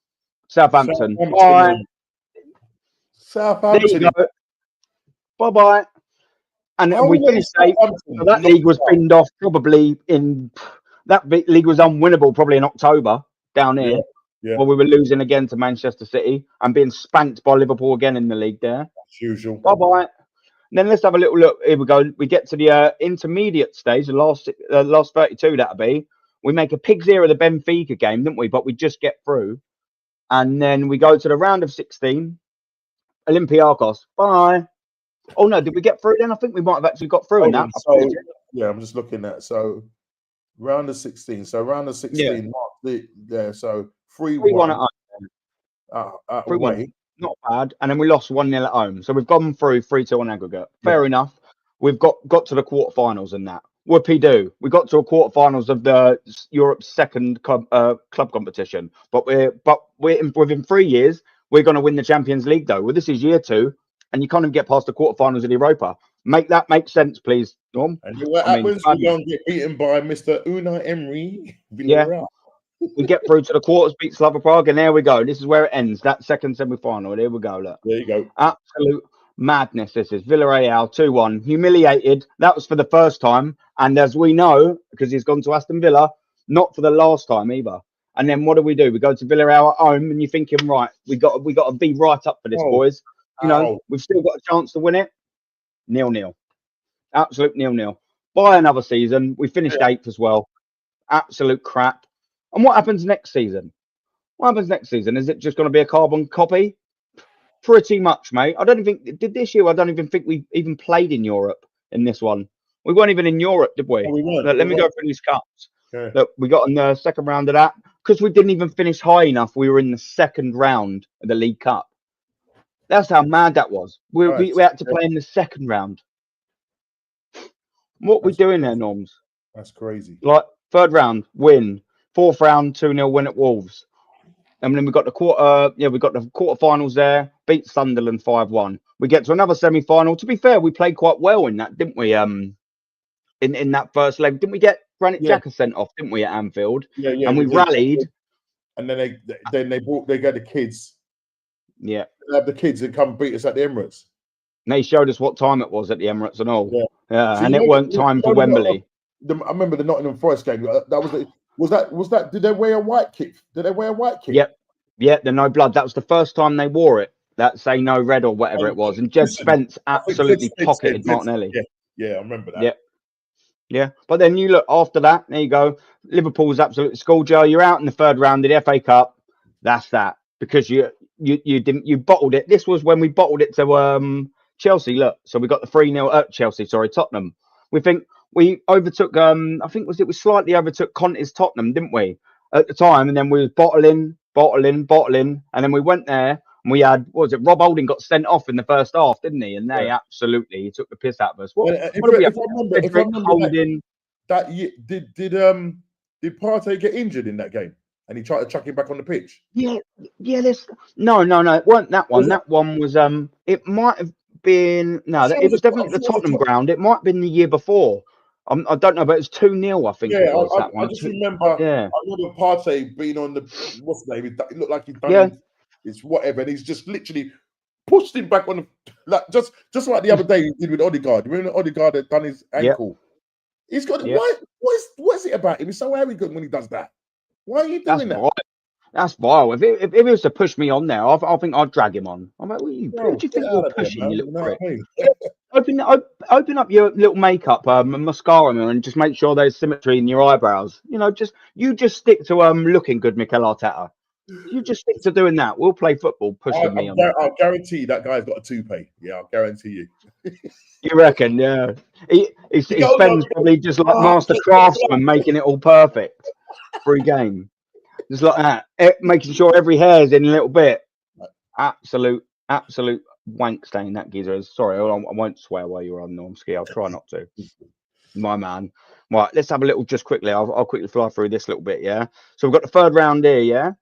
Southampton. Bye. Southampton. There you go. Bye-bye. And we finished 8th. So that league was pinned off probably that league was unwinnable probably in October down here. Where we were losing again to Manchester City and being spanked by Liverpool again in the league there. As usual. Bye-bye. And then let's have a little look. Here we go. We get to the intermediate stage, the last 32 that'll be. We make a pig's ear of the Benfica game, didn't we? But we just get through. And then we go to the round of 16. Olympiacos. Bye. Oh, no. Did we get through then? I think we might have actually got through in that. So, I'm just looking at. So, round of 16. So, round of 16. So, 3-1 away. Not bad. And then we lost 1-0 at home. So, we've gone through 3-2 on aggregate. Fair enough. We've got to the quarterfinals in that. Whoopie-doo. We got to a quarterfinals of the Europe's 2nd club competition. But within 3 years, we're going to win the Champions League, though. Well, this is year 2, and you can't even get past the quarterfinals of the Europa. Make that make sense, please, Norm. And what happens? We're going to get beaten by Mr. Unai Emery. Yeah. We get through to the quarters, beat Slava Prague, and there we go. This is where it ends. That second semi-final. There we go. Look. There you go. Absolute madness. This is Villarreal 2-1. Humiliated. That was for the first time. And as we know, because he's gone to Aston Villa, not for the last time either. And then what do? We go to Villarreal at home, and you're thinking, right, we got to be right up for this, boys. You know, we've still got a chance to win it. 0-0. Absolute 0-0. By another season, we finished 8th as well. Absolute crap. And what happens next season? What happens next season? Is it just going to be a carbon copy? Pretty much, mate. I don't even think we even played in Europe in this one. We weren't even in Europe, did we? No, we weren't. Look, let me go through these cups. Okay. Look, we got in the second round of that because we didn't even finish high enough. We were in the second round of the League Cup. That's how mad that was. We had to play in the second round. What are we doing there, Norms? That's crazy. Like, third round, win. Fourth round, 2-0 win at Wolves. And then we got the quarterfinals there, beat Sunderland 5-1. We get to another semi-final. To be fair, we played quite well in that, didn't we? In that first leg. Didn't we get Granit Xhaka sent off, didn't we, at Anfield? Yeah. And we rallied. And then they got the kids. Yeah. They have the kids that come beat us at the Emirates. And they showed us what time it was at the Emirates and all. Yeah. So and it weren't time for Wembley. I remember the Nottingham Forest game. Was that? Did they wear a white kit? Yep. Yeah, the no blood. That was the first time they wore it. That say no red or whatever it was. And Jed Spence absolutely pocketed Martinelli. Yeah, I remember that. Yeah. But then you look after that, there you go. Liverpool's absolutely schooled you. You're out in the third round of the FA Cup. That's that. Because you bottled it. This was when we bottled it to Chelsea. Look, so we got the 3-0 Tottenham. We think we overtook I think we slightly overtook Conte's Tottenham, didn't we? At the time, and then we was bottling, and then we went there and we had Rob Holding got sent off in the first half, didn't he? And they absolutely took the piss out of us. If I remember that year, did Partey get injured in that game? And he tried to chuck him back on the pitch. Yeah. No. It weren't that one. That one was it might have been it was definitely the Tottenham ground. It might have been the year before. I don't know, but it was 2-0. I think it was that one. I just remember. Yeah. I remember Partey being on the what's the name? It looked like he'd done his whatever, and he's just literally pushed him back on the just like the other day he did with Odegaard. Remember Odegaard had done his ankle. He's got what is it about him? He's so arrogant when he does that. Why are you doing that? Vile. That's vile. If it was to push me on there, I think I'd drag him on. I'm like, what do you think you're pushing, you little prick? Open up your little makeup mascara and just make sure there's symmetry in your eyebrows. You know, just stick to looking good, Mikel Arteta. You just stick to doing that. We'll play football. Pushing me on. I'll guarantee that guy's got a toupee. Yeah, I'll guarantee you. You reckon? Yeah. He spends probably just like master craftsman making it all perfect for a game. Just like that, making sure every hair's in a little bit. Absolute wank stain that geezer is. Sorry, I won't swear while you're on Normski. I'll try not to. My man. Right, let's have a little just quickly. I'll quickly fly through this little bit, yeah? So we've got the third round here, yeah?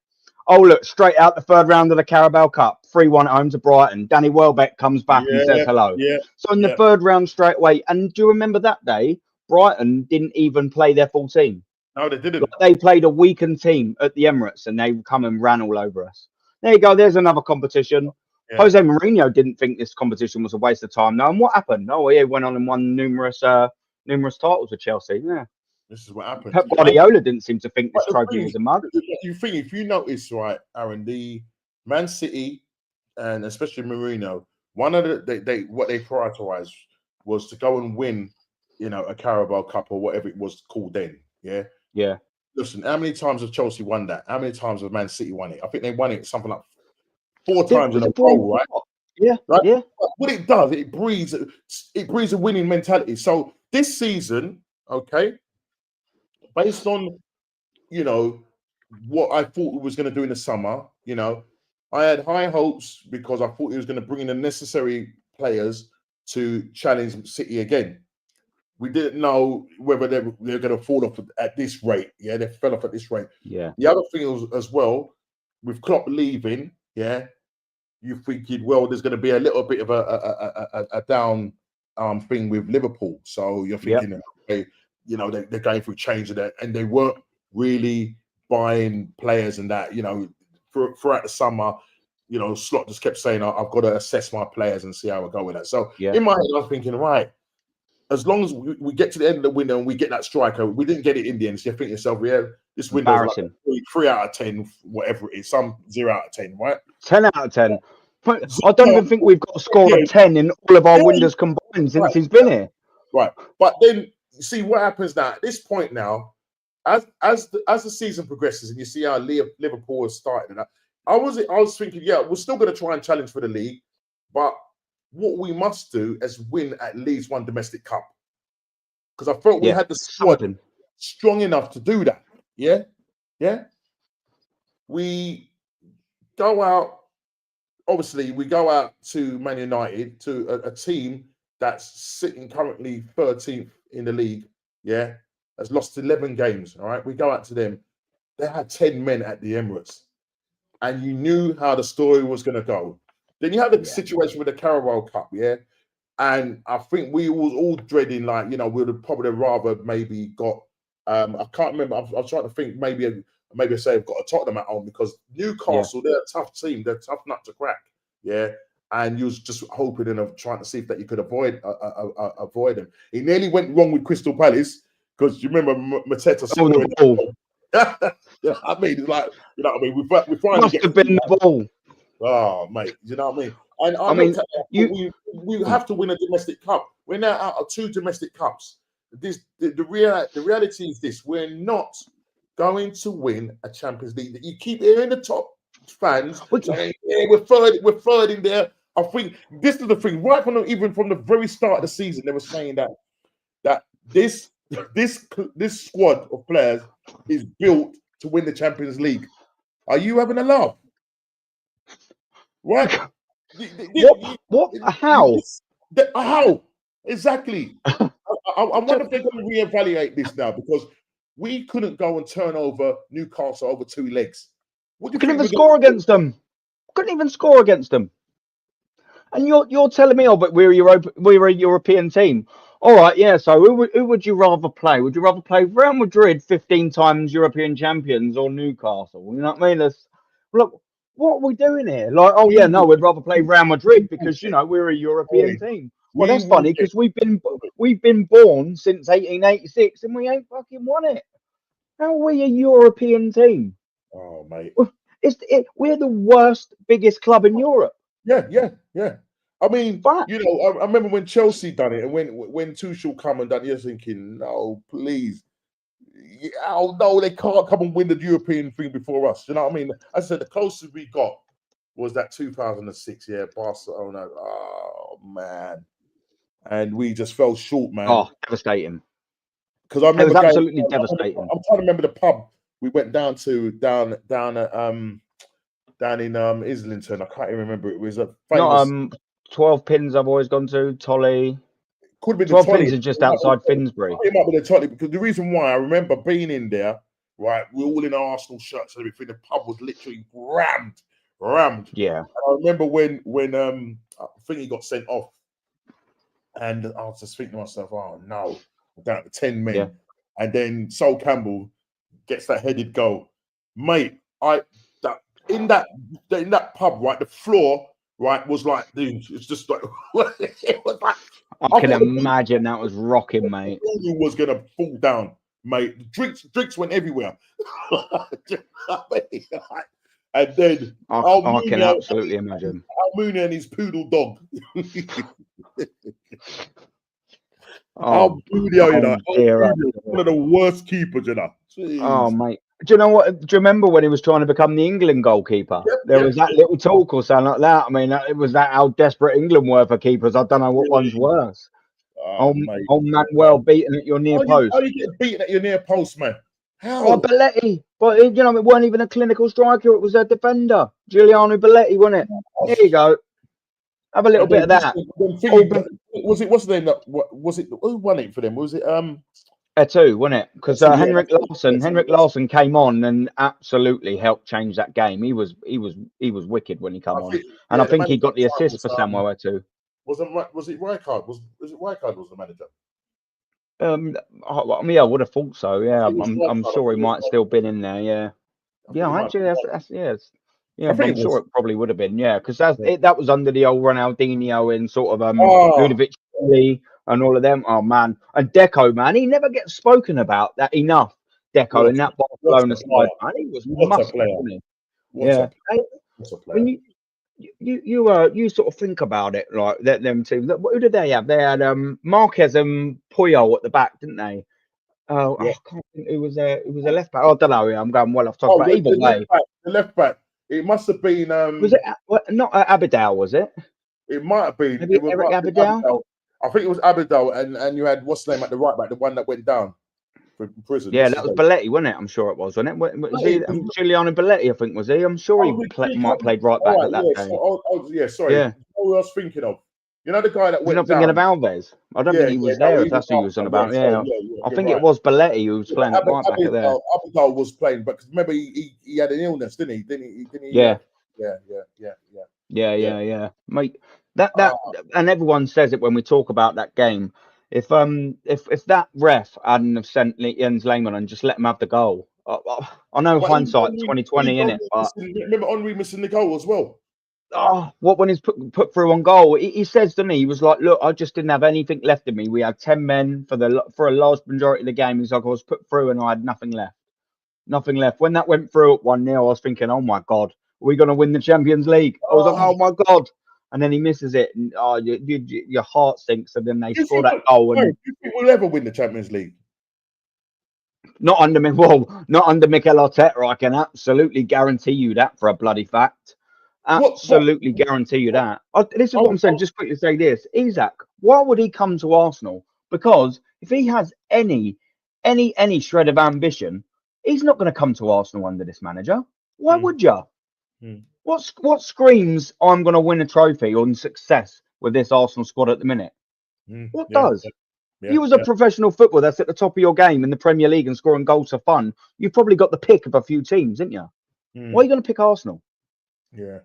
Oh, look, straight out the third round of the Carabao Cup. 3-1 at home to Brighton. Danny Welbeck comes back and says hello. Yeah, so in the third round straight away, and do you remember that day? Brighton didn't even play their full team. No, they didn't. They played a weakened team at the Emirates and they come and ran all over us. There you go. There's another competition. Yeah. Jose Mourinho didn't think this competition was a waste of time. No, and what happened? Oh, he went on and won numerous titles with Chelsea. Yeah. This is what happened. Pep Guardiola didn't seem to think this trophy was a mug. If you notice, right, Aaron, the Man City and especially Mourinho, one of what they prioritized was to go and win, a Carabao Cup or whatever it was called then. Yeah. Yeah. Listen, how many times have Chelsea won that? How many times have Man City won it? I think they won it something like 4 times in a row, right? Yeah. Right? Yeah. What it does, it breeds a winning mentality. So this season, okay, based on what I thought we was going to do in the summer, I had high hopes because I thought he was going to bring in the necessary players to challenge City again. We didn't know whether they're going to fall off at this rate. Yeah, they fell off at this rate. Yeah. The other thing was, as well, with Klopp leaving, yeah, you're thinking, well, there's going to be a little bit of a down thing with Liverpool. So you're thinking, okay, you know, they're going through change of that, and they weren't really buying players and that, you know, throughout the summer. You know, Slot just kept saying, I've got to assess my players and see how I go with that. So in my head, I was thinking, right, as long as we get to the end of the window and we get that striker, we didn't get it in the end. So you think to yourself, this window is like 3 out of 10, whatever it is, some 0 out of 10, right? 10 out of 10. I don't even think we've got a score of 10 in all of our windows combined since he's been here. Right. But then, see what happens now. At this point now, as the season progresses and you see how Liverpool has started and that, I was thinking, we're still going to try and challenge for the league, but what we must do is win at least one domestic cup, because I felt we had the squad strong enough to do that. We go out. Obviously, we go out to Man United, to a team that's sitting currently 13th in the league. Has lost 11 games. All right, we go out to them. They had 10 men at the Emirates, and you knew how the story was going to go. Then you have the situation with the Carabao Cup, and I think we was all dreading, like, you know, we'd have probably rather maybe got. I can't remember. I was trying to think. Maybe I say I've got a Tottenham at home, because Newcastle, they're a tough team. They're a tough nut to crack. And you was just hoping and trying to see if that you could avoid them. It nearly went wrong with Crystal Palace, because you remember Mateta scoring the ball. I mean, it's like, you know what I mean? We finally must have been the ball. Oh, mate, you know what I mean? And I mean, we have to win a domestic cup. We're now out of 2 domestic cups. The reality is this: we're not going to win a Champions League. You keep hearing the top fans saying, we're third in there. I think this is the thing. Right from the very start of the season, they were saying that this squad of players is built to win the Champions League. Are you having a laugh? Right? What? How? How? Exactly. I wonder if they're going to reevaluate this now, because we couldn't go and turn over Newcastle over 2 legs. Couldn't even score against them. Couldn't even score against them. And you're telling me, but we're a European team. All right, so who would you rather play? Would you rather play Real Madrid, 15 times European champions, or Newcastle? You know what I mean? Look, what are we doing here? Like, we'd rather play Real Madrid because, you know, we're a European team. Well, that's funny, because we've been born since 1886 and we ain't fucking won it. How are we a European team? Oh, mate. We're the worst, biggest club in Europe. Yeah. I mean, you know, I remember when Chelsea done it, and when Tuchel come and done it, you're thinking, no, please. Oh, no, they can't come and win the European thing before us. You know what I mean? I said the closest we got was that 2006, Barcelona. Oh, man. And we just fell short, man. Oh, devastating. Because I remember it was absolutely devastating. I'm trying to remember the pub we went down to down in Islington. I can't even remember. It was a famous. 12 Pins. I've always gone to Tolly. Could be 12 Pins is just outside Finsbury. It might be the Tolly, because the reason why I remember being in there, right? We're all in our Arsenal shirts and everything. The pub was literally rammed. Yeah. And I remember when I think he got sent off, and I was just thinking to myself, oh no, down to 10 men. Yeah. And then Sol Campbell gets that headed goal. Mate, in that pub, right, the floor, right, was like, dude, it's just like, it was like, I can imagine that was rocking, mate. It was gonna fall down, mate. Drinks went everywhere. And then I can absolutely imagine Almunia and his poodle dog. One of the worst keepers, you know. Jeez. Oh, mate. Do you know what? Do you remember when he was trying to become the England goalkeeper? There was that little talk or something like that. I mean, it was that how desperate England were for keepers. I don't know what one's worse. Manuel beaten at your near post. How you get beaten at your near post, man? How? Oh, Belletti. But, you know, it weren't even a clinical striker. It was a defender. Giuliano Belletti, wasn't it? There you go. Have a little bit of that. Was it? What's the name? Was it? Who won it for them? Was it? too, wasn't it? Because Yeah, Henrik that's- Larsson came on and absolutely helped change that game. He was wicked when he came I on, think, and I the think he manager got the at the time assist for Samuel too. was it Rijkaard? Was it Rijkaard was the manager? I mean, I would have thought so. Yeah, I think it was I'm Rijkaard. I sure think he it might was still been in there. Yeah, I think yeah. it might Actually, be right. that's yeah. I think I'm it sure was. it probably would have been. Yeah, because Yeah. that was under the old Ronaldinho and sort of Oh, Ludovic Lee and all of them. Oh man, and Deco, man, he never gets spoken about that enough. Deco in that what Barcelona a side, player! man, he was What a must, player! wasn't he? What Yeah. a When player! you sort of think about it, like them teams. Who did they have? They had Marquez and Puyol at the back, didn't they? Oh, Yeah. I can't think who was a left back. I don't know. Yeah, I'm going well off topic, Oh, but either way, the left back. It must have been. was it not Abidal? Was it? It might have been. Maybe Eric might have been Abidal? Abidal. I think it was Abidal, and you had what's the name at the right back, the one that went down from prison. Yeah, What's that his was name? Belletti, wasn't it? I'm sure it was, wasn't it? Was he It was- Giuliano Belletti? I think was he? I'm sure he might have played right back All at that yeah, game. yeah, sorry. Yeah. What I was thinking of. You know the guy that You're went not thinking down. of Alves? I don't think he was No, there. he If that's who you was on about, sorry, yeah. I you're think right. it was Belletti who was playing at right back at there. Abidal was playing, but remember he had an illness, didn't he? Didn't he? Yeah. Yeah. Yeah. Mate, that and everyone says it when we talk about that game. If that ref hadn't have sent Jens Lehmann and just let him have the goal, I know But hindsight 2020 in it, but remember Henry missing the goal as well. what when he's put through on goal, he says, doesn't he? He was like, look, I just didn't have anything left in me. We had 10 men for a large majority of the game. He's like, I was put through and I had nothing left. When that went through at 1-0, I was thinking, oh my God, are we going to win the Champions League? I was like, oh my God. And then he misses it, and your heart sinks. And then they score that goal. And do you think we'll ever win the Champions League? not under Mikel Arteta. I can absolutely guarantee you that for a bloody fact. Absolutely guarantee you that. This is what I'm saying. Just quickly say this, Isak. Why would he come to Arsenal? Because if he has any shred of ambition, he's not going to come to Arsenal under this manager. Why would you? What screams I'm going to win a trophy on success with this Arsenal squad at the minute? What does? You was a professional footballer that's at the top of your game in the Premier League and scoring goals for fun. You've probably got the pick of a few teams, didn't you? Why are you going to pick Arsenal? Yeah.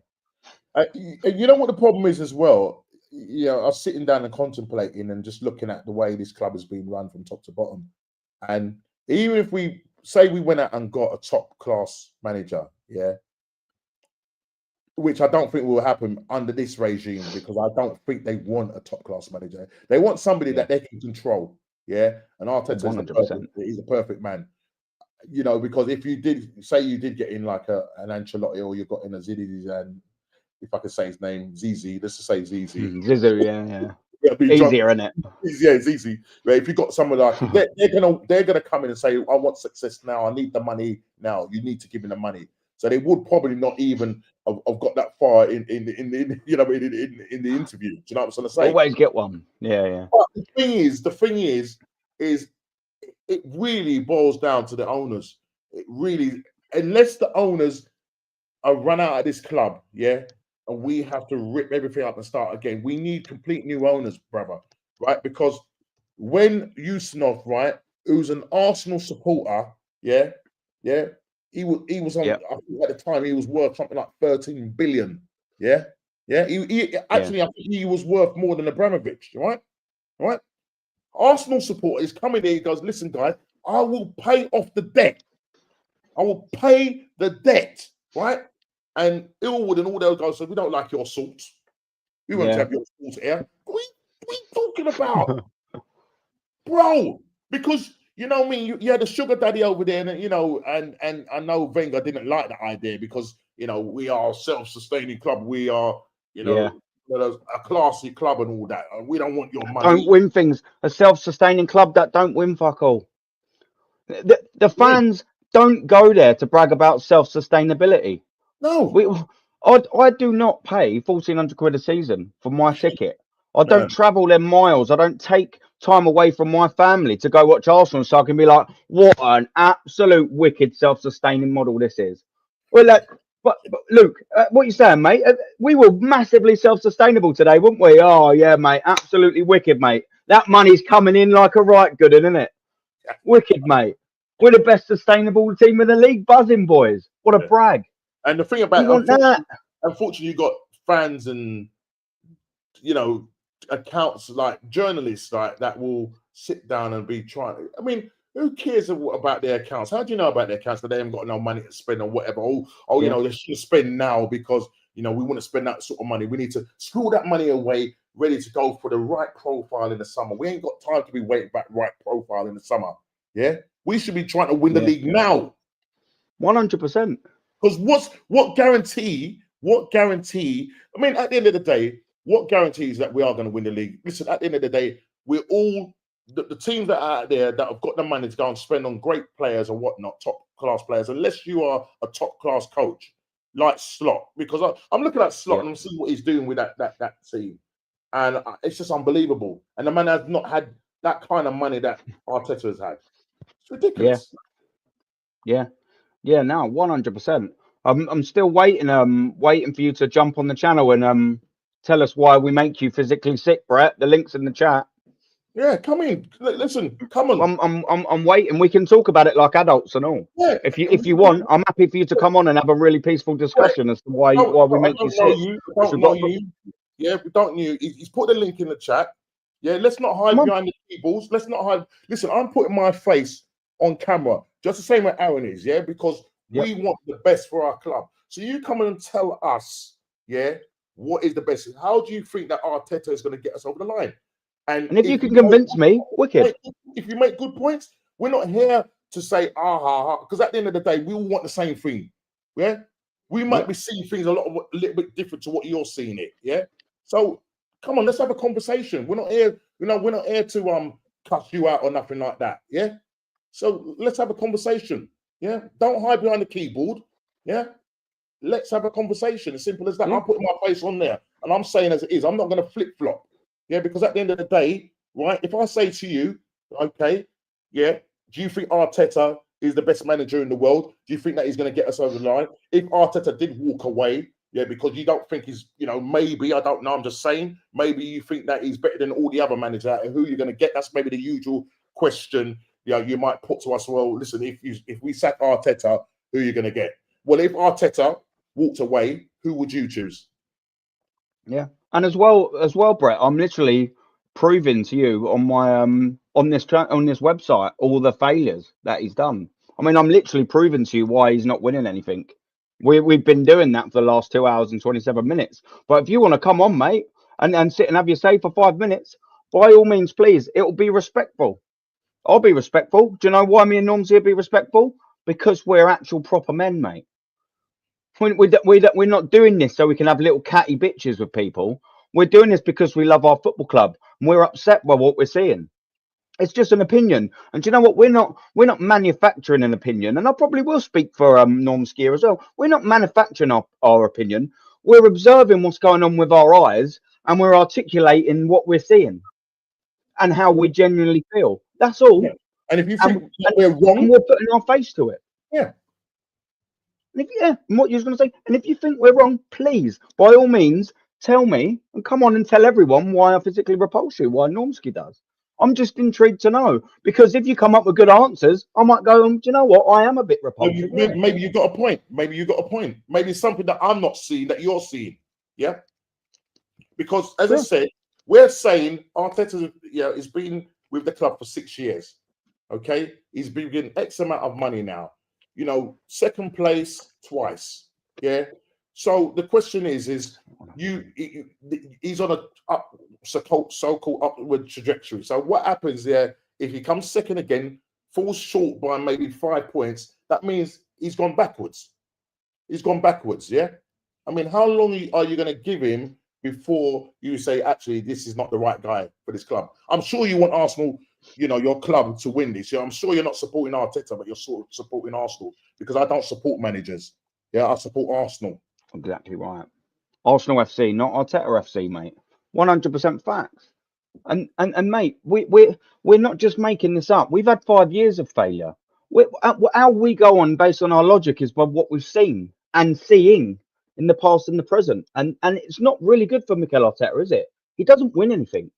You know what the problem is as well? I was sitting down and contemplating and just looking at the way this club has been run from top to bottom. And even if we say we went out and got a top class manager, which I don't think will happen under this regime, because I don't think they want a top class manager. They want somebody that they can control. And Arteta is a perfect man. Because if you did get in like an Ancelotti, or you got in a Zidane, and if I could say his name, Zizi, let's just say Zizi. Zizou, yeah. Easier, isn't it? Yeah, it's easy. Right? If you got someone like they're gonna come in and say, I want success now, I need the money now, you need to give me the money. So they would probably not even have got that far in the interview. Do you know what I'm trying to say? Always get one. Yeah. But the thing is it really boils down to the owners. It really, unless the owners are run out of this club, and we have to rip everything up and start again. We need complete new owners, brother, right? Because when Usmanov, right, who's an Arsenal supporter, he was on. I think at the time he was worth something like 13 billion. I think he was worth more than Abramovich, right? Arsenal supporter is coming here. He goes, listen, guys, I will pay off the debt. I will pay the debt, right? And Ilwood and all those guys said, we don't like your salt. We won't have your salt here. What are you talking about? Bro, because, you know what I mean, you had a sugar daddy over there, and I know Wenger didn't like that idea because, we are a self-sustaining club. We are, a classy club and all that. And we don't want your money. Don't win things. A self-sustaining club that don't win fuck all. The fans don't go there to brag about self-sustainability. No. I do not pay 1,400 quid a season for my ticket. I don't travel them miles. I don't take time away from my family to go watch Arsenal so I can be like, what an absolute wicked self-sustaining model this is. Well, but Luke, what you saying, mate? We were massively self-sustainable today, weren't we? Oh, yeah, mate. Absolutely wicked, mate. That money's coming in like a right good, isn't it? Wicked, mate. We're the best sustainable team in the league. Buzzing, boys. What a brag. And the thing about You want that? unfortunately, you got fans and, you know, accounts like journalists like that will sit down and be trying. I mean, who cares about their accounts? How do you know about their accounts that they haven't got no money to spend or whatever? Oh, you know, they should spend now because, you know, we want to spend that sort of money. We need to screw that money away, ready to go for the right profile in the summer. We ain't got time to be waiting back right profile in the summer. Yeah, we should be trying to win the league now. 100%. Because what guarantee? I mean, at the end of the day, what guarantees that we are going to win the league? Listen, at the end of the day, we're all the teams that are out there that have got the money to go and spend on great players and whatnot, top class players, unless you are a top class coach like Slot. Because I'm looking at Slot and I'm seeing what he's doing with that team, and it's just unbelievable. And the man has not had that kind of money that Arteta has had. It's ridiculous. Yeah. No, 100%. I'm still waiting for you to jump on the channel and tell us why we make you physically sick, Brett. The link's in the chat. Yeah, come in. Listen, come on. I'm waiting. We can talk about it like adults and all. Yeah. If you want, I'm happy for you to come on and have a really peaceful discussion as to why we make you sick. Yeah, we don't know. He's put the link in the chat. Yeah, let's not hide behind the keyboards. Let's not hide. Listen, I'm putting my face on camera, just the same way Aaron is, yeah, because we want the best for our club. So you come in and tell us, yeah, what is the best? How do you think that Arteta is going to get us over the line? And if you can convince me, wicked. If you make good points, we're not here to say because at the end of the day, we all want the same thing. Yeah, we might be seeing things a little bit different to what you're seeing it. Yeah, so come on, let's have a conversation. We're not here, we're not here to cuss you out or nothing like that. Yeah, so let's have a conversation. Yeah, don't hide behind the keyboard. Yeah, let's have a conversation. As simple as that. I'm putting my face on there and I'm saying as it is. I'm not going to flip flop. Yeah, because at the end of the day, right, if I say to you, okay, yeah, do you think Arteta is the best manager in the world? Do you think that he's going to get us over the line? If Arteta did walk away, yeah, because you don't think he's, maybe, I don't know, I'm just saying, maybe you think that he's better than all the other managers out there, who you're going to get? That's maybe the usual question, you might put to us, well, listen, if we sack Arteta, who are you going to get? Well, if Arteta walked away, who would you choose? Yeah. And as well, Brett, I'm literally proving to you on my on this website all the failures that he's done. I mean, I'm literally proving to you why he's not winning anything. We've been doing that for the last 2 hours and 27 minutes. But if you want to come on, mate, and sit and have your say for 5 minutes, by all means, please. It'll be respectful. I'll be respectful. Do you know why me and Normski will be respectful? Because we're actual proper men, mate. We're not doing this so we can have little catty bitches with people. We're doing this because we love our football club and we're upset by what we're seeing. It's just an opinion. And do you know what? We're not manufacturing an opinion. And I probably will speak for Normski here as well. We're not manufacturing our opinion. We're observing what's going on with our eyes and we're articulating what we're seeing and how we genuinely feel. That's all. Yeah. And if you think we're wrong, we're putting our face to it. Yeah. And what you was going to say, and if you think we're wrong, please, by all means, tell me and come on and tell everyone why I physically repulse you, why Normski does. I'm just intrigued to know, because if you come up with good answers, I might go, do you know what? I am a bit repulsive. Maybe you got a point. Maybe it's something that I'm not seeing that you're seeing. Yeah. Because as I said, we're saying Arteta, has been with the club for 6 years. Okay. He's been getting X amount of money now. Second place twice. Yeah. So the question is he's on a so-called upward trajectory. So what happens there if he comes second again, falls short by maybe 5 points? That means he's gone backwards. Yeah. I mean, how long are you going to give him before you say, actually, this is not the right guy for this club? I'm sure you want Arsenal, your club to win this. I'm sure you're not supporting Arteta, but you're sort of supporting Arsenal, because I don't support managers. Yeah, I support Arsenal. Exactly right. Arsenal FC, not Arteta FC, mate. 100% facts. And mate, we're not just making this up. We've had 5 years of failure. How we go on based on our logic is by what we've seen and seeing in the past and the present. And it's not really good for Mikel Arteta, is it? He doesn't win anything.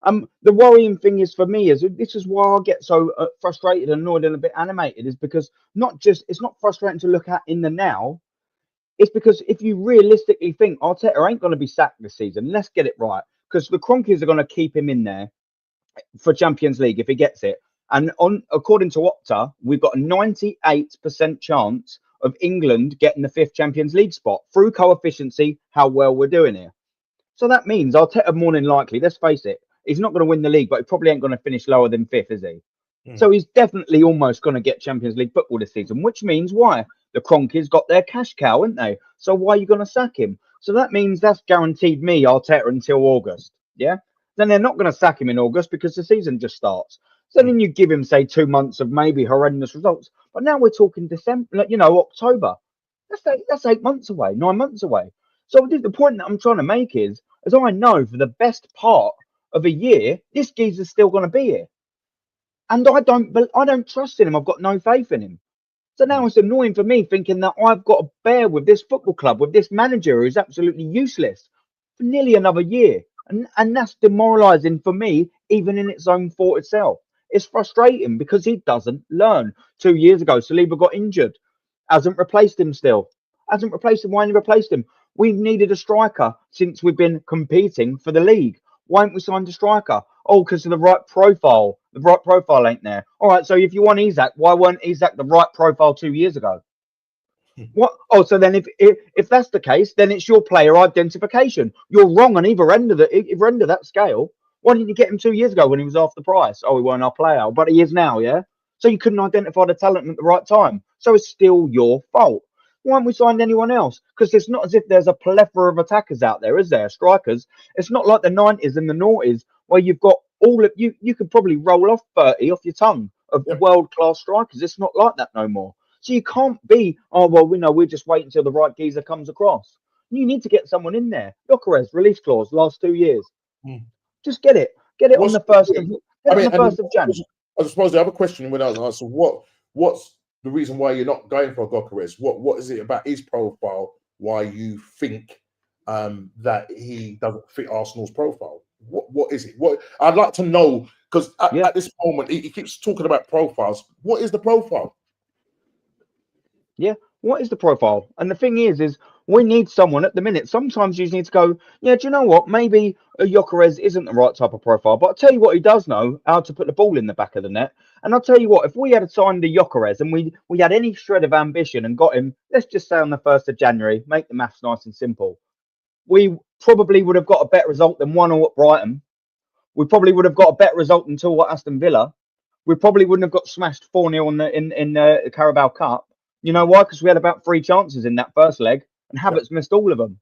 The worrying thing is for me is this is why I get so frustrated, annoyed, and a bit animated, is because it's not frustrating to look at in the now. It's because if you realistically think Arteta ain't going to be sacked this season, let's get it right, because the Cronkies are going to keep him in there for Champions League if he gets it. And according to Opta, we've got a 98% chance of England getting the 5th Champions League spot through coefficiency, how well we're doing here. So that means Arteta more than likely, let's face it, he's not going to win the league, but he probably ain't going to finish lower than 5th, is he? So he's definitely almost going to get Champions League football this season, which means why? The Cronkies got their cash cow, haven't they? So why are you going to sack him? So that means that's guaranteed me, Arteta, until August. Yeah? Then they're not going to sack him in August because the season just starts. So then you give him, say, 2 months of maybe horrendous results. But now we're talking December, October. That's 8 months away, 9 months away. So the point that I'm trying to make is I know for the best part of a year, this geezer's still going to be here. And I don't trust in him. I've got no faith in him. So now it's annoying for me thinking that I've got to bear with this football club, with this manager who's absolutely useless for nearly another year. And that's demoralising for me, even in its own fault itself. It's frustrating because he doesn't learn. 2 years ago, Saliba got injured. Hasn't replaced him still. Hasn't replaced him. Why hasn't he replaced him? We've needed a striker since we've been competing for the league. Why haven't we signed a striker? Oh, because of the right profile. The right profile ain't there. All right, so if you want Isak, why weren't Isak the right profile 2 years ago? What? Oh, so then if that's the case, then it's your player identification. You're wrong on either end of that scale. Why didn't you get him 2 years ago when he was half the price? Oh, he weren't our player, but he is now, yeah? So you couldn't identify the talent at the right time. So it's still your fault. Why haven't we signed anyone else? Because it's not as if there's a plethora of attackers out there, is there? Strikers. It's not like the 90s and the noughties where you've got all of you. You could probably roll off 30 off your tongue of world-class strikers. It's not like that no more. So you can't be, oh, well, we know we're just waiting until the right geezer comes across. You need to get someone in there. Gyökeres, release clause, last 2 years. Just get it. Get it on the 1st of January. I suppose the other question when I was asked, what's the reason why you're not going for Gyökeres? What is it about his profile why you think that he doesn't fit Arsenal's profile? What is it? What I'd like to know, because at this moment he keeps talking about profiles. What is the profile? Yeah, what is the profile? And the thing is we need someone at the minute. Sometimes you just need to go, yeah, do you know what? Maybe a Gyökeres isn't the right type of profile. But I'll tell you what, he does know how to put the ball in the back of the net. And I'll tell you what, if we had signed a Gyökeres and we had any shred of ambition and got him, let's just say on the 1st of January, make the maths nice and simple. We probably would have got a better result than 1-1 at Brighton. We probably would have got a better result than 2-1 at Aston Villa. We probably wouldn't have got smashed 4-0 in the Carabao Cup. You know why? Because we had about 3 chances in that first leg, and Havertz missed all of them.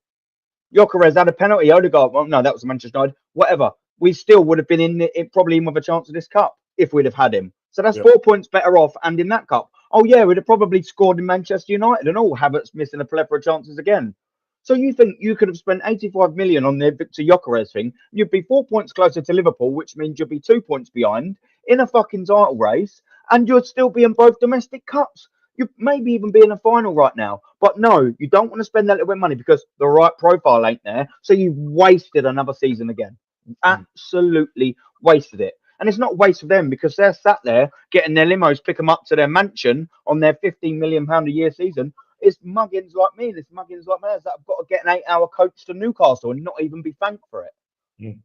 Gyökeres had a penalty. Odegaard, well, no, that was Manchester United. Whatever. We still would have been probably in with a chance of this cup if we'd have had him. So that's 4 points better off, and in that cup. Oh yeah, we'd have probably scored in Manchester United, and all Havertz missing a plethora of chances again. So you think you could have spent 85 million on the Victor Gyökeres thing? You'd be 4 points closer to Liverpool, which means you'd be 2 points behind in a fucking title race, and you'd still be in both domestic cups. You maybe even be in a final right now. But no, you don't want to spend that little bit of money because the right profile ain't there. So you've wasted another season again. Absolutely wasted it. And it's not waste for them because they're sat there getting their limos, pick them up to their mansion on their £15 million a year season. It's muggins like me, it's muggins like theirs that have got to get an 8-hour coach to Newcastle and not even be thanked for it.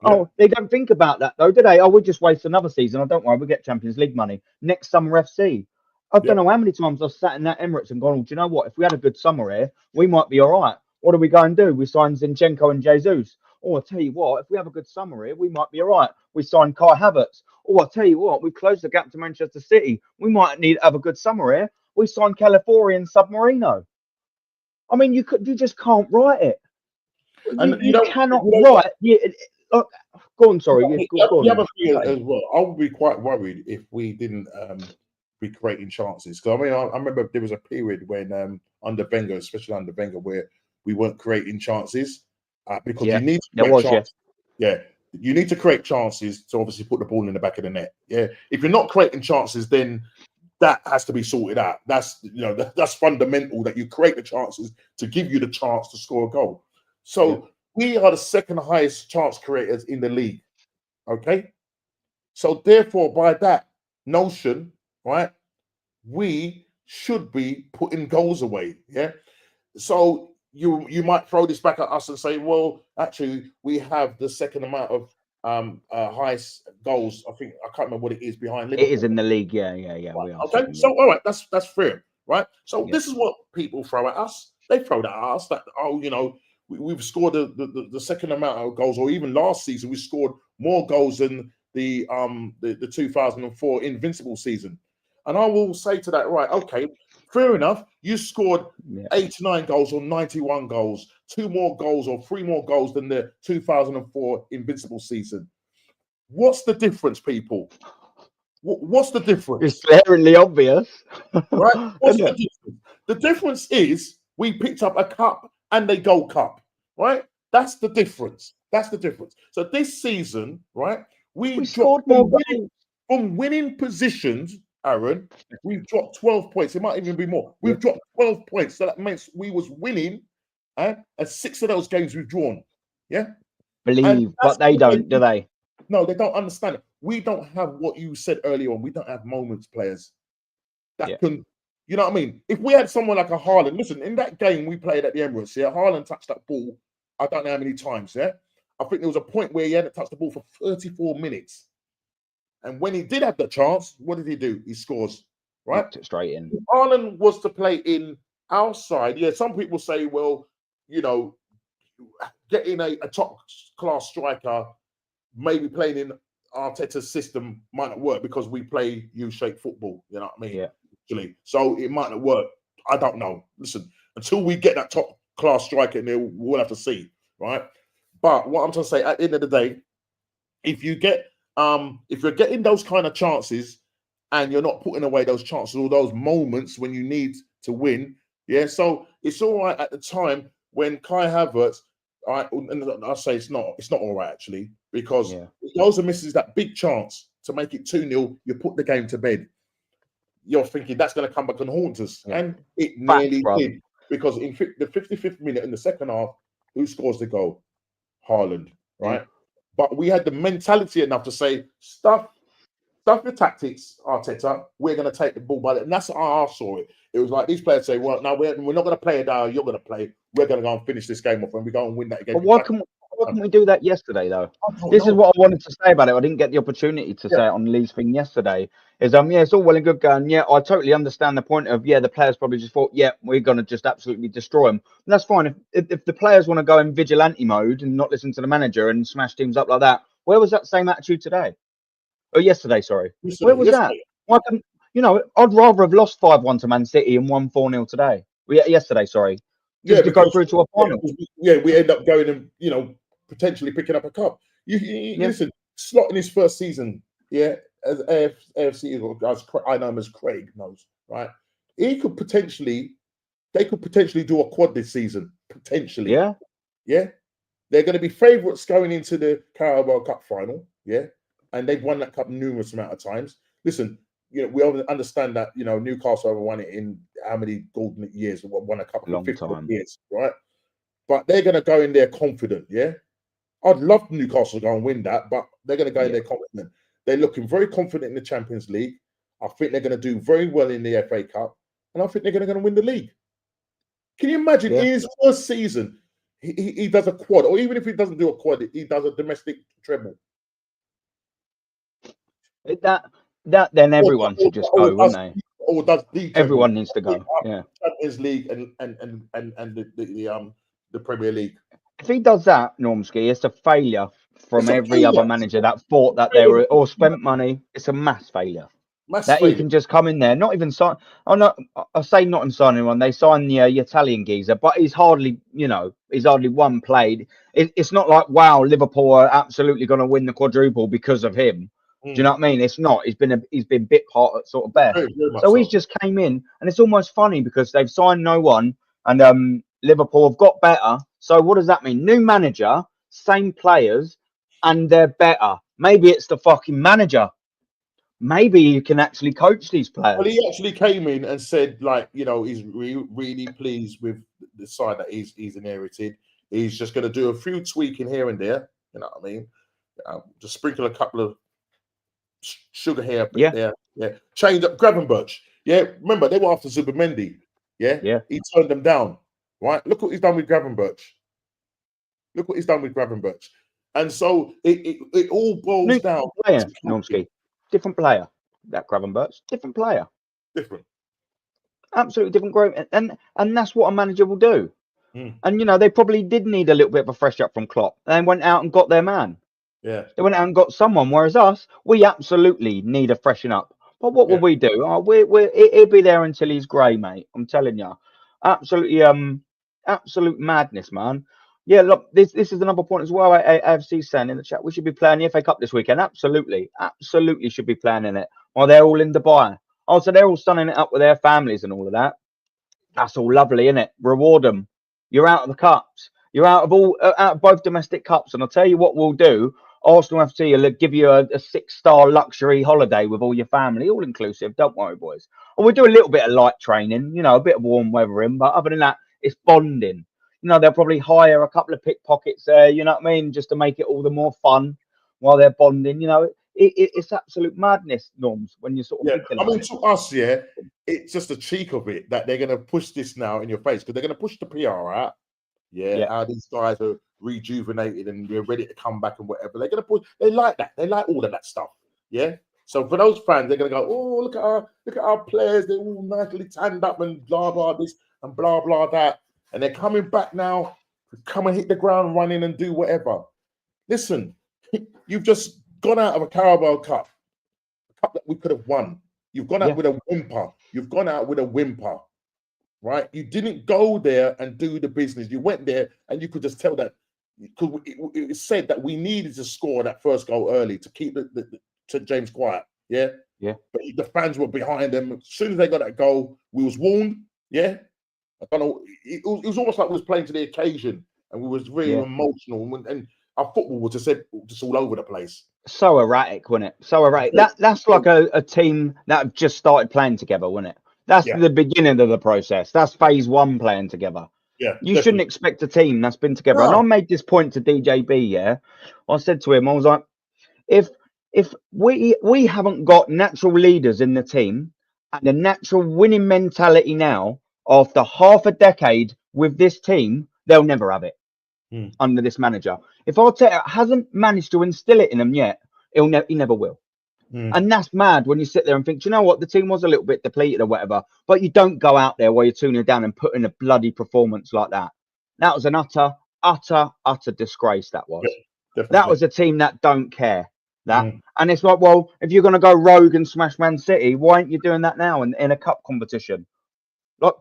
Oh, they don't think about that though, do they? Oh, we'll just waste another season. Oh, don't worry, we'll get Champions League money next summer FC. I don't know how many times I've sat in that Emirates and gone, oh, do you know what? If we had a good summer here, we might be all right. What do we go and do? We sign Zinchenko and Jesus. Oh, I'll tell you what, if we have a good summer here, we might be all right. We sign Kai Havertz. Oh, I'll tell you what, we close the gap to Manchester City. We might need to have a good summer here. We sign Calafiori and Submarino. I mean, you just can't write it. You cannot write. Go on, sorry. The other thing as well, I would be quite worried if we didn't be creating chances. Because I mean, I remember there was a period when under Wenger, especially under Wenger, where we weren't creating chances because you need to create chances. You need to create chances to obviously put the ball in the back of the net. Yeah, if you're not creating chances, then that has to be sorted out. That's that's fundamental that you create the chances to give you the chance to score a goal. So we are the second highest chance creators in the league. Okay, so therefore, by that notion, right, we should be putting goals away. Yeah. So you might throw this back at us and say, well, actually, we have the second amount of highest goals. I think I can't remember what it is behind Liverpool. It is in the league. Yeah. Right. We are. Okay. So all right, that's fair, right? So Yeah. this is what people throw at us. They throw that at us that, oh, you know, we've scored the second amount of goals, or even last season we scored more goals than the 2004 Invincible season. And I will say to that, right, okay, fair enough. You scored 89 goals or 91 goals, 2 more goals or 3 more goals than the 2004 Invincible season. What's the difference, people? What's the difference? It's glaringly obvious. Right? What's the difference? The difference is we picked up a cup and a Gold Cup, right? That's the difference. That's the difference. So this season, right, we scored more goals. From winning positions, Aaron, we've dropped 12 points. It might even be more. We've dropped 12 points. So that means we was winning, and 6 of those games we've drawn. Yeah? Believe, but they don't, do they? No, they don't understand it. We don't have what you said earlier on. We don't have moments players that can, you know what I mean? If we had someone like a Haaland, listen, in that game we played at the Emirates, yeah, Haaland touched that ball, I don't know how many times, yeah? I think there was a point where he hadn't touched the ball for 34 minutes. And when he did have the chance, what did he do? He scores, right? Knocked it straight in. If Haaland was to play in our side, yeah, some people say, well, you know, getting a top-class striker, maybe playing in Arteta's system might not work because we play U-shaped football, you know what I mean? Yeah. Actually. So it might not work. I don't know. Listen, until we get that top-class striker in there, we'll have to see, right? But what I'm trying to say, at the end of the day, if you're getting those kind of chances and you're not putting away those chances or those moments when you need to win, yeah. So it's all right at the time when Kai Havertz, all right, and I say it's not all right actually, because he goes and misses that big chance to make it 2-0, you put the game to bed. You're thinking that's going to come back and haunt us, and it nearly did, because in the 55th minute in the second half, who scores the goal? Haaland, right? But we had the mentality enough to say, stuff your tactics, Arteta. We're going to take the ball by it. And that's how I saw it. It was like these players say, well, no, we're not going to play it out. You're going to play. We're going to go and finish this game off and we go and win that again. But why can we do that yesterday, though? This is what I wanted to say about it. I didn't get the opportunity to say it on Lee's thing yesterday. Is it's all well and good going. Yeah, I totally understand the point of, the players probably just thought, we're going to just absolutely destroy them. And that's fine. If the players want to go in vigilante mode and not listen to the manager and smash teams up like that, where was that same attitude today? Or yesterday, sorry. Where was that? Why can, I'd rather have lost 5-1 to Man City and won 4-0 today. Yesterday, sorry. Just to go through to a final. We end up going and, potentially picking up a cup. Listen, Slot in his first season, as AFC, as I know him as Craig knows, right? They could potentially do a quad this season, potentially. Yeah. They're going to be favourites going into the Carabao Cup final, and they've won that cup numerous amount of times. Listen, we understand that, Newcastle have won it in how many golden years? Won a cup in 50 years, right? But they're going to go in there confident, I'd love Newcastle to go and win that, but they're going to go in there confident. They're looking very confident in the Champions League. I think they're going to do very well in the FA Cup, and I think they're going to win the league. Can you imagine in his first season, he does a quad, or even if he doesn't do a quad, he does a domestic treble? Then everyone should just go, wouldn't they? Or does the everyone needs to go? Champions League and the Premier League. If he does that, Normski, it's a failure from every other manager that thought that they were or spent money. It's a mass failure. He can just come in there, not even sign. Oh no, I say not in signing anyone. They signed the Italian geezer, but he's hardly one played. It's not like wow, Liverpool are absolutely going to win the quadruple because of him. Do you know what I mean? It's not. He's been bit part at sort of best. So he's just came in, and it's almost funny because they've signed no one, and Liverpool have got better. So what does that mean? New manager, same players, and they're better. Maybe it's the fucking manager. Maybe you can actually coach these players. Well, he actually came in and said, he's really pleased with the side that he's inherited. He's just going to do a few tweaking here and there. You know what I mean? Just sprinkle a couple of sugar hair Yeah. there. Yeah. Change up Gravenberch. Yeah. Remember, they were after Zubimendi. Yeah. Yeah. He turned them down. Right. Look what he's done with Gravenberch. Look what he's done with Gravenberch. And so it all boils down player, to Normski. Different player. That Gravenberch. Different player. different. Absolutely different growth. And that's what a manager will do. Mm. And, you know, they probably did need a little bit of a fresh up from Klopp. They went out and got their man. Yeah. They went out and got someone. Whereas us, we absolutely need a freshen up. But what will we do? He'll be there until he's grey, mate. I'm telling you. Absolutely, absolute madness, man. Yeah, look, this is another point as well. AFC saying in the chat, we should be playing the FA Cup this weekend. Absolutely should be playing in it. While they're all in Dubai. Oh, so they're all sunning it up with their families and all of that. That's all lovely, isn't it? Reward them. You're out of the cups. You're out of both domestic cups. And I'll tell you what we'll do. Arsenal FC will give you a 6-star luxury holiday with all your family, all inclusive. Don't worry, boys. And we'll do a little bit of light training, you know, a bit of warm weather in. But other than that, it's bonding. You know, they'll probably hire a couple of pickpockets there, you know what I mean, just to make it all the more fun while they're bonding. You know, it's absolute madness, Norms, when you're sort of thinking about it. To us, it's just the cheek of it that they're going to push this now in your face because they're going to push the PR out. How these guys are rejuvenated and they're ready to come back and whatever. They're going to push. They like that. They like all of that stuff. Yeah. So for those fans, they're going to go, oh, look at our players. They're all nicely tanned up and blah blah this and blah blah that. And they're coming back now to come and hit the ground running and do whatever. Listen, you've just gone out of a Carabao Cup, a cup that we could have won. You've gone out with a whimper. You've gone out with a whimper, right? You didn't go there and do the business. You went there and you could just tell that because it said that we needed to score that first goal early to keep to James quiet. Yeah. But the fans were behind them. As soon as they got that goal, we was warned. Yeah. I don't know. It was almost like we was playing to the occasion, and we was really emotional, and our football was just all over the place. So erratic, wasn't it? So erratic. That's like a team that have just started playing together, wasn't it? That's the beginning of the process. That's phase 1 playing together. Yeah, you shouldn't expect a team that's been together. No. And I made this point to DJB. Yeah, I said to him, I was like, if we haven't got natural leaders in the team and a natural winning mentality now, after half a decade with this team, they'll never have it under this manager. If Arteta hasn't managed to instill it in them yet, he never will. And that's mad when you sit there and think, do you know what? The team was a little bit depleted or whatever, but you don't go out there while you're tuning down and put in a bloody performance like that. That was an utter disgrace. That was. That was a team that don't care. And it's like, well, if you're going to go rogue and smash Man City, why aren't you doing that now in a cup competition? Like,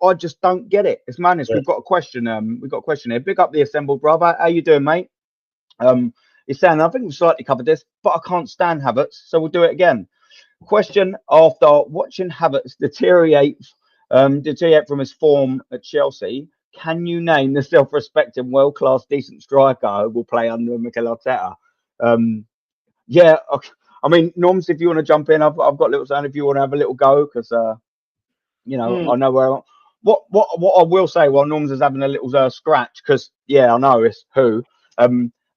I just don't get it. It's madness. We've got a question. We've got a question here. Big up the assembled brother. How you doing, mate? He's saying, I think we slightly covered this, but I can't stand Havertz, so we'll do it again. Question: after watching Havertz deteriorate from his form at Chelsea, can you name the self-respecting, world-class, decent striker who will play under Mikel Arteta? Yeah, okay. I mean, Norms, if you want to jump in, I've got a little sound if you want to have a little go, because you know, I know where. What I will say while Norms is having a little scratch, because I know it's who.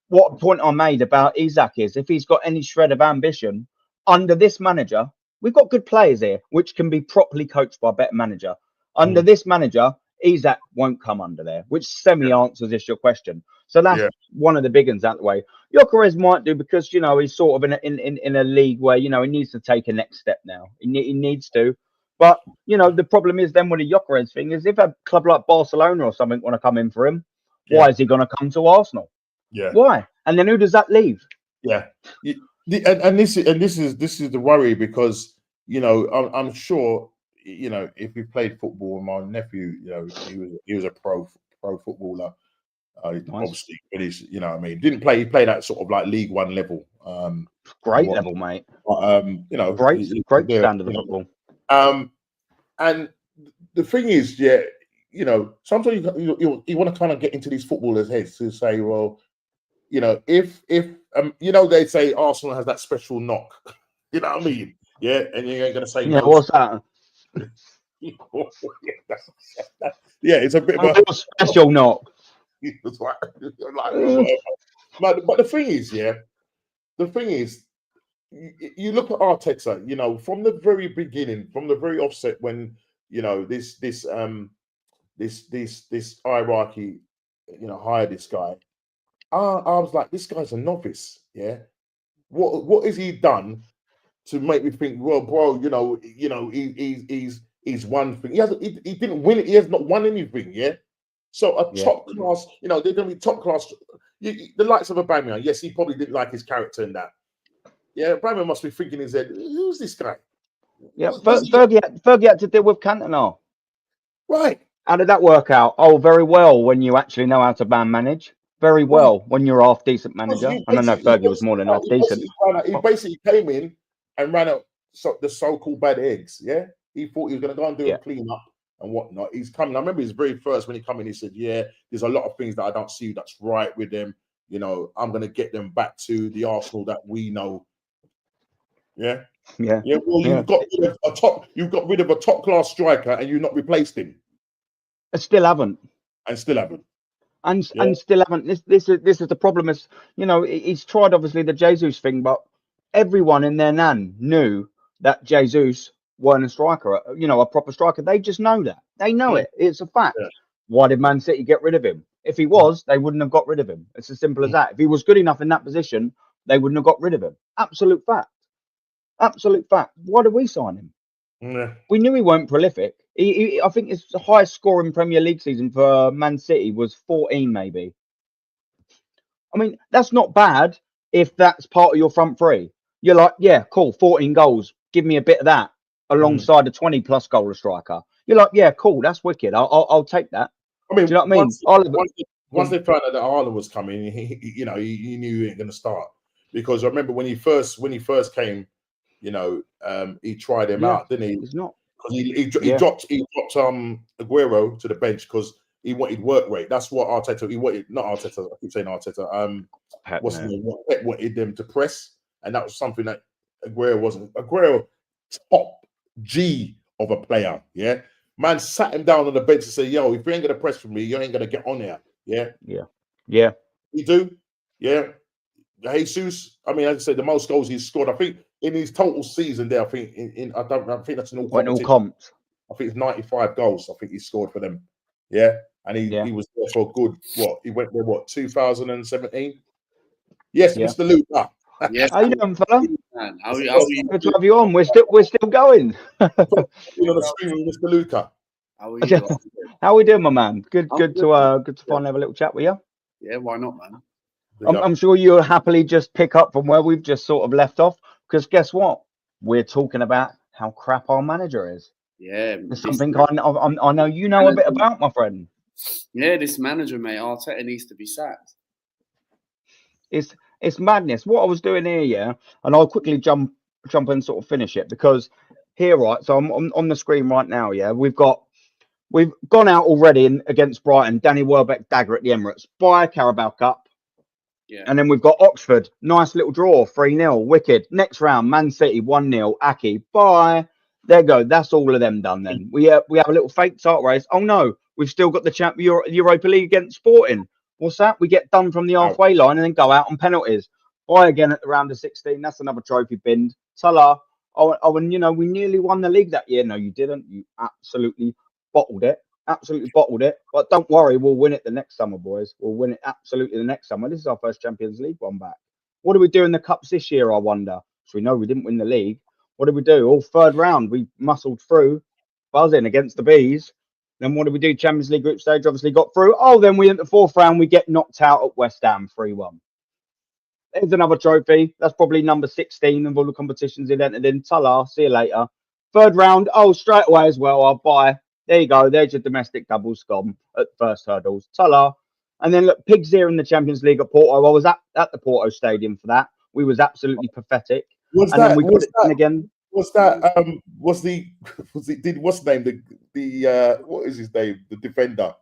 What point I made about Isak is, if he's got any shred of ambition under this manager, we've got good players here which can be properly coached by a better manager. Under this manager, Isak won't come under there, which semi-answers this your question. So that's one of the big ones out the way. Gyökeres might do because, you know, he's sort of in a league where, you know, he needs to take a next step now. He needs to. But, you know, the problem is then with the Gyökeres thing is if a club like Barcelona or something want to come in for him, why is he going to come to Arsenal? Why? And then who does that leave? And this is the worry, because, you know, I'm sure, you know, if he played football, my nephew, you know, he was a pro footballer. Obviously, but he's, you know what I mean, he played at sort of like League One level. Great level, mate. You know, great standard of football. And the thing is, you know, sometimes you want to kind of get into these footballers' heads to say, well, you know, if you know, they say Arsenal has that special knock, you know what I mean? Yeah, and you ain't gonna say no. What's that? It's a bit of a special knock. But the thing is, the thing is, you look at Arteta, you know, from the very beginning, from the very offset, when you know this hierarchy, you know, hired this guy. I was like, this guy's a novice. Yeah, what has he done to make me think? Well, bro, he's won thing. He didn't win it. He has not won anything. Yeah. So a top class, you know, they're going to be top class. The likes of Aubameyang, yes, he probably didn't like his character in that. Yeah, Aubameyang must be thinking in his head, who's this guy? Yeah, Fergie had to deal with Cantona. Right. How did that work out? Oh, very well when you actually know how to man manage. Very well when you're a half decent manager. And I know Fergie was more than half decent. He basically came in and ran out the so-called bad eggs. Yeah, he thought he was going to go and do a clean up and whatnot. He's coming. I remember his very first when he came in. He said, "Yeah, there's a lot of things that I don't see that's right with them. You know, I'm going to get them back to the Arsenal that we know." Yeah. Well, you've got rid of a top class striker, and you've not replaced him. I still haven't. And still haven't. And still haven't. This is the problem. Is, you know, he's tried obviously the Jesus thing, but everyone in their nan knew that Jesus weren't a striker. You know, a proper striker. They just know that. They know it. It's a fact. Yeah. Why did Man City get rid of him? If he was, they wouldn't have got rid of him. It's as simple as that. If he was good enough in that position, they wouldn't have got rid of him. Absolute fact. Absolute fact. Why did we sign him? Yeah. We knew he weren't prolific. I think his highest score in Premier League season for Man City was 14, maybe. I mean, that's not bad if that's part of your front three. You're like, yeah, cool, 14 goals. Give me a bit of that alongside a 20-plus goal striker. You're like, yeah, cool, that's wicked. I'll take that. I mean, do you know what I mean? Once they found out that Haaland was coming, you knew he ain't going to start. Because I remember when he first came, you know, he tried him out, didn't he? He's not. He dropped Aguero to the bench because he wanted work rate. That's what Arteta. He wanted, not Arteta. I keep saying Arteta. Pep wanted them to press, and that was something that Aguero wasn't. Aguero, top G of a player. Yeah, man sat him down on the bench and said, "Yo, if you ain't gonna press for me, you ain't gonna get on there." Yeah. You do. Yeah. Jesus, I mean, as I said, the most goals he's scored, I think, in his total season there, I think I think that's in all comps. I think it's 95 goals. I think he scored for them. Yeah, and he was there for good. What he went there? 2017? Yes, Mr. Luca. Yes. How you doing, fella? How are you? Good to have you on. We're still going. On the screen with Mr. Luca. How are you? How are we doing, my man? Good to finally have a little chat with you. Yeah, why not, man? I'm sure you'll happily just pick up from where we've just sort of left off, because guess what? We're talking about how crap our manager is. Yeah. It's something I know you know a bit about, my friend. Yeah, this manager, mate, Arteta needs to be sacked. It's madness. What I was doing here, and I'll quickly jump and sort of finish it, because here, right, so I'm on the screen right now, yeah, we've gone out already against Brighton, Danny Welbeck dagger at the Emirates, by Carabao Cup. Yeah. And then we've got Oxford, nice little draw, 3-0, wicked. Next round, Man City, 1-0, Aki, bye. There you go. That's all of them done then. We have a little fake start race. Oh no, we've still got the Europa League against Sporting. What's that? We get done from the halfway line and then go out on penalties. Bye again at the round of 16. That's another trophy binned. Salah. Oh, and you know, we nearly won the league that year. No, you didn't. You absolutely bottled it. Absolutely bottled it. But don't worry, we'll win it the next summer, boys. We'll win it absolutely the next summer. This is our first Champions League one back. What do we do in the cups this year, I wonder? So we know we didn't win the league. What did we do? All third round, we muscled through, buzzing against the Bees. Then what did we do? Champions League group stage, obviously got through. Oh, then we in the fourth round, we get knocked out at West Ham 3-1. There's another trophy. That's probably number 16 of all the competitions it entered in. Ta-la, see you later. Third round, oh, straight away as well, I'll buy. There you go. There's your domestic doubles gone at first hurdles. Ta-la. And then look, pigs here in the Champions League at Porto. I was at the Porto Stadium for that. We was absolutely pathetic. What's the name? What is his name? The defender.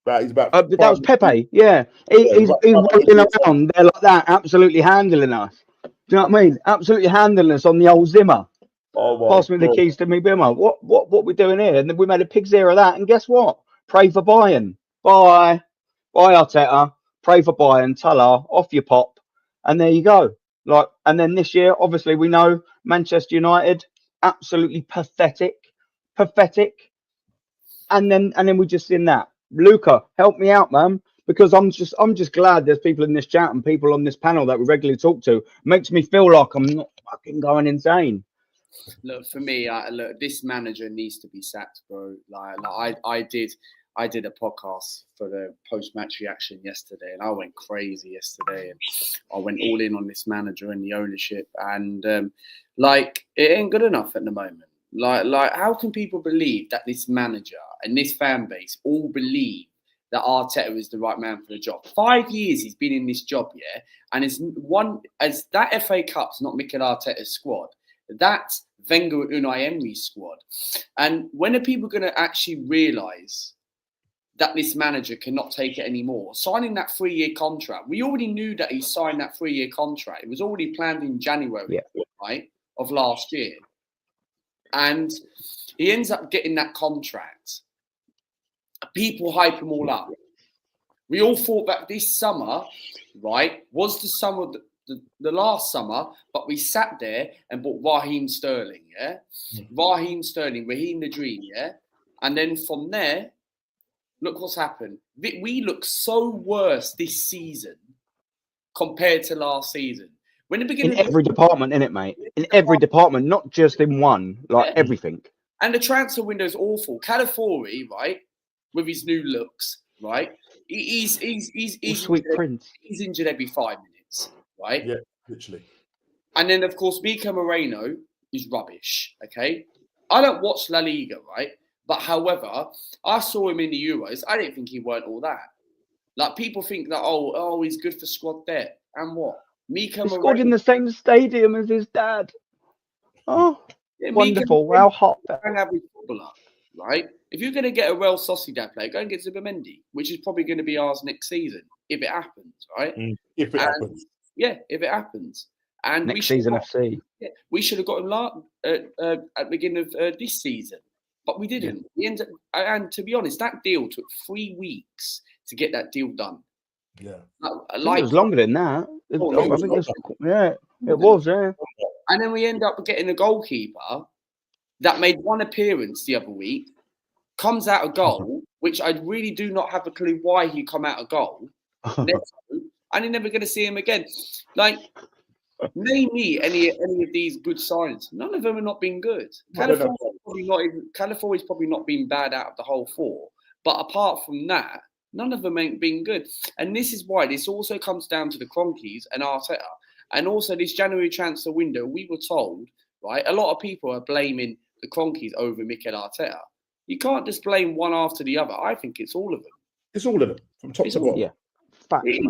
He's about. That was Pepe. Yeah, he's rolling around there like that, absolutely handling us. Do you know what I mean? Absolutely handling us on the old Zimmer. Pass me the keys to me bimmer. What we doing here? And then we made a pig's ear of that. And guess what? Pray for Bayern. Bye Arteta. Pray for Bayern. Ta-la. Off your pop. And there you go. Like, and then this year, obviously, we know Manchester United, absolutely pathetic. And then we just seen that. Luca, help me out, man, because I'm just glad there's people in this chat and people on this panel that we regularly talk to. Makes me feel like I'm not fucking going insane. Look, for me, look, this manager needs to be sacked, bro. Like I did a podcast for the post-match reaction yesterday, and I went crazy yesterday, and I went all in on this manager and the ownership, and like it ain't good enough at the moment. Like how can people believe that this manager and this fan base all believe that Arteta is the right man for the job? 5 years he's been in this job, yeah, and as that FA Cup's not Mikel Arteta's squad. That's Wenger and Unai Emery's squad. And when are people going to actually realise that this manager cannot take it anymore? Signing that 3-year contract. We already knew that he signed that 3-year contract. It was already planned in January, right, of last year. And he ends up getting that contract. People hype him all up. We all thought that this summer, right, was the summer, the last summer, but we sat there and bought Raheem Sterling, yeah? Raheem Sterling, Raheem the Dream, yeah? And then from there, look what's happened. We look so worse this season compared to last season. When the beginning in every department, innit, mate? In every department, not just in one, like everything. And the transfer window is awful. Calafiori, right, with his new looks, right? He's Sweet Prince. He's injured every 5 minutes, right? Yeah, literally. And then, of course, Mika Moreno is rubbish, okay? I don't watch La Liga, right? But however, I saw him in the Euros. I didn't think he weren't all that. Like, people think that, oh, he's good for squad depth. And what? Mika He Moreno scored in the same stadium as his dad. Oh, yeah, wonderful. How hot. An average footballer, right? If you're going to get a Real Sociedad player, go and get Zubimendi, which is probably going to be ours next season, if it happens, right? If it happens. Yeah, if it happens. And Next season FC. Yeah, we should have got him at the beginning of this season, but we didn't. Yeah. We ended up, and to be honest, that deal took 3 weeks to get that deal done. Yeah, like it was longer than that. It was. And then we end up getting a goalkeeper that made one appearance the other week, comes out a goal, which I really do not have a clue why he come out a goal, and you're never going to see him again. Like, name me any of these good signs. None of them have not been good. Calafiori's probably not been bad out of the whole 4, but apart from that, none of them ain't been good. And this is why this also comes down to the Cronkies and Arteta. And also this January transfer window, we were told, right, a lot of people are blaming the Cronkies over Mikel Arteta. You can't just blame one after the other. I think it's all of them. It's all of them, from top to bottom. Yeah. Facts, It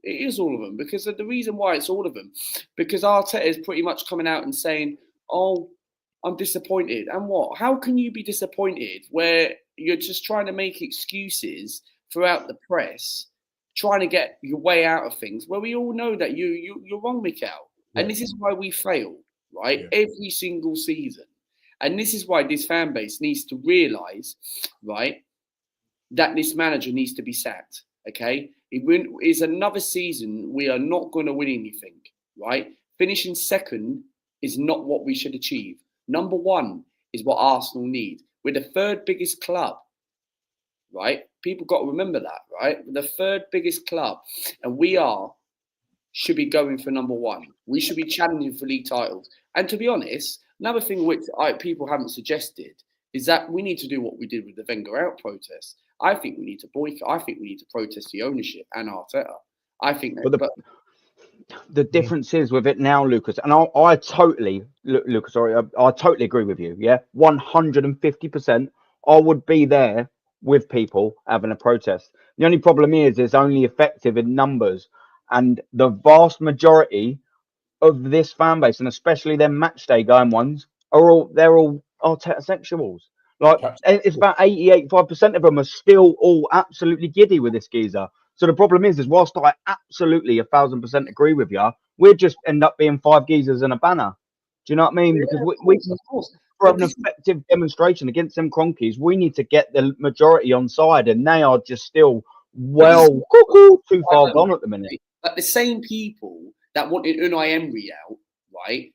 is all of them. Because the reason why it's all of them, because Arteta is pretty much coming out and saying, oh, I'm disappointed. And what? How can you be disappointed where you're just trying to make excuses throughout the press, trying to get your way out of things, where we all know that you're wrong, Mikel. Yeah. And this is why we fail, right? Yeah. Every single season. And this is why this fan base needs to realise, right, that this manager needs to be sacked, okay? It is another season we are not going to win anything, right? Finishing second is not what we should achieve. Number 1 is what Arsenal need. We're the 3rd biggest club, right? People got to remember that, right? We're the 3rd biggest club, and should be going for number 1. We should be challenging for league titles. And to be honest, another thing which people haven't suggested is that we need to do what we did with the Wenger out protest. I think we need to boycott. I think we need to protest the ownership and Arteta. I think that. The difference is with it now, Lucas, and I totally, Lucas, sorry, I totally agree with you. Yeah, 150%. I would be there with people having a protest. The only problem is it's only effective in numbers, and the vast majority of this fan base, and especially their match day going ones, they're all Arteta sexuals. Like, it's about 85% of them are still all absolutely giddy with this geezer. So the problem is whilst I absolutely 1,000% agree with you, we'll just end up being 5 geezers and a banner. Do you know what I mean? Because we for an effective demonstration against them Cronkies, we need to get the majority on side, and they are just still too far gone at the minute. But the same people that wanted Unai Emery out, right?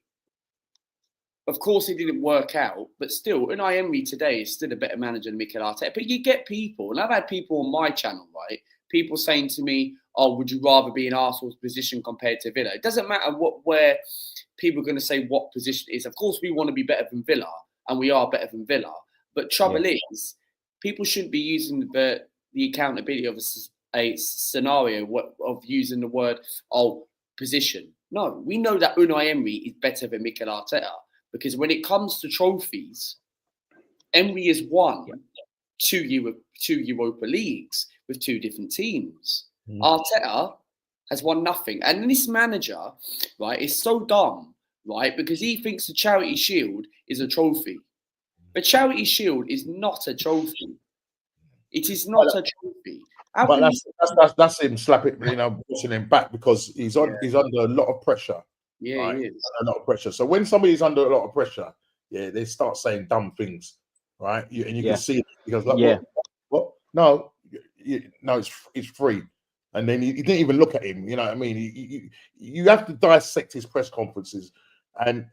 Of course, it didn't work out, but still, Unai Emery today is still a better manager than Mikel Arteta. But you get people, and I've had people on my channel, right? People saying to me, "Oh, would you rather be in Arsenal's position compared to Villa?" It doesn't matter where people are going to say what position it is. Of course, we want to be better than Villa, and we are better than Villa. But trouble is, people shouldn't be using the accountability of a scenario of using the word position. No, we know that Unai Emery is better than Mikel Arteta. Because when it comes to trophies, Emery has won two Europa Leagues with two different teams. Arteta has won nothing. And this manager, right, is so dumb, right, because he thinks the Charity Shield is a trophy. The Charity Shield is not a trophy. It is not a trophy. But that's him slapping, pushing him back because he's under a lot of pressure. Yeah, right? he is. A lot of pressure. So when somebody's under a lot of pressure, they start saying dumb things, right? And you can see it because, like, what? No, it's free. And then you didn't even look at him. You know what I mean? You have to dissect his press conferences. And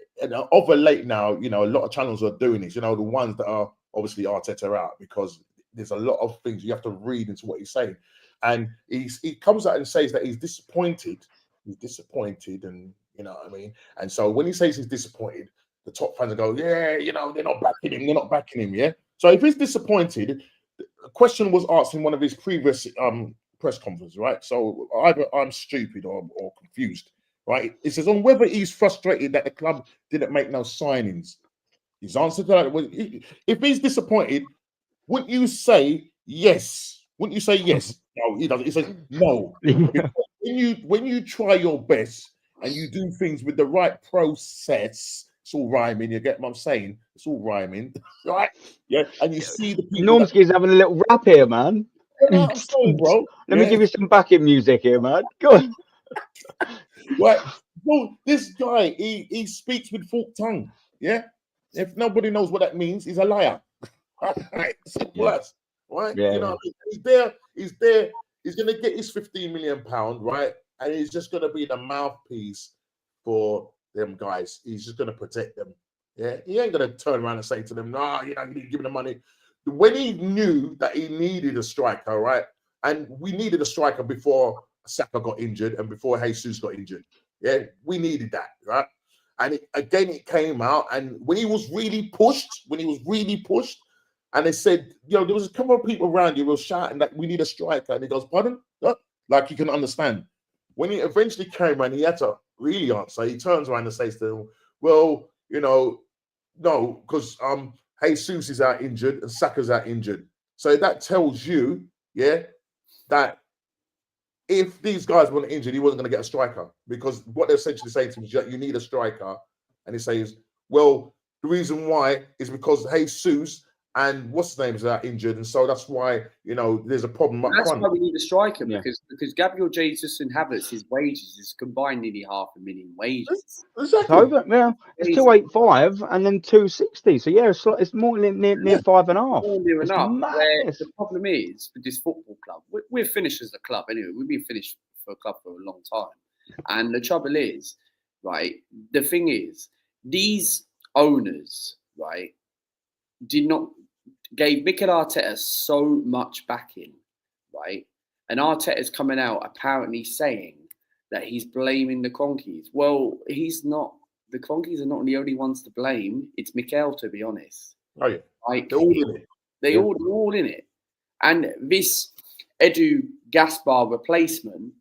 of late now, a lot of channels are doing this. The ones that are obviously Arteta out, because there's a lot of things you have to read into what he's saying. And he comes out and says that he's disappointed. He's disappointed, and you know what I mean? And so when he says he's disappointed, the top fans go, they're not backing him. They're not backing him, yeah? So if he's disappointed, a question was asked in one of his previous press conferences, right? So either I'm stupid or confused, right? It says on whether he's frustrated that the club didn't make no signings. His answer to that was, if he's disappointed, wouldn't you say yes? Wouldn't you say yes? No, he doesn't. He says no. When you try your best and you do things with the right process, it's all rhyming. You get what I'm saying? It's all rhyming, right? Yeah. And you see the people. Normski's having a little rap here, man. I'm saying, bro. Let me give you some backing music here, man. Go on. Right. Bro, this guy, he speaks with forked tongue. Yeah. If nobody knows what that means, he's a liar. Right. Simple as. Right. Yeah. He's there. He's going to get his £15 million, right? And he's just going to be the mouthpiece for them guys. He's just going to protect them. Yeah. He ain't going to turn around and say to them, no, you need to give him the money. When he knew that he needed a striker, right? And we needed a striker before Saka got injured and before Jesus got injured. Yeah. We needed that, right? And it came out. And when he was really pushed, and they said, there was a couple of people around you who were shouting that we need a striker. And he goes, pardon? Like you can understand. When he eventually came and he had to really answer, he turns around and says to them, well, no, because Jesus is out injured and Saka's out injured. So that tells you, that if these guys weren't injured, he wasn't going to get a striker. Because what they're essentially saying to him is that you need a striker. And he says, well, the reason why is because Jesus and what's his name is injured, and so that's why there's a problem up front. That's why we need a striker because Gabriel Jesus and Havertz's wages is combined nearly $500,000 wages. Exactly. It's 285 and then 260. So it's more near 5.5. Near enough. The problem is with this football club, we're finished as a club anyway. We've been finished for a club for a long time, and the trouble is, right? The thing is, these owners, right, gave Mikel Arteta so much backing, right? And Arteta's coming out apparently saying that he's blaming the Cronkies. Well, he's not. The Cronkies are not the only ones to blame. It's Mikel, to be honest. Oh yeah, like, they're all in it. They're all in it. And this Edu Gaspar replacement,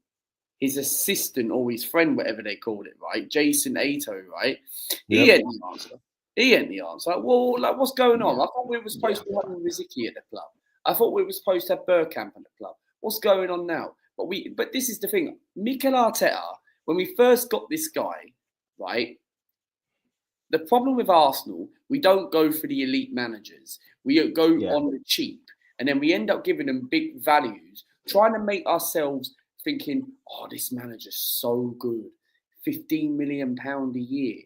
his assistant or his friend, whatever they called it, right? Jason Ato, right? He had the answer. He ain't the answer. Well, like, what's going on? I thought we were supposed to have Riziki at the club. I thought we were supposed to have Bergkamp at the club. What's going on now? But this is the thing. Mikel Arteta, when we first got this guy, right? The problem with Arsenal, we don't go for the elite managers. We go on the cheap, and then we end up giving them big values, trying to make ourselves thinking, oh, this manager's so good, £15 million a year.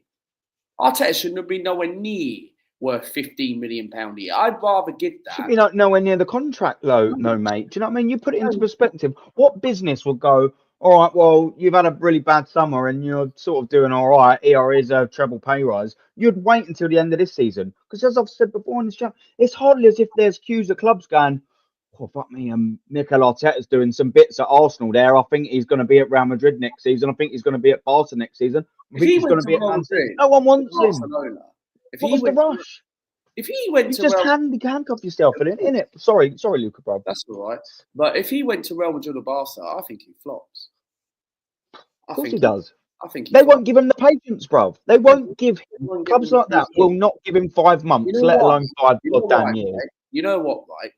Arteta shouldn't have been nowhere near worth £15 million a year. I'd rather get that. Should be nowhere near the contract, no, mate. Do you know what I mean? You put it into perspective. What business would go, all right, well, you've had a really bad summer and you're sort of doing all right. Here is a treble pay rise. You'd wait until the end of this season because, as I've said before in this chat, it's hardly as if there's queues of clubs going, oh, fuck me, Mikel Arteta's doing some bits at Arsenal there. I think he's going to be at Real Madrid next season. I think he's going to be at Barca next season. I think he's going to be at Man City. No one wants him. What was the rush? If he went to just Real... handcuff yourself in it. Sorry, Luca, bro. That's all right. But if he went to Real Madrid or Barca, I think he flops. Of course he does. I think they won't give him the patience, bro. They won't give him clubs like that. Will not give him 5 months, let alone 5 goddamn years. Right? You know what, right?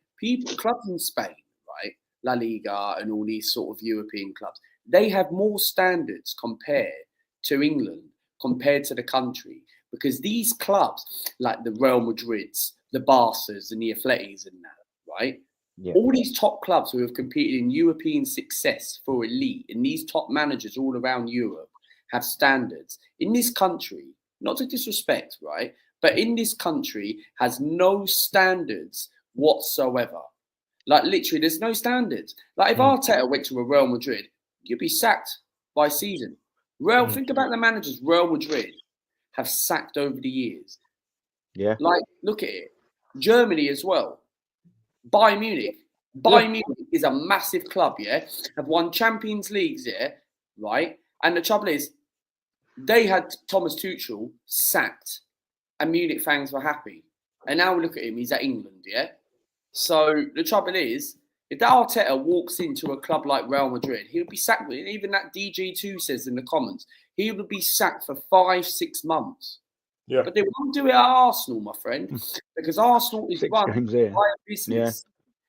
Clubs in Spain, right, La Liga and all these sort of European clubs, they have more standards compared to England, compared to the country, because these clubs, like the Real Madrids, the Barcas and the Atletis and that, right? Yeah. All these top clubs who have competed in European success for elite, and these top managers all around Europe have standards. In this country, not to disrespect, right, but in this country has no standards whatsoever. Like literally, there's no standards. Like if Arteta went to a Real Madrid, you'd be sacked by season. Think about the managers Real Madrid have sacked over the years. Yeah. Like, look at it. Germany as well. Bayern Munich. Munich is a massive club, yeah? Have won Champions Leagues, yeah? Right? And the trouble is, they had Thomas Tuchel sacked and Munich fans were happy. And now look at him, he's at England, yeah? So the trouble is, if that Arteta walks into a club like Real Madrid, he'll be sacked. Even that DJ2 says in the comments, he would be sacked for 5-6 months. Yeah. But they won't do it at Arsenal, my friend, because Arsenal is run by a business.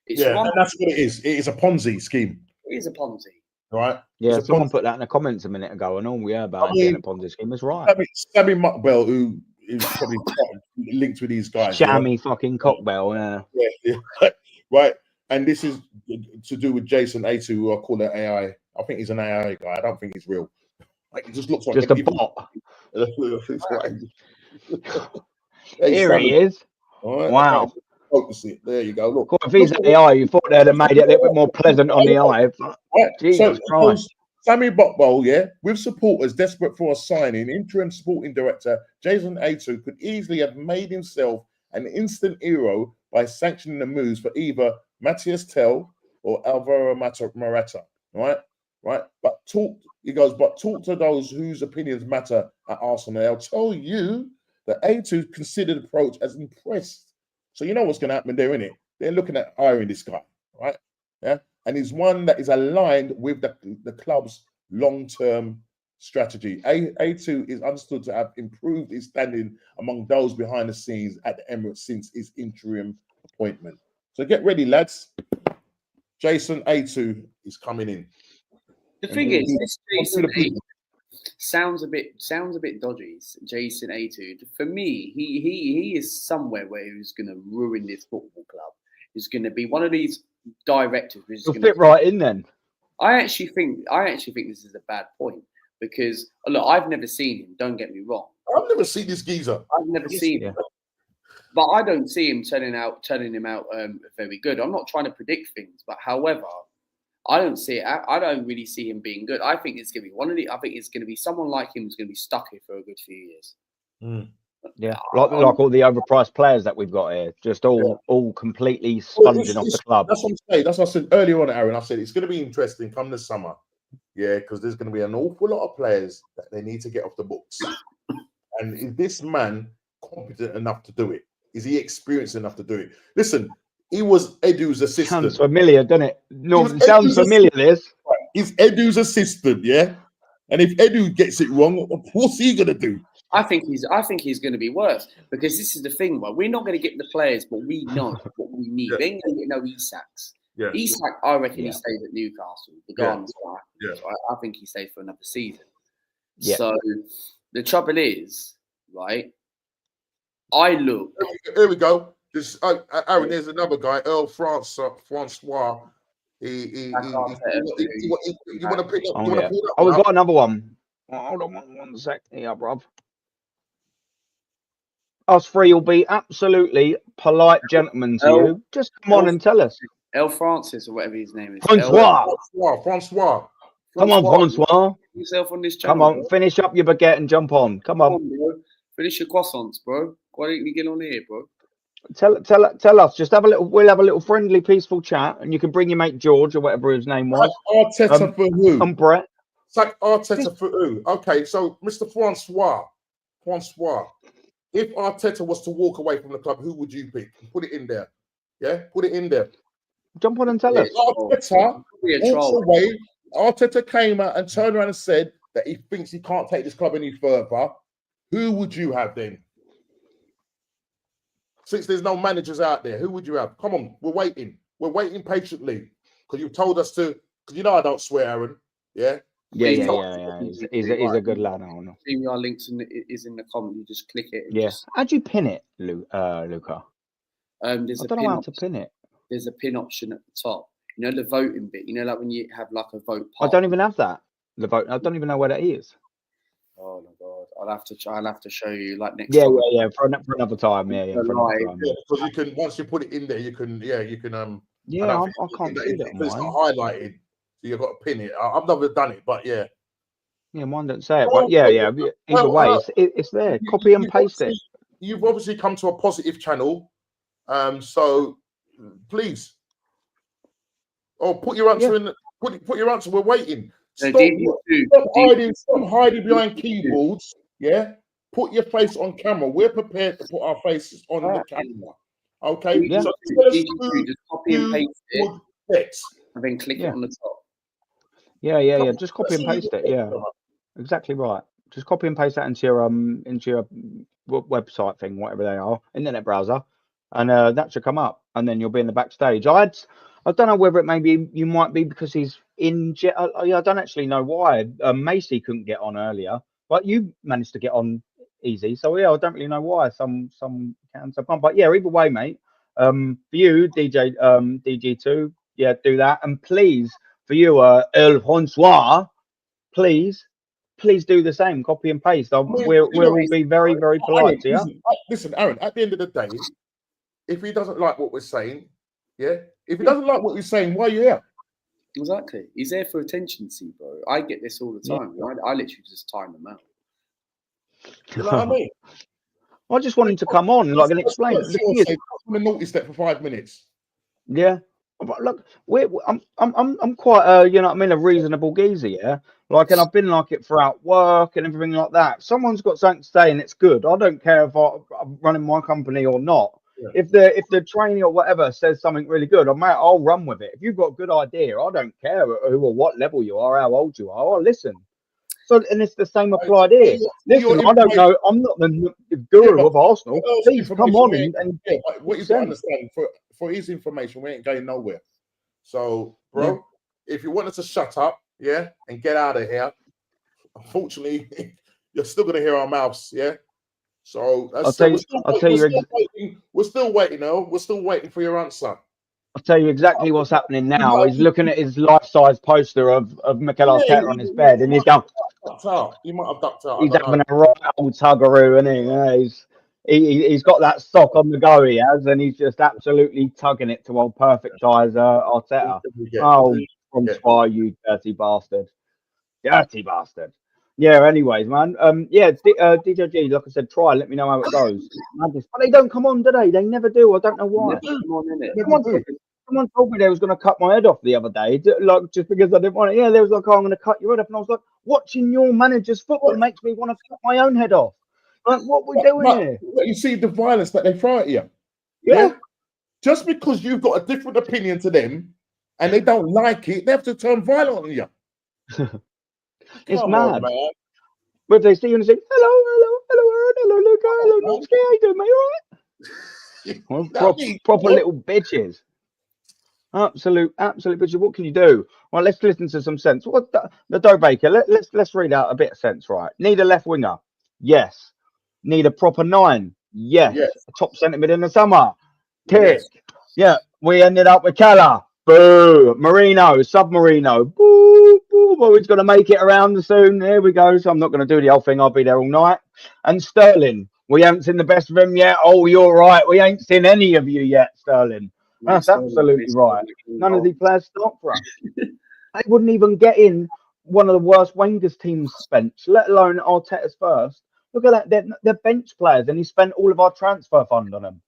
Yeah, and that's what it is. It is a Ponzi scheme. It is a Ponzi. Right? Yeah, someone put that in the comments a minute ago, and all we heard about being a Ponzi scheme is right. Sammy Muckbell, who is probably linked with these guys. Shammy fucking Cockbell, yeah. Right. And this is to do with Jason A2, who I call an AI. I think he's an AI guy. I don't think he's real. Like, it just looks like just a bot. Here he is. Right. Wow. Focus it. There you go. Look. If he's AI, you thought they'd have made it a little bit more pleasant on the eye. Right. Jesus Christ. Sammy Buckbowl, with supporters desperate for a signing, interim sporting director Jason A2 could easily have made himself an instant hero by sanctioning the moves for either Matthias Tell or Alvaro Morata. Right. But talk to those whose opinions matter at Arsenal. They'll tell you that A2 considered approach as impressed. So you know what's going to happen there, innit? They're looking at hiring this guy, right? Yeah, and he's one that is aligned with the club's long-term strategy. A2 is understood to have improved his standing among those behind the scenes at the Emirates since his interim appointment. So get ready, lads. Jason A2 is coming in. The thing is, this Jason A2 sounds a bit dodgy. Jason A2. For me, he is somewhere where he's going to ruin this football club. He's going to be one of these directors. He'll fit right in then. I actually think this is a bad point because look, I've never seen him. Don't get me wrong. I've never seen this geezer. I've never seen him. But I don't see him turning him out very good. I'm not trying to predict things, but however, I don't see it. I don't really see him being good. I think it's going to be I think it's going to be someone like him who's going to be stuck here for a good few years. Yeah, like all the overpriced players that we've got here, just all completely sponging off the club. That's what I'm saying. That's what I said earlier on, Aaron. I said it's going to be interesting come the summer. Yeah, because there's going to be an awful lot of players that they need to get off the books. And is this man competent enough to do it? Is he experienced enough to do it? Listen, he was Edu's assistant. Sounds familiar, doesn't it? No, it sounds familiar, this. He's Edu's assistant, yeah? And if Edu gets it wrong, what's he going to do? I think he's going to be worse because this is the thing. Well, we're not going to get the players, but we know what we need. Yeah. We ain't going to get no Isaks. Yeah. Isak, I reckon he stays at Newcastle. The Gardens guy. Yeah. I think he stays for another season. Yeah. So the trouble is, right? I look. Here we go. This Aaron. There's another guy, Earl Francois. You want to pick up? Oh, we've got another one. Hold on one sec. Yeah, bruv. Us three will be absolutely polite gentlemen to you. Just come on and tell us. El Francis or whatever his name is. Francois. Come on, Francois. Put yourself on this channel. Come on, bro. finish up your baguette and jump on. Come on. bro. Finish your croissants, bro. Why don't you get on here, bro? Tell us. Just have a little. We'll have a little friendly, peaceful chat, and you can bring your mate George or whatever his name was. Arteta for who? And Brett. It's like Arteta for who? Okay, so Mr. Francois, if Arteta was to walk away from the club, who would you pick? Put it in there. Yeah, put it in there. Jump on and tell us. Arteta came out and turned around and said that he thinks he can't take this club any further. Who would you have then? Since there's no managers out there, who would you have? Come on, we're waiting. We're waiting patiently because you've told us to. Because you know I don't swear, Aaron. Yeah. Yeah. He's a good lad. I don't know. Our links is in the comment. You just click it. Yeah. How'd you pin it, Luca? I don't know how to pin it. There's a pin option at the top. You know the voting bit. You know, like when you have like a vote. I don't even have that. The vote. I don't even know where that is. Oh my god! I'll have to show you like next. Yeah, time. yeah. For another time. Yeah. For another time. Yeah, because you can once you put it in there, you can. Yeah. I can't see that. It's not highlighted, so you've got to pin it. I've never done it, but yeah. Yeah, mine don't say it, but yeah. Either way, it's there. Copy and paste it. You've obviously come to a positive channel, so please. Oh, put your answer in. Put your answer. We're waiting. Stop hiding behind keyboards. Yeah. Put your face on camera. We're prepared to put our faces on the camera. Okay. Yeah. So just copy and paste it, and then click it on the top. Yeah. Just copy and paste it. Yeah. Exactly right. Just copy and paste that into your website thing, whatever they are, internet browser, and that should come up, and then you'll be in the backstage. I don't know whether it maybe you might be because he's in. I don't actually know why. Macy couldn't get on earlier, but you managed to get on easy. So yeah, I don't really know why some can, some can't. But yeah, either way, mate. For you, DG2, yeah, do that, and please, for you, El Francois, please do the same. Copy and paste. We'll be very, very polite to you. Listen, Aaron. At the end of the day, if he doesn't like what we're saying, yeah. If he doesn't like what we're saying, why are you here? Exactly. He's there for attention, bro. I get this all the time. Yeah. I literally just time them out. You know what I mean? I just want him to come on, like, and explain. I'm going to naughty step for 5 minutes. Yeah. But look, I'm quite you know what I mean, a reasonable geezer, yeah. Like, and I've been like it throughout work and everything like that. Someone's got something to say and it's good. I don't care if I'm running my company or not. Yeah. If the trainee or whatever says something really good, I'll run with it. If you've got a good idea, I don't care who or what level you are, how old you are. I'll listen. So, and it's the same applied here. Listen, I don't know. I'm not the guru of Arsenal. Please come on and what you got to understand, for his information, we ain't going nowhere. So, bro, if you wanted to shut up, and get out of here, unfortunately, you're still gonna hear our mouths, So we're still waiting, though. We're still waiting for your answer. I'll tell you exactly what's happening now. He's looking at his life-size poster of Mikel Arteta on his bed, and he's going. He might have ducked out. He's having a right old tuggeroo, isn't he? He's got that stock on the go, he has, and he's just absolutely tugging it to old perfect-size Arteta. Francois, you dirty bastard. Dirty bastard. Yeah, anyways, man. DJG, like I said, try. Let me know how it goes. But they don't come on, do they? They never do. I don't know why. Someone told me they was going to cut my head off the other day, like just because I didn't want it. Yeah, they was like, "Oh, I'm going to cut your head off," and I was like, "Watching your manager's football makes me want to cut my own head off." Like, what we doing here? You see the violence that they throw at you. Yeah. Just because you've got a different opinion to them, and they don't like it, they have to turn violent on you. It's mad. But if they see you and say, hello, Luca, hello, Normski, how you doing, mate? All right? Proper little bitches. Absolute bitches. What can you do? Well, let's listen to some sense. What the dough baker? Let's read out a bit of sense, right? Need a left winger? Yes. Need a proper 9? Yes. A top centre mid in the summer? Tick. Yes. Yeah. We ended up with Cala. Boo. Marino, Submarino. Boo. Well, he's going to make it around soon. There we go. So I'm not going to do the whole thing. I'll be there all night. And Sterling, we haven't seen the best of him yet. Oh, you're right. We ain't seen any of you yet, Sterling. That's absolutely right. None of the players stop for us. They wouldn't even get in one of the worst Wenger's teams bench, let alone Arteta's first. Look at that. They're bench players, and he spent all of our transfer fund on them.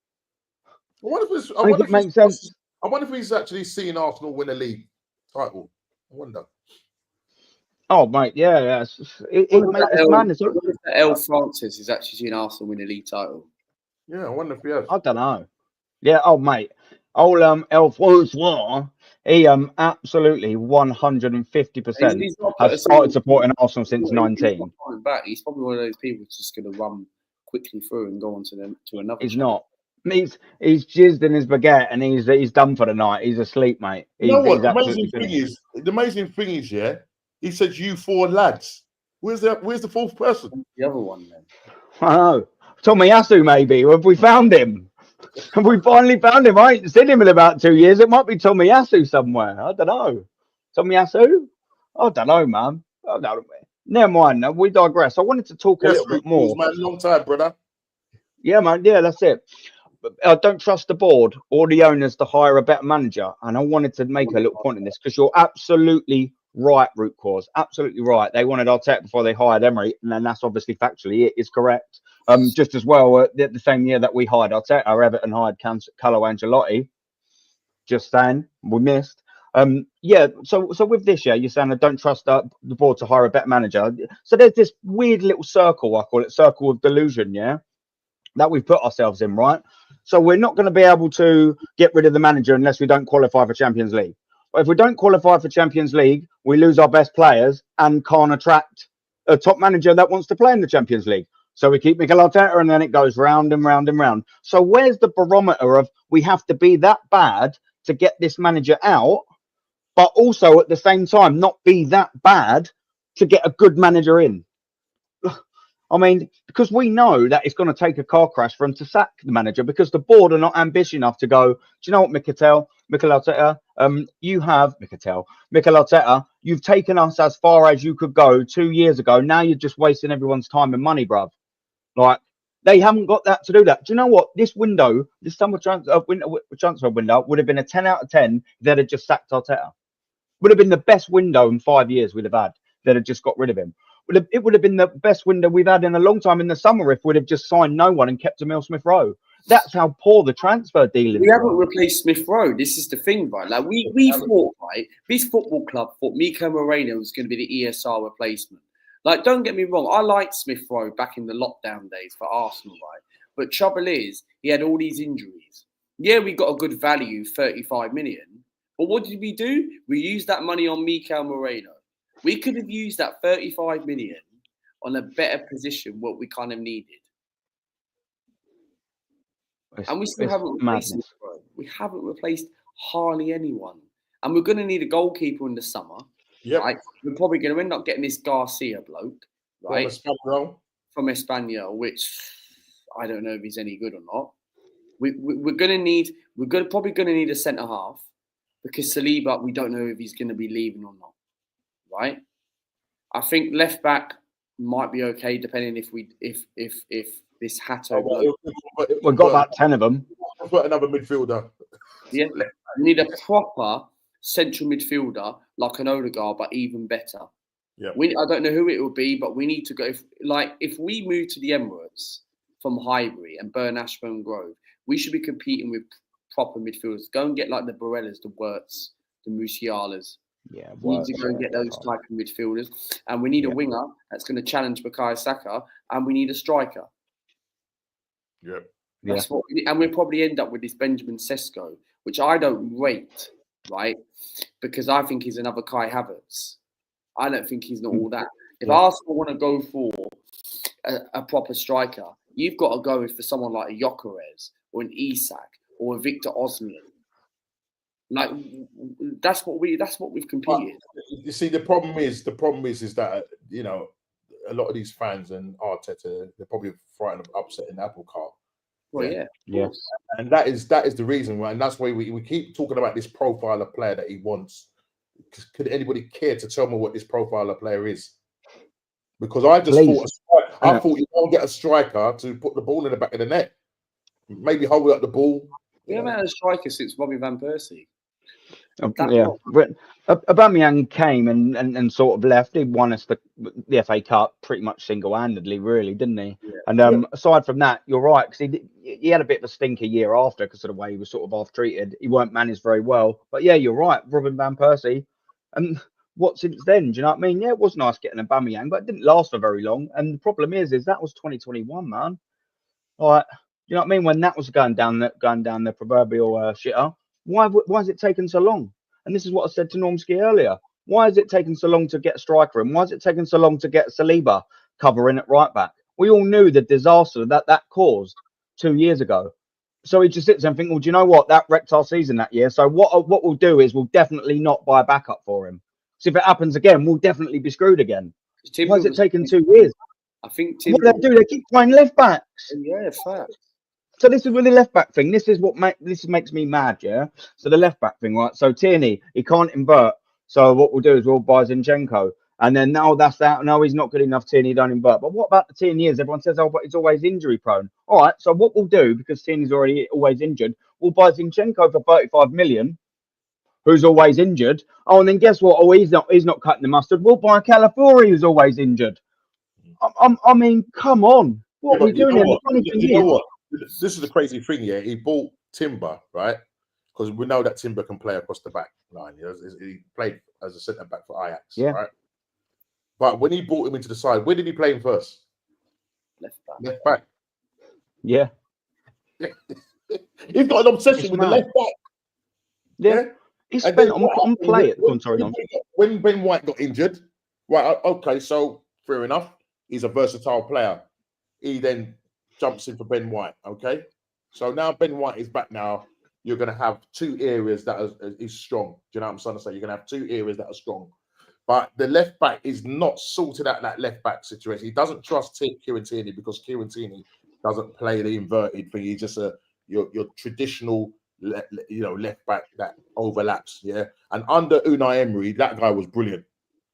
I wonder if I think it makes sense. I wonder if he's actually seeing Arsenal win a league title. I wonder. Oh, mate, yeah. It's madness. El Francis is actually seeing Arsenal win a league title. Yeah, I wonder if he has. I don't know. Yeah, oh, mate. Old El Francois, he absolutely 150% has started supporting Arsenal since 19. He's probably one of those people who's just going to run quickly through and go on to another. He's not. He's jizzed in his baguette and he's done for the night. He's asleep, mate. You know what? The amazing thing is, yeah, he said you 4 lads. Where's the fourth person? The other one, then. I know. Tomiyasu, maybe. Have we found him? Have we finally found him? I ain't seen him in about 2 years. It might be Tomiyasu somewhere. I don't know. Tomiyasu? I don't know, man. I don't know. Never mind. We digress. I wanted to talk a little bit more. Man, long time, brother. Yeah, man. Yeah, that's it. I don't trust the board or the owners to hire a better manager. And I wanted to make a little point in this because you're absolutely right, Root Cause. Absolutely right. They wanted Arteta before they hired Emery. And then that's obviously factually it is correct. Just as well, the same year that we hired Arteta, Everton hired Carlo Ancelotti. Just saying, we missed. Yeah, so with this, yeah, you're saying I don't trust the board to hire a better manager. So there's this weird little circle, I call it circle of delusion, yeah, that we've put ourselves in, right? So we're not going to be able to get rid of the manager unless we don't qualify for Champions League. But if we don't qualify for Champions League, we lose our best players and can't attract a top manager that wants to play in the Champions League. So we keep Mikel Arteta and then it goes round and round and round. So where's the barometer of we have to be that bad to get this manager out, but also at the same time not be that bad to get a good manager in? I mean, because we know that it's going to take a car crash for him to sack the manager because the board are not ambitious enough to go, do you know what, Mikel Arteta, Mikel Arteta, you've taken us as far as you could go 2 years ago. Now you're just wasting everyone's time and money, bruv. Like, they haven't got that to do that. Do you know what? This window, this summer transfer window would have been a 10 out of 10 if they'd have just sacked Arteta. Would have been the best window in 5 years we'd have had. They'd have just got rid of him. It would have been the best window we've had in a long time in the summer if we'd have just signed no one and kept Emile Smith-Rowe. That's how poor the transfer deal is. We haven't replaced Smith-Rowe. This is the thing, right? Like we thought, right? This football club thought Miko Moreno was going to be the ESR replacement. Like, don't get me wrong. I liked Smith-Rowe back in the lockdown days for Arsenal, right? But trouble is, he had all these injuries. Yeah, we got a good value, 35 million. But what did we do? We used that money on Miko Moreno. We could have used that 35 million on a better position, what we kind of needed. And we still haven't replaced it, bro. We haven't replaced hardly anyone. And we're going to need a goalkeeper in the summer. Yep. Right? We're probably going to end up getting this Garcia bloke, right? From Espanyol, which I don't know if he's any good or not. We're probably going to need a centre half because Saliba, we don't know if he's going to be leaving or not. Right, I think left back might be okay, depending if this Hato. We've got about 10 of them. I've got another midfielder. Yeah, we need a proper central midfielder like an Odegaard, but even better. Yeah, I don't know who it will be, but we need to go. If we move to the Emirates from Highbury and burn Ashburn Grove, we should be competing with proper midfielders. Go and get like the Barellas, the Wirtz, the Musialas. Yeah, we need to go and get those type of midfielders, and we need a winger that's going to challenge Bukayo Saka, and we need a striker. Yeah, That's what and we'll probably end up with this Benjamin Sesko, which I don't rate, right? Because I think he's another Kai Havertz. I don't think he's not all that. If Arsenal want to go for a proper striker, you've got to go for someone like a Gyökeres or an Isak or a Victor Osimhen. Like that's what we've competed. But, you see, the problem is that you know a lot of these fans and Arteta, they're probably frightened of upsetting the apple cart. Well, yeah, and that is the reason why, and that's why we keep talking about this profile of player that he wants. Could anybody care to tell me what this profile of player is? Because I just thought you don't get a striker to put the ball in the back of the net, maybe hold up the ball. We haven't had a striker since Robbie van Persie. That Yeah, lot. but Aubameyang came and sort of left. He won us the FA Cup pretty much single-handedly, really, didn't he? Yeah. And aside from that, you're right, because he had a bit of a stinker year after because of the way he was sort of half-treated. He weren't managed very well. But yeah, you're right, Robin van Persie. And what since then? Do you know what I mean? Yeah, it was nice getting Aubameyang, but it didn't last for very long. And the problem is that was 2021, man. All right, you know what I mean? When that was going down the proverbial shitter. Why has it taken so long? And this is what I said to Normski earlier. Why has it taken so long to get a striker in? Why has it taken so long to get Saliba covering at right back? We all knew the disaster that caused 2 years ago. So he just sits there and thinks, well, do you know what? That wrecked our season that year. So what we'll do is we'll definitely not buy a backup for him. So if it happens again, we'll definitely be screwed again. Why has it taken 2 years? I think What do they do? They keep playing left backs. Yeah, fact. So this is with the left back thing. This is what makes me mad, yeah. So the left back thing, right? So Tierney, he can't invert. So what we'll do is we'll buy Zinchenko, and then now that's that. No, he's not good enough. Tierney don't invert. But what about the 10 years? Everyone says, oh, but he's always injury prone. All right. So what we'll do, because Tierney's always injured, we'll buy Zinchenko for 35 million, who's always injured. Oh, and then guess what? Oh, he's not cutting the mustard. We'll buy Calafiori, who's always injured. I mean, come on. What are we doing here? You know what? This is the crazy thing, yeah. He bought Timber, right? Because we know that Timber can play across the back line. He played as a centre back for Ajax, right? But when he brought him into the side, where did he play him first? Left back. Yeah. He's got an obsession with the left back. Yeah. He spent on play it. When Ben White got injured, right? Okay, so fair enough. He's a versatile player. He then jumps in for Ben White, okay? So now Ben White is back now. You're going to have two areas that is strong. Do you know what I'm trying to say? You're going to have two areas that are strong. But the left back is not sorted out that left back situation. He doesn't trust Kieran Tierney because Kieran Tierney doesn't play the inverted thing. He's just your traditional left back that overlaps, yeah? And under Unai Emery, that guy was brilliant.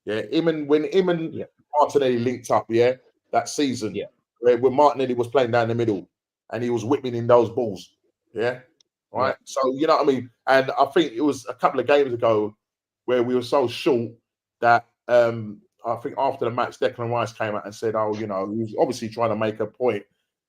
Yeah, when Martinelli linked up, yeah, that season. Yeah. When Martinelli was playing down the middle and he was whipping in those balls. Yeah. Right. Yeah. So, you know what I mean? And I think it was a couple of games ago where we were so short that I think after the match, Declan Rice came out and said, oh, he was obviously trying to make a point.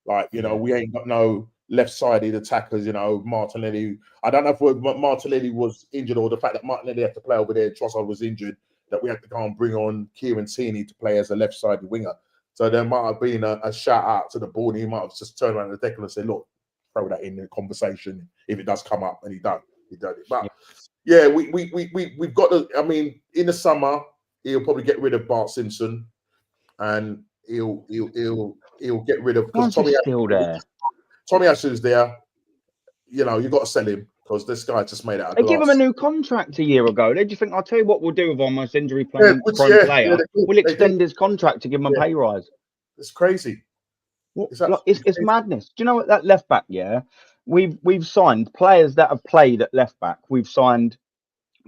Like, we ain't got no left-sided attackers, Martinelli. I don't know if Martinelli was injured or the fact that Martinelli had to play over there, Trossard was injured, that we had to go and bring on Kieran Tierney to play as a left-sided winger. So there might have been a shout out to the board. He might have just turned around to Declan and said, look, throw that in the conversation if it does come up, and he done it. But yeah, we've got to, I mean, in the summer, he'll probably get rid of Bart Simpson and he'll get rid of, because Tommy Ash's there, you've got to sell him because this guy just made out of glass. They give him a new contract a year ago. Did you think, I'll tell you what we'll do with our most injury prone player? We'll extend his contract to give him a pay rise. It's crazy. It's madness. Do you know what, that left back, yeah? We've signed players that have played at left back. We've signed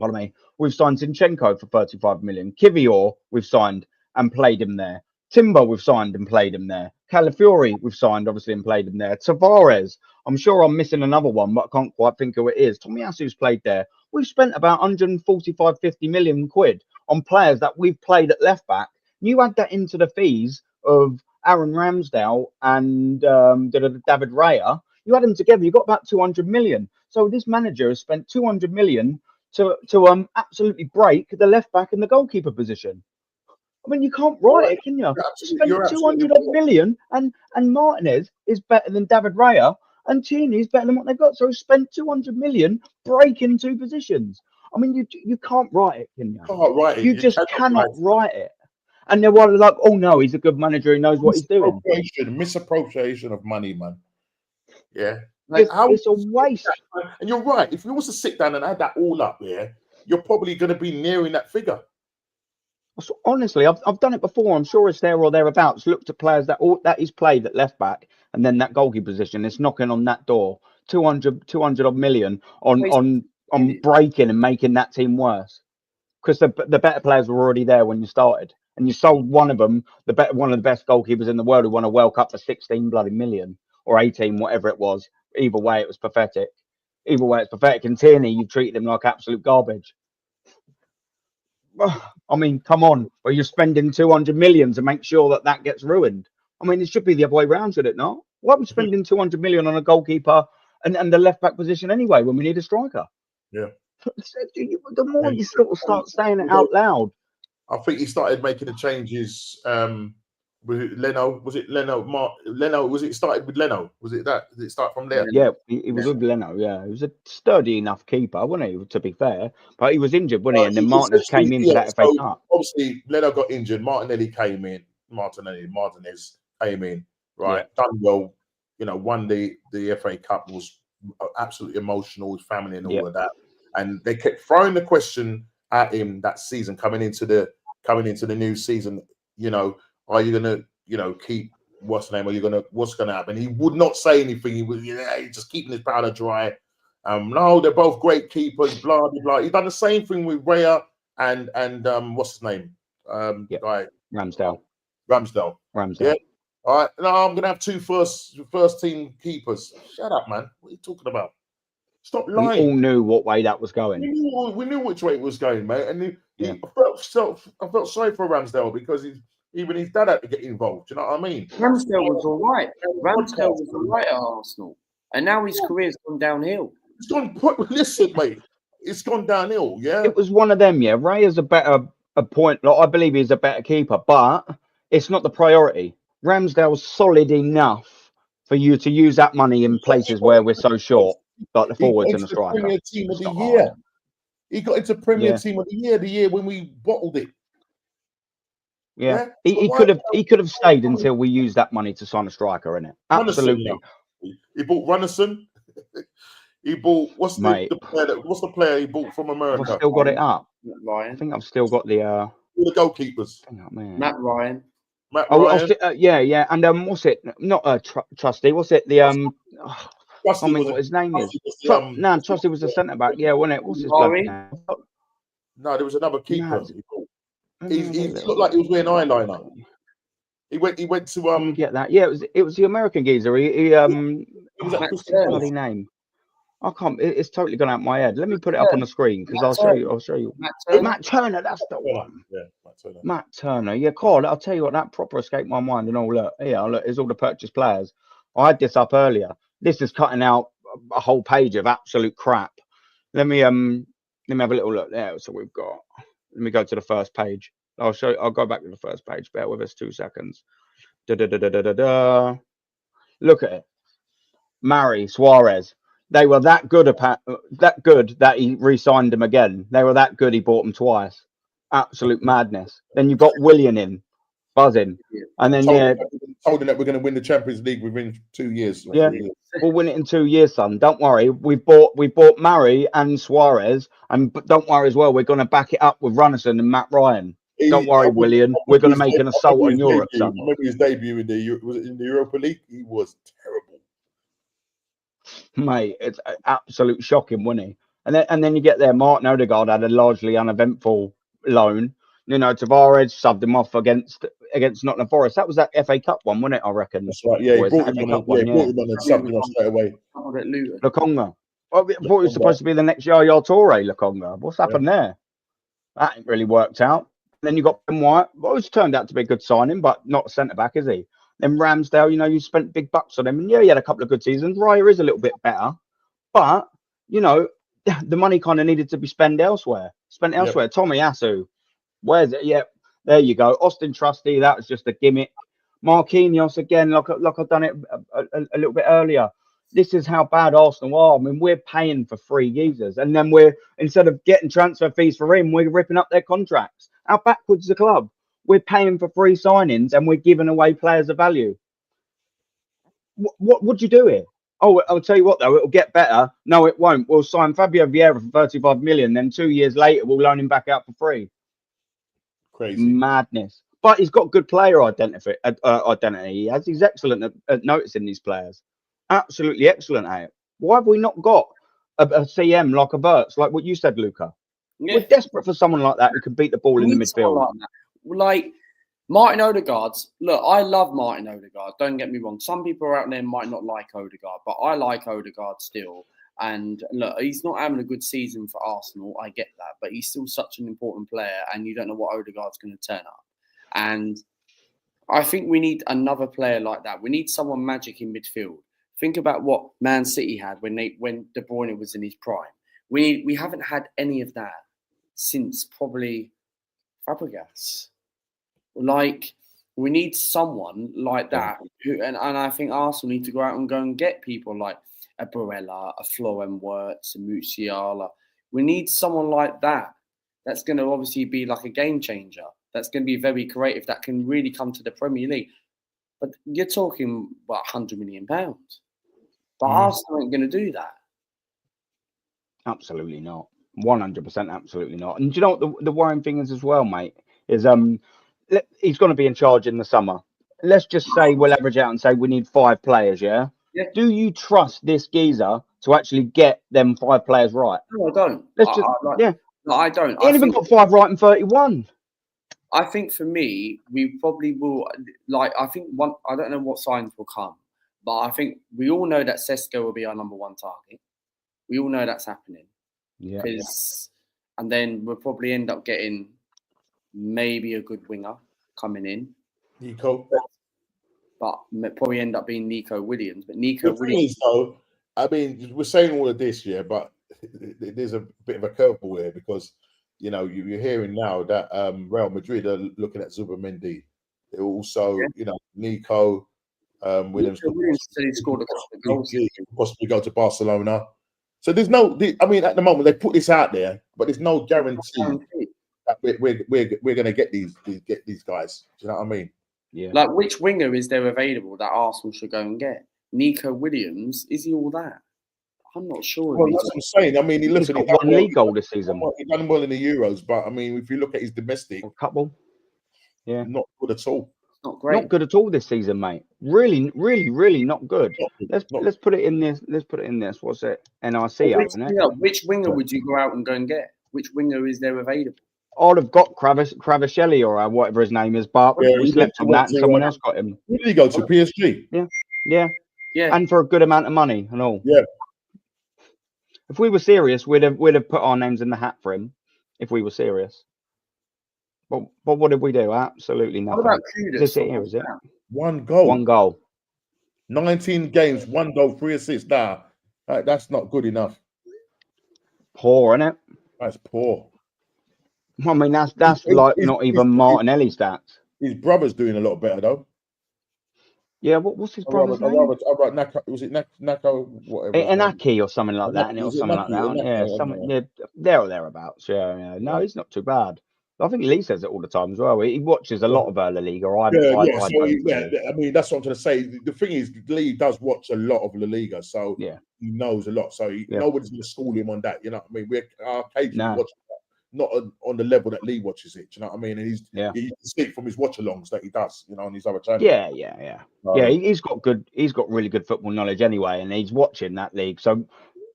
Zinchenko for 35 million. Kivior, we've signed and played him there. Timber, we've signed and played him there. Calafiori, we've signed, obviously, and played him there. Tavares, I'm sure I'm missing another one, but I can't quite think who it is. Tomiyasu's played there. We've spent about 145, 50 million quid on players that we've played at left back. You add that into the fees of Aaron Ramsdale and David Raya. You add them together, you've got about 200 million. So this manager has spent 200 million to absolutely break the left back and the goalkeeper position. I mean, you can't write it, can you? You spent 200 million, and Martinez is better than David Raya, and Tierney is better than what they've got. So spent 200 million breaking two positions. I mean, you can't write it, can you? Can't write it. You just cannot write it. And they're like, oh no, he's a good manager. He knows what he's doing. Misappropriation of money, man. Yeah. Like, it's a waste. And you're right. If you was to sit down and add that all up, you're probably going to be nearing that figure. So honestly, I've done it before. I'm sure it's there or thereabouts. Looked at players that he's played at left back, and then that goalkeeper position. It's knocking on that door. 200 odd million on breaking and making that team worse. Because the better players were already there when you started, and you sold one of them, one of the best goalkeepers in the world, who won a World Cup for 16 bloody million or 18, whatever it was. Either way, it was pathetic. either way, it's pathetic. And Tierney, you treated him like absolute garbage. I mean, come on. Or you're spending 200 million to make sure that that gets ruined. I mean, it should be the other way around, should it not? Why are we spending 200 million on a goalkeeper and the left back position anyway when we need a striker? Yeah. The more you sort of start saying it out loud. I think he started making the changes. With Leno, was it Leno? Leno, was it started with Leno? Was it that? Did it start from there? Yeah, he was with Leno. Yeah, he was a sturdy enough keeper, wasn't he? To be fair, but he was injured, wasn't he? And then Martinez came in for that FA Cup. Obviously, Leno got injured. Martinez came in, right? Yeah. Done well. You know, won the FA Cup, was absolutely emotional with family and all of that. And they kept throwing the question at him that season, coming into the new season. You know, are you gonna, keep what's gonna happen? He would not say anything. He was just keeping his powder dry. No, they're both great keepers. Blah blah blah. He's done the same thing with Raya and what's his name? Guy Ramsdale. Yeah. All right. No, I'm gonna have two first team keepers. Shut up, man. What are you talking about? Stop lying. We all knew what way that was going. We knew which way it was going, mate. And I felt sorry for Ramsdale because even his dad had to get involved. Do you know what I mean? Ramsdale was all right. Ramsdale was all right at Arsenal, and now his career's gone downhill. It's gone. Listen, mate. It's gone downhill. Yeah. It was one of them. Yeah. Ray is a point. Like, I believe he's a better keeper, but it's not the priority. Ramsdale's solid enough for you to use that money in places where we're so short, like the forwards and the striker. Premier Team of the Year. He got into Premier Team of the Year the year when we bottled it. Yeah. He could have stayed until we used that money to sign a striker, innit? Absolutely. He bought Runnison. He bought what's the player he bought from America? I've still got it up. Ryan. I think I've still got the all the goalkeepers. Matt Ryan. Yeah. And what's it? Not Trusty. What's it? The what his name is? Trusty was the centre back. Yeah, wasn't it? What's his name? No, there was another keeper. He looked like he was wearing eyeliner. He went to get that. Yeah, it was the American geezer. What's his bloody name? I can't. It's totally gone out my head. Let me put it up on the screen because I'll show you. Matt Turner. That's the one. Yeah, Matt Turner. Yeah, Carl. I'll tell you what. That proper escaped my mind. And look, here's all the purchase players. I had this up earlier. This is cutting out a whole page of absolute crap. Let me have a little look there. So we've got. Let me go to the first page. I'll go back to the first page. Bear with us 2 seconds. Look at it. Mari, Suarez. They were that good that he re-signed them again. They were that good he bought them twice. Absolute madness. Then you've got Willian in, buzzing. And then told him that we're going to win the Champions League within 2 years. Yeah, we'll win it in 2 years, son. Don't worry. We bought Murray and Suarez, and don't worry as well. We're going to back it up with Runnison and Matt Ryan. Don't worry, Willian. We're going to make an assault on Europe, son. I remember his debut in the Europa League. He was terrible. Mate, it's absolute shocking, wasn't he? And then you get there. Martin Odegaard had a largely uneventful loan. Tavares subbed him off against Nottingham Forest. That was that FA Cup one, wasn't it? I reckon. That's right. Yeah, he brought him on and subbed him off straight away. Lokonga. I thought it was supposed to be the next Yaya Toure, Lokonga. What's happened there? That ain't really worked out. Then you got Ben White, which turned out to be a good signing, but not a centre back, is he? Then Ramsdale, you spent big bucks on him, and he had a couple of good seasons. Raya is a little bit better, but the money kind of needed to be spent elsewhere. Tommy Asu, where's it? Yeah, there you go. Austin Trusty, that was just a gimmick. Marquinhos again, like I've done it a little bit earlier. This is how bad Arsenal are. I mean, we're paying for free geezers, and then instead of getting transfer fees for him, we're ripping up their contracts. How backwards the club? We're paying for free signings and we're giving away players of value. What would you do here? Oh, I'll tell you what, though, it'll get better. No, it won't. We'll sign Fabio Vieira for 35 million. Then 2 years later, we'll loan him back out for free. Crazy. Madness. But he's got good player identity. He's excellent at noticing these players. Absolutely excellent at it. Why have we not got a CM like a Verts, like what you said, Luca? Yeah. We're desperate for someone like that who can beat the ball in the midfield. Like Martin Odegaard. Look, I love Martin Odegaard. Don't get me wrong. Some people out there might not like Odegaard, but I like Odegaard still. And look, he's not having a good season for Arsenal. I get that, but he's still such an important player, and you don't know what Odegaard's going to turn up. And I think we need another player like that. We need someone magic in midfield. Think about what Man City had when De Bruyne was in his prime. We haven't had any of that since probably Fabregas. Like, we need someone like that who, and I think Arsenal need to go out and go and get people like a Barella, a Florian Wirtz, a Musiala. We need someone like that. That's going to obviously be like a game changer. That's going to be very creative. That can really come to the Premier League. But you're talking about £100 million. But Arsenal ain't going to do that. Absolutely not. 100% absolutely not. And do you know what the worrying thing is as well, mate? Is he's going to be in charge in the summer. Let's just say we'll average out and say we need 5 players, yeah? Yeah. Do you trust this geezer to actually get them 5 players right? No, I don't. Let's just, No, I don't. He ain't even got 5 right in 31. I think for me, we probably will. Like, I think I don't know what signs will come, but I think we all know that Sesko will be our number 1 target. We all know that's happening. Yeah. And then we'll probably end up getting maybe a good winger coming in. Nico. But probably end up being Nico Williams. But The thing is, though, I mean, we're saying all of this, yeah, but there's a bit of a curveball here because, you know, you're hearing now that Real Madrid are looking at Zubimendi. They're also, you know, Nico Williams. Said he scored a couple of goals. Possibly go to Barcelona. So there's no, I mean, at the moment they put this out there, but there's no guarantee that we're going to get these guys. Do you know what I mean? Yeah. Like, which winger is there available that Arsenal should go and get? Nico Williams, is he all that? I'm not sure. Well, that's what I'm saying. I mean, He's got 1 league goal this season. He's done well in the Euros, but I mean, if you look at his domestic, a couple, not good at all. Not great. Not good at all this season, mate. Really, really, really not good. Let's put it in this. Let's put it in this. What's it? NRC, isn't it? Which winger would you go out and go and get? Which winger is there available? I'd have got Cravascelli or whatever his name is, but we slept on that and someone else got him. Where did he go to? PSG? Yeah. And for a good amount of money and all. Yeah. If we were serious, we'd have put our names in the hat for him. If we were serious. But what did we do? Absolutely nothing. What about Kudus? Is it here, is it? 1 goal. 1 goal. 19 games, 1 goal, 3 assists. Nah, that's not good enough. Poor, isn't it? That's poor. I mean, that's like not even Martinelli stats. His brother's doing a lot better though. Yeah, what's his brother's name? Was it Nako? Whatever. Inaki or something like that, or something like that. Yeah, something. Yeah, there or thereabouts. Yeah. No, he's not too bad. I think Lee says it all the time as well. He watches a lot of La Liga. I mean, that's what I'm trying to say. The thing is, Lee does watch a lot of La Liga, so he knows a lot. So nobody's going to school him on that. You know what I mean? We're occasionally watching that, not on the level that Lee watches it. Do you know what I mean? And you can see from his watch-alongs that he does, you know, on his other channel. Yeah. He's got really good football knowledge anyway, and he's watching that league. So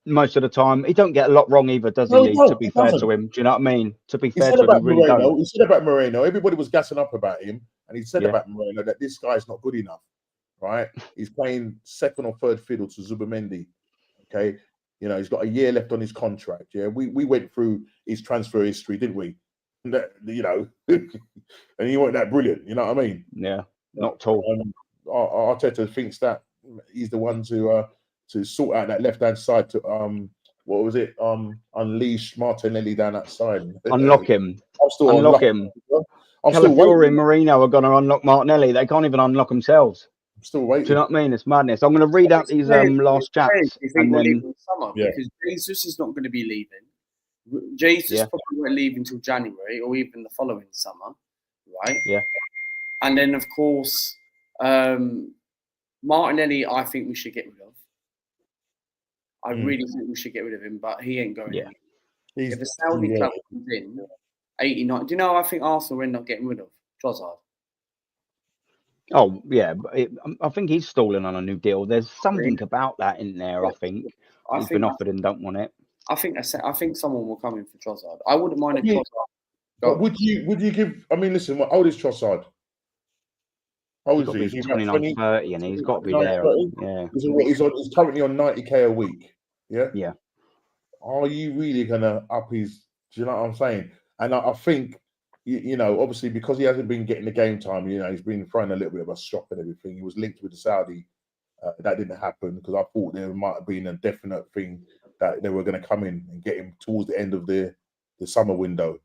most of the time, he don't get a lot wrong either, does he? Lee, to be fair to him, do you know what I mean? To be fair to him, he said about Moreno. Everybody was gassing up about him, and he said about Moreno that this guy's not good enough. Right? He's playing 2nd or 3rd fiddle to Zubimendi. Okay. You know, he's got a year left on his contract. Yeah, we went through his transfer history, didn't we? That, you know, and he wasn't that brilliant. You know what I mean? Yeah, not at all. Arteta thinks that he's the one to sort out that left hand side to what was it? Unleash Martinelli down that side. Unlock him. Unlock him. Calafiori and Marino are going to unlock Martinelli. They can't even unlock themselves. I'm still waiting. Do you know what I mean? It's madness. I'm going to read out these last chats. And then, because Jesus is not going to be leaving. Jesus probably won't leave until January or even the following summer, right? Yeah. And then, of course, Martinelli, I think we should get rid of. I really think we should get rid of him, but he ain't going in. If a Saudi club comes in, 89, do you know, I think Arsenal will end up getting rid of Trossard. Oh, yeah. But I think he's stalling on a new deal. There's something about that in there, I think. He's been offered and don't want it. I think someone will come in for Trossard. I wouldn't mind if Trossard. Would you give? I mean, listen. How old is Trossard? How old is he? He's 29, 30, and he's got to be there. Yeah. He's currently on 90k a week. Yeah. Are you really gonna up his? Do you know what I'm saying? And I think, you know, obviously because he hasn't been getting the game time, you know, he's been throwing a little bit of a shock and everything. He was linked with the Saudi. That didn't happen because I thought there might have been a definite thing that they were going to come in and get him towards the end of the summer window.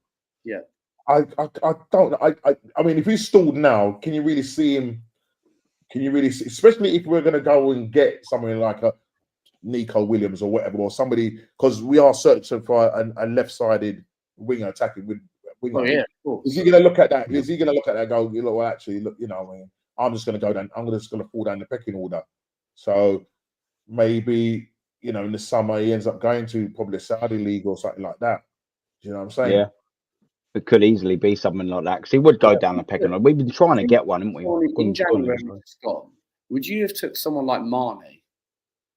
Yeah. I don't. I mean, if he's stalled now, can you really see him? Can you really see, especially if we're going to go and get someone like a Nico Williams or whatever, or somebody, because we are searching for a left-sided winger attacking with winger. Oh, yeah, of course. Is he going to look at that? Is he going to look at that and go, you know, well, actually, look, you know, I mean, I'm just going to go down. I'm just going to fall down the pecking order. So maybe, you know, in the summer he ends up going to probably a Saudi league or something like that. Do you know what I'm saying? Yeah. It could easily be something like that because he would go down the pecking order. We've been trying to get one, haven't we? In January, Scott, would you have took someone like Mane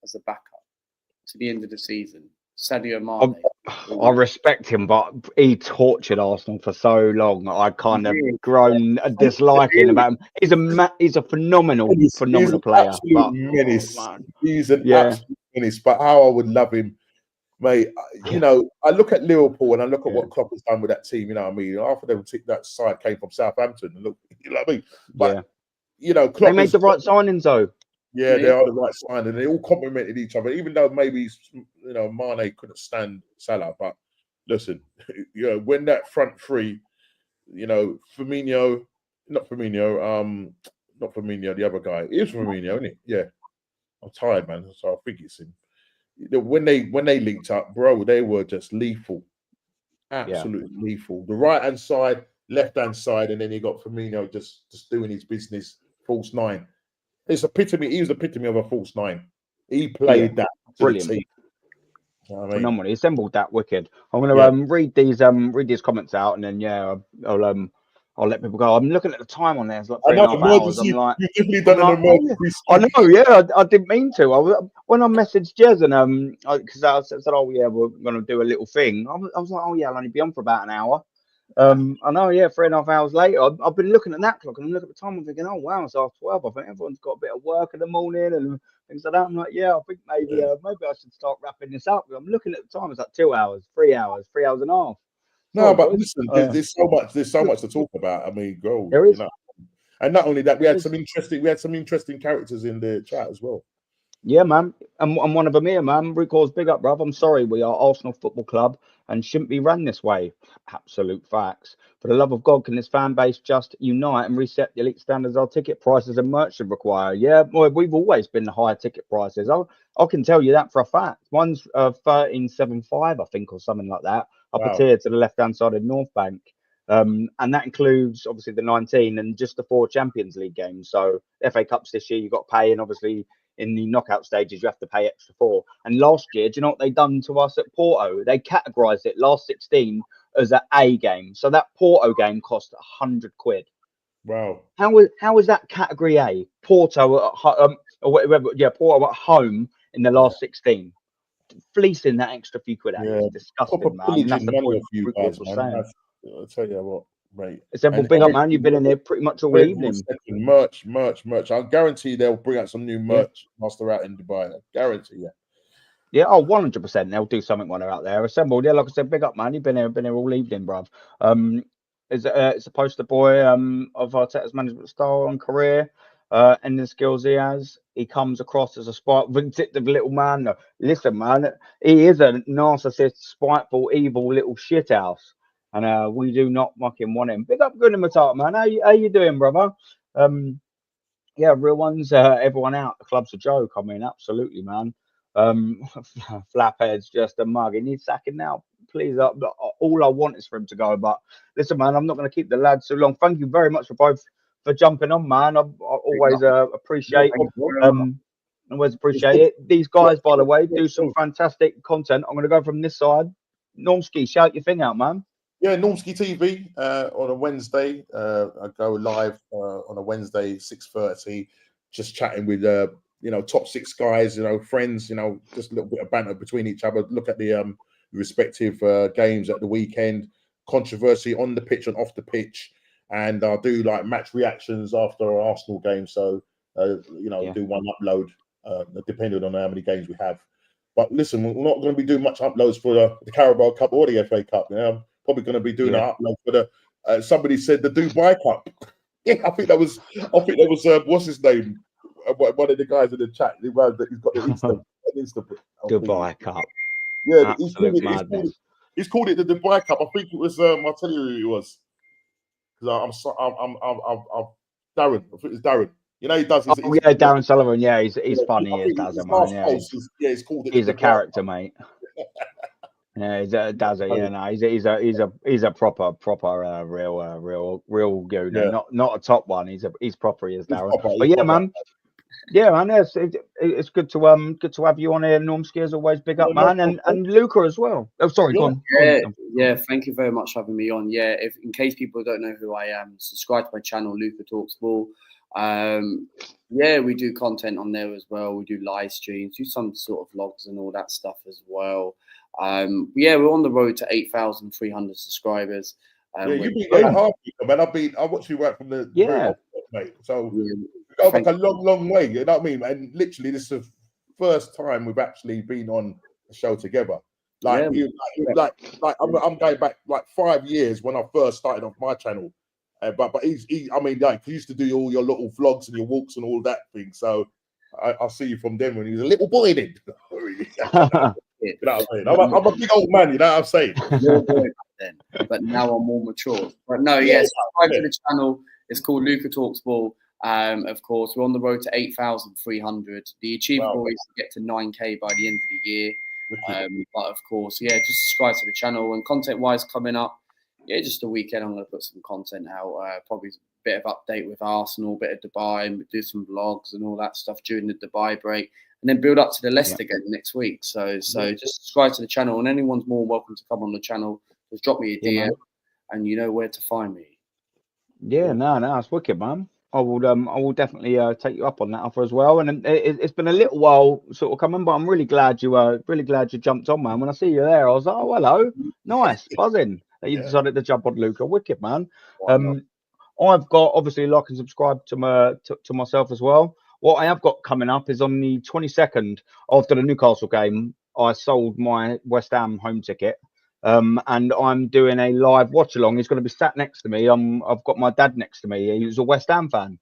as a backup to the end of the season? Sadio Mane. I respect him, but he tortured Arsenal for so long. I kind of grown disliking about him. He's a phenomenal player. Absolute menace. He's an absolute menace. But how I would love him, mate. You know, I look at Liverpool and I look at what Klopp has done with that team. You know what I mean? Half of them that side came from Southampton. And look, you know what I mean? But you know, Klopp they made the right signings though. Yeah, they are the right sign, and they all complemented each other. Even though maybe, you know, Mane couldn't stand Salah, but listen, you know, when that front three, you know, not Firmino, the other guy, it is Firmino, isn't it? Yeah, I'm tired, man, so I think it's him. When they linked up, bro, they were just lethal, absolutely lethal. The right hand side, left hand side, and then you got Firmino just doing his business, false nine. It's epitome. He was the epitome of a false nine. He played that brilliant. You know what I mean? Phenomenal. He assembled that wicked. I'm going to read these comments out, and then I'll let people go. I'm looking at the time on there. It's like 3.5 hours. I'm like, you've definitely done an emergency. I know. Yeah, I didn't mean to. When I messaged Jez and because I said, oh yeah, we're going to do a little thing. I was like, oh yeah, I'll only be on for about an hour. I know, 3.5 hours later, I've been looking at that clock and I'm looking at the time and thinking, oh wow, it's after 12. I think everyone's got a bit of work in the morning and things like that. I'm like, I think maybe I should start wrapping this up. I'm looking at the time, it's like 2 hours, 3 hours, 3 hours and a half. No, but listen, there's so much to talk about. I mean, there is. You know, and not only that, we had some interesting characters in the chat as well. Yeah, man, and one of them here, man. Recalls, big up, bruv. I'm sorry, we are Arsenal Football Club and shouldn't be run this way. Absolute facts. For the love of God, can this fan base just unite and reset the elite standards our ticket prices and merch should require? Yeah, boy, we've always been the higher ticket prices. I can tell you that for a fact. One's 13.75, I think, or something like that, up a tier to the left-hand side of North Bank. And that includes obviously the 19 and just the 4 Champions League games. So FA Cups this year, you've got to pay, and obviously in the knockout stages, you have to pay extra for. And last year, do you know what they done to us at Porto? They categorised it last 16 as an A game. So that Porto game cost 100 quid. Wow. How is that category A? Porto at Porto at home in the last 16. Fleecing that extra few quid out. It's disgusting, man. And that's the point you guys, man. I'll tell you what, mate. It's a big up, man. You've been in there pretty much all evening. Merch. I guarantee they'll bring out some new merch whilst they're out in Dubai. I guarantee you. Yeah, 100%. They'll do something when they're out there. Assembled. Yeah, like I said, big up, man. You've been here all evening, bruv. It's a poster boy of Arteta's management style and career and the skills he has. He comes across as a vindictive little man. Listen, man, he is a narcissist, spiteful, evil little shithouse. And we do not fucking want him. Big up, good in Matata, man. How you doing, brother? Yeah, real ones. Everyone out. The club's a joke. I mean, absolutely, man. Flaphead's just a mug. He needs sacking now. Please, all I want is for him to go. But listen, man, I'm not going to keep the lads too long. Thank you very much for jumping on, man. I always appreciate it. These guys, by the way, do some fantastic content. I'm going to go from this side. Normski, shout your thing out, man. Yeah, Normski TV on a Wednesday. I go live on a Wednesday, 6:30, just chatting with top 6 guys, friends, just a little bit of banter between each other. Look at the respective games at the weekend, controversy on the pitch and off the pitch, and I'll do like match reactions after our Arsenal game. So do one upload depending on how many games we have. But listen, we're not going to be doing much uploads for the Carabao Cup or the FA Cup. I'm probably going to be doing an upload for the. Somebody said the Dubai Cup. Yeah, I think that was. What's his name? One of the guys in the chat. He's got the Insta. Dubai Cup. Yeah, he's called it the Dubai Cup. I think it was. I'll tell you who it was. Because I'm Darren. I think it's Darren. You know, he does. Darren Sullivan. Yeah, he's funny. He is, man. Yeah, he's called it. He's a character, mate. Yeah, he's a Dazza. Yeah, no, he's a proper real goon. Yeah. Not a top one. He's proper. He is Darren. But yeah, man. Yeah, man. It's good to have you on here, Normski, as always. Big up, man, and Luca as well. Oh, sorry, go on. Yeah. Thank you very much for having me on. Yeah, if in case people don't know who I am, subscribe to my channel, Luca Talks Ball. Yeah, we do content on there as well. We do live streams, do some sort of vlogs and all that stuff as well. Yeah, we're on the road to 8,300 subscribers. Yeah, you've been going hard, man. I watched you work from the mate. So go back a long way. You know what I mean? And literally, this is the first time we've actually been on a show together. I'm going back like 5 years when I first started off my channel. But he used to do all your little vlogs and your walks and all that thing. So I see you from then when he was a little boy then. You know what I mean? I'm a big old man, you know what I'm saying? But now I'm more mature. But no, yes, subscribe to the channel. It's called Luca Talks Ball. Of course, we're on the road to 8,300. The achievable is to get to 9K by the end of the year. But of course, yeah, just subscribe to the channel. And content-wise coming up, yeah, just a weekend, I'm going to put some content out. Probably a bit of update with Arsenal, a bit of Dubai, and do some vlogs and all that stuff during the Dubai break. And then build up to the Leicester game next week. So just subscribe to the channel. And anyone's more welcome to come on the channel. Just drop me a DM, and you know where to find me. Yeah, no, it's wicked, man. I will definitely take you up on that offer as well. And it's been a little while sort of coming, but I'm really glad you jumped on, man. When I see you there, I was like, oh, hello, nice, buzzing that you decided to jump on Luca. Wicked, man. I've got obviously like and subscribe to myself as well. What I have got coming up is on the 22nd after the Newcastle game. I sold my West Ham home ticket. And I'm doing a live watch along. He's going to be sat next to me. I've got my dad next to me. He's a West Ham fan.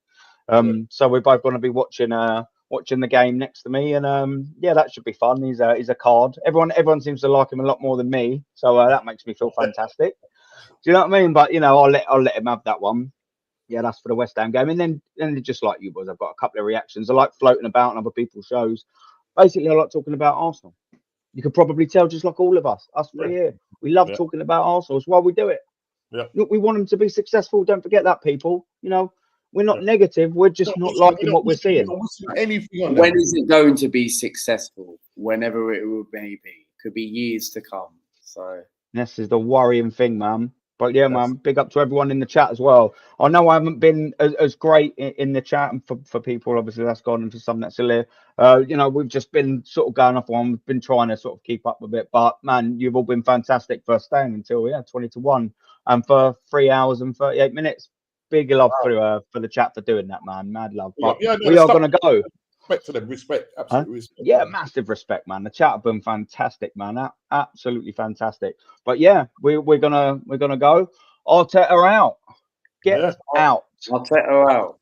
So we're both going to be watching the game next to me, and yeah, that should be fun. He's a card. Everyone seems to like him a lot more than me, so that makes me feel fantastic. Do you know what I mean? But you know, I'll let him have that one. Yeah, that's for the West Ham game, and then just like you boys, I've got a couple of reactions. I like floating about on other people's shows. Basically, I like talking about Arsenal. You could probably tell, just like all of us three here, we love talking about Arsenal. It's why we do it. Look, we want them to be successful. Don't forget that, people. You know, we're not negative. We're just not liking what we're seeing. When is it going to be successful? Whenever it may be. Could be years to come. So this is the worrying thing, man. But yeah, man, big up to everyone in the chat as well. I know I haven't been as great in the chat, and for people, obviously, that's gone, and for some that's still here. You know, we've just been sort of going off one. We've been trying to sort of keep up with it. But man, you've all been fantastic for staying until 20-1, and for 3 hours and 38 minutes. Big love for the chat for doing that, man. Mad love. But we are gonna go. Respect to them, absolute respect. Yeah, massive respect, man. The chat have been fantastic, man. Absolutely fantastic. But yeah, we're gonna go. Arteta out. Get out. Arteta out.